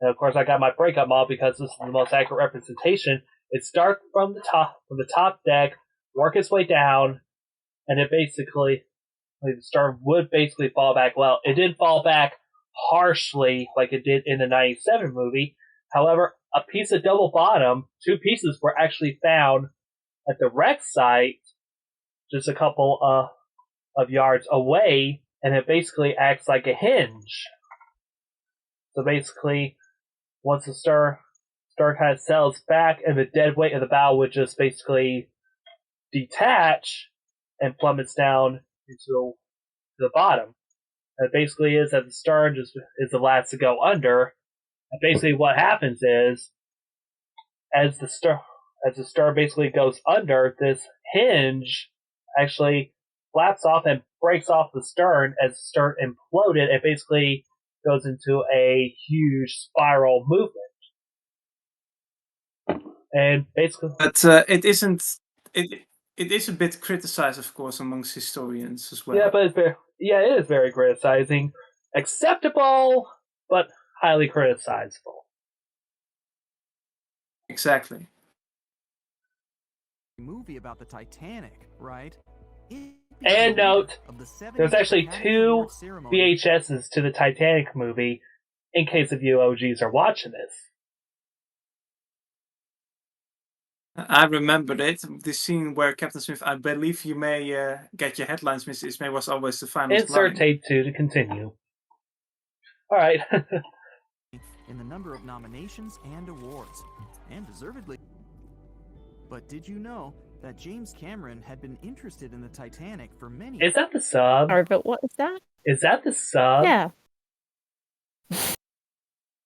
and of course I got my breakup model because this is the most accurate representation. It starts from the top deck, work its way down, and it basically, the star would basically fall back. Well, it didn't fall back harshly like it did in the 97 movie. However, a piece of double bottom, two pieces were actually found at the wreck site, just a couple of yards away, and it basically acts like a hinge. So basically, once the star kind of settles back, and the dead weight of the bow would just basically detach and plummets down into the bottom. And it basically is that the stern just is the last to go under. And basically, what happens is, as the star basically goes under, this hinge actually flaps off and breaks off the stern. As the stern imploded, it basically goes into a huge spiral movement. And basically, but it isn't. It is a bit criticized, of course, amongst historians as well. Yeah, but it is very criticizing, acceptable, but highly criticizable. Exactly. movie about the Titanic, right? And note, there's actually 2 VHSs to the Titanic movie, in case of you OGs are watching this. I remember it. The scene where Captain Smith, I believe you may get your headlines, Mr. Ismay, was always the final Insert line. tape 2 to continue. Alright. In the number of nominations and awards, and deservedly. But did you know that James Cameron had been interested in the Titanic for many years? Is that the sub? Sorry, but what is that? Is that the sub? Yeah.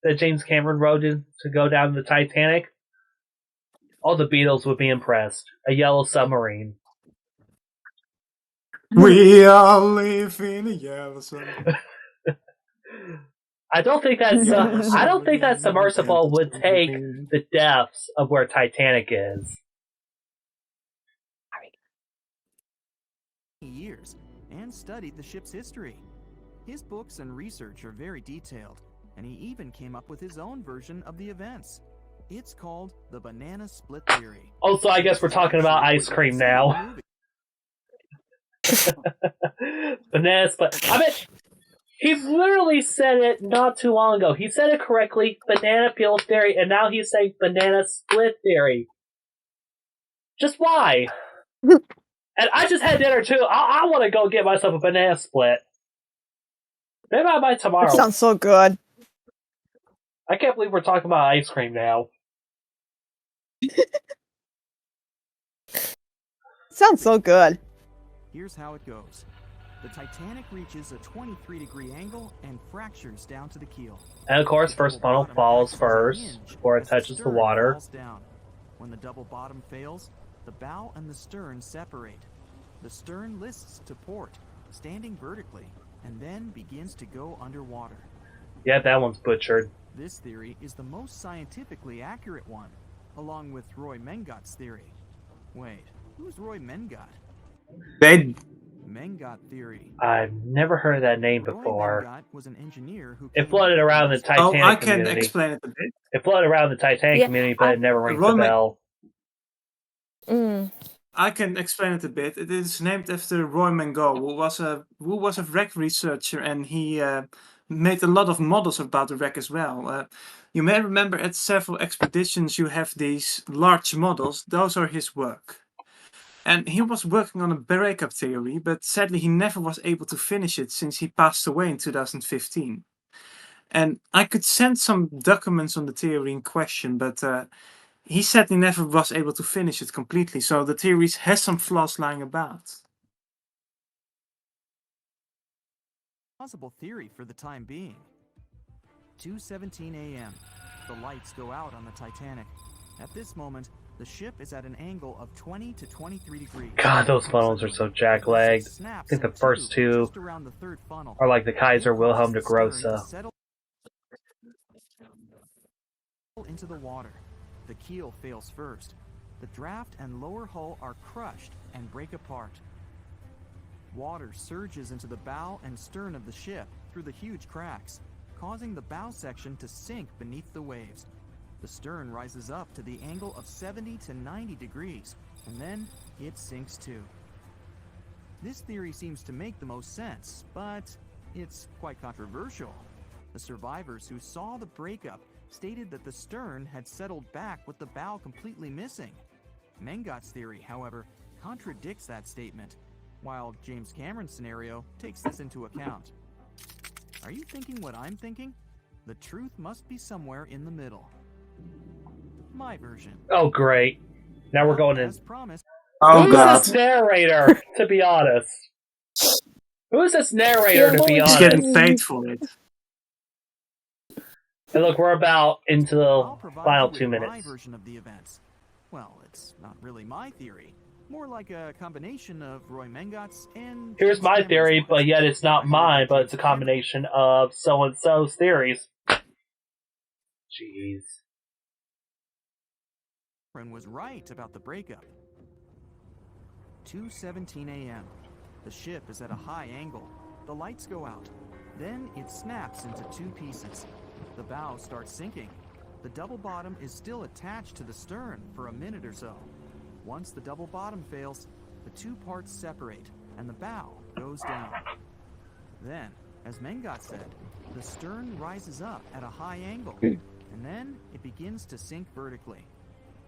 That James Cameron wrote to go down the Titanic? All the Beatles would be impressed. A yellow submarine. We all live in a yellow submarine. I don't think that submersible would take the depths of where Titanic is. Years and studied the ship's history. His books and research are very detailed, and he even came up with his own version of the events. It's called the banana split theory. Oh, so I guess we're talking about ice cream now. Banana split. I mean, he literally said it not too long ago. He said it correctly, banana peel theory, and now he's saying banana split theory. Just why? And I just had dinner too. I want to go get myself a banana split. Maybe I might tomorrow. That sounds so good. I can't believe we're talking about ice cream now. Sounds so good. Here's how it goes. The Titanic reaches a 23-degree angle and fractures down to the keel. And of course, first funnel falls first before it touches the water. Falls down. When the double bottom fails, the bow and the stern separate. The stern lists to port, standing vertically, and then begins to go underwater. Yeah, that one's butchered. This theory is the most scientifically accurate one, along with Roy Mengat's theory. Wait, who's Roy Mengat? Mengat theory. I've never heard that name Roy before. Mengat was an engineer who It floated around the Titanic I can community. explain it a bit. It floated around the Titanic community, but it never rings the bell. I can explain it a bit. It is named after Roy Mango, who was a wreck researcher, and he made a lot of models about the wreck as well. You may remember at several expeditions you have these large models. Those are his work. And he was working on a breakup theory, but sadly he never was able to finish it since he passed away in 2015. And I could send some documents on the theory in question, but he said he never was able to finish it completely, so the theory has some flaws lying about. Plausible theory for the time being. 2:17 a.m. The lights go out on the Titanic. At this moment, the ship is at an angle of 20 to 23 degrees. God, those funnels are so jack-legged. I think the first two are like the Kaiser Wilhelm de Grosse. Into the water. The keel fails first. The draft and lower hull are crushed and break apart. Water surges into the bow and stern of the ship through the huge cracks, causing the bow section to sink beneath the waves. The stern rises up to the angle of 70 to 90 degrees, and then it sinks too. This theory seems to make the most sense, but it's quite controversial. The survivors who saw the breakup stated that the stern had settled back with the bow completely missing. Mengat's theory, however, contradicts that statement, while James Cameron's scenario takes this into account. Are you thinking what I'm thinking? The truth must be somewhere in the middle. My version. Oh, great. Now we're going in. As promised. Oh, God. Who's this narrator, to be honest? Who's this narrator, to be honest? He's getting paid for it. And look, we're about into the final 2 My minutes. version of the events. Well, it's not really my theory. More like a combination of Roy Mengat's and... Here's my theory, but yet it's not mine, but it's a combination of so-and-so's theories. Jeez. Cameron was right about the breakup. 2:17 a.m. The ship is at a high angle. The lights go out. Then it snaps into two pieces. The bow starts sinking. The double bottom is still attached to the stern for a minute or so. Once the double bottom fails, the two parts separate and the bow goes down. Then, as Mengat said, the stern rises up at a high angle, and then it begins to sink vertically.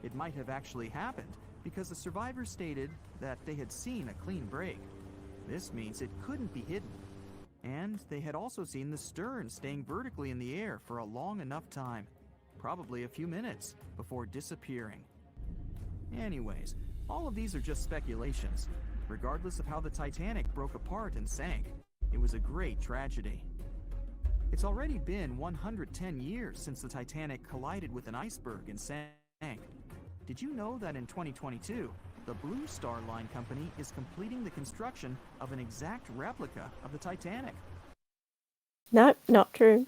It might have actually happened because the survivors stated that they had seen a clean break. This means it couldn't be hidden. And they had also seen the stern staying vertically in the air for a long enough time, probably a few minutes, before disappearing. Anyways, all of these are just speculations. Regardless of how the Titanic broke apart and sank, it was a great tragedy. It's already been 110 years since the Titanic collided with an iceberg and sank. Did you know that in 2022, the Blue Star Line Company is completing the construction of an exact replica of the Titanic? No, not true.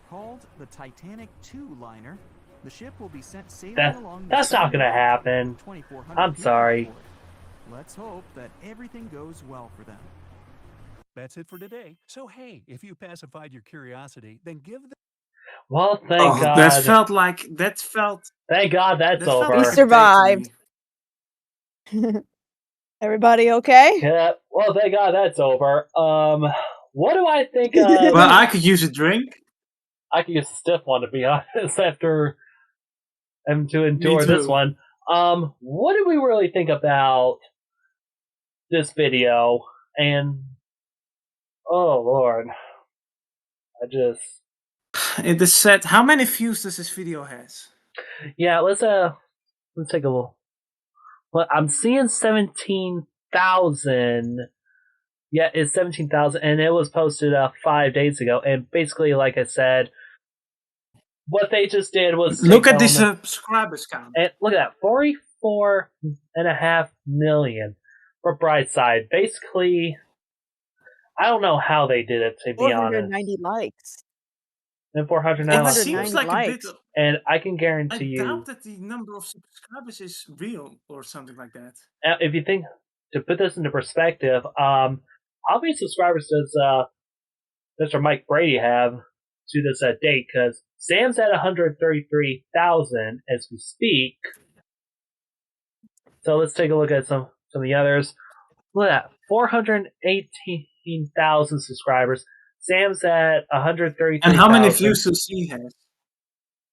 Called the Titanic II liner, the ship will be sent sailing along. That's not gonna happen. I'm sorry. Let's hope that everything goes well for them. That's it for today. So hey, if you pacified your curiosity, then give the... Well, thank God. Thank God that's over. He survived. Everybody okay? Yeah. Well, thank God that's over. What do I think of... Well, I could use a drink. I could use a stiff one, to be honest, after having to endure this one. What do we really think about this video? And oh Lord, It is sad. How many views does this video has? Yeah, let's take a look. Well, I'm seeing 17,000. Yeah, it's 17,000, and it was posted 5 days ago. And basically, like I said, what they just did was look at this subscribers count. And look at that, 44.5 million. for Brightside. Basically, I don't know how they did it, to be honest. 490 likes. And 400 It now. seems like a bit. And I can I guarantee you, doubt that the number of subscribers is real or something like that. if you think, to put this into perspective, how many subscribers does Mr. Mike Brady have to this date? Because Sam's at 133,000 as we speak. So let's take a look at some of the others. Look at that, 418,000 subscribers. Sam's at 133,000. And how many views does he have?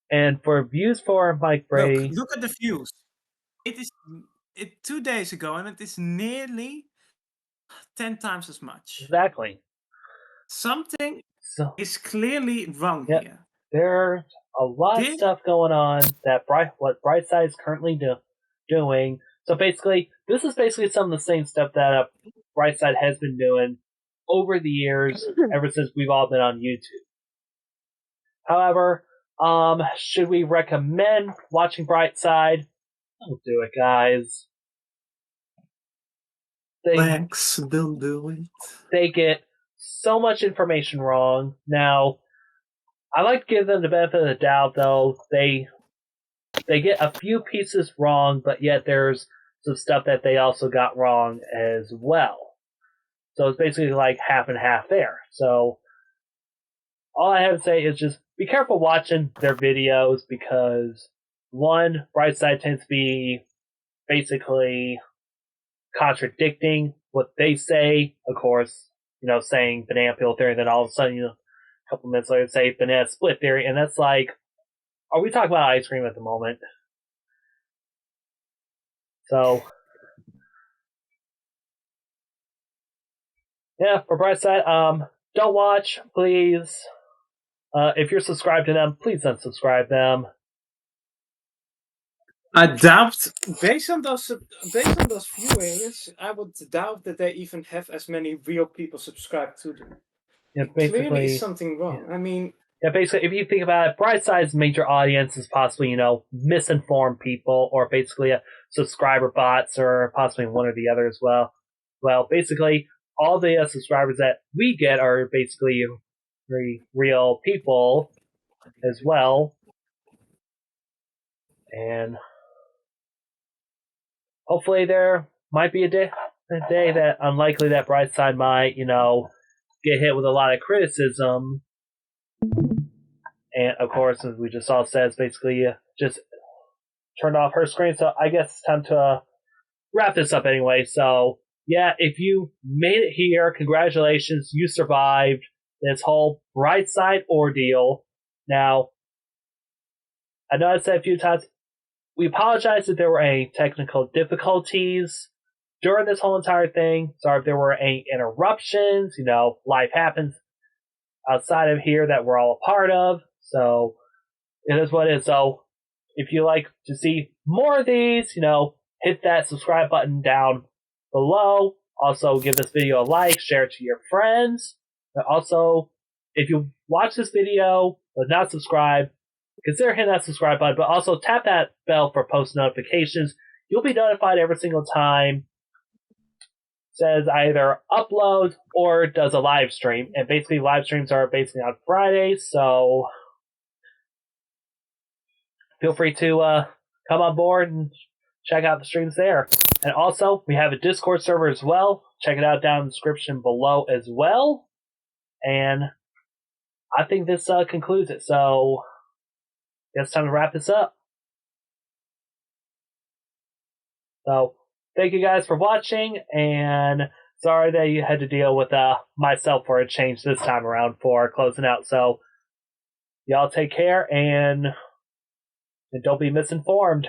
And for views for Mike Brady, Look at the views. It is 2 days ago, and it is nearly 10 times as much. Exactly. Something is clearly wrong here. There's a lot of stuff going on that what Brightside is currently doing. So basically, this is basically some of the same stuff that Brightside has been doing over the years, ever since we've all been on YouTube. However, should we recommend watching Brightside? Don't do it, guys. Lex, don't do it. They get so much information wrong. Now, I like to give them the benefit of the doubt, though. They get a few pieces wrong, but yet there's some stuff that they also got wrong as well. So it's basically like half and half there. So all I have to say is just be careful watching their videos, because one, Brightside tends to be basically contradicting what they say. Of course, saying banana peel theory, then all of a sudden, a couple minutes later, say banana split theory, and that's like, are we talking about ice cream at the moment? So, yeah, for Brightside, don't watch, please. If you're subscribed to them, please unsubscribe them. I doubt, based on those viewings, I would doubt that they even have as many real people subscribed to them. Yeah, Clearly, something wrong. Yeah. I mean, basically, if you think about it, Brightside's major audience is possibly, misinformed people, or basically subscriber bots, or possibly one or the other as well. Well, basically, all the subscribers that we get are basically very real people as well. And hopefully there might be a day that, unlikely that Brightside might, get hit with a lot of criticism. And of course, as we just all said, basically just turned off her screen. So I guess it's time to wrap this up anyway. So yeah, if you made it here, congratulations, you survived this whole Brightside ordeal. Now, I know I said a few times, we apologize if there were any technical difficulties during this whole entire thing. Sorry if there were any interruptions. Life happens outside of here that we're all a part of. So it is what it is. So if you like to see more of these, hit that subscribe button down below. Also, give this video a like, share it to your friends. And also, if you watch this video but not subscribe, consider hitting that subscribe button, but also tap that bell for post notifications. You'll be notified every single time it says either upload or does a live stream. And basically, live streams are basically on Fridays, so feel free to come on board and check out the streams there. And also, we have a Discord server as well. Check it out down in the description below as well. And I think this concludes it. So, it's time to wrap this up. So, thank you guys for watching, and sorry that you had to deal with myself for a change this time around for closing out. So, y'all take care, and don't be misinformed.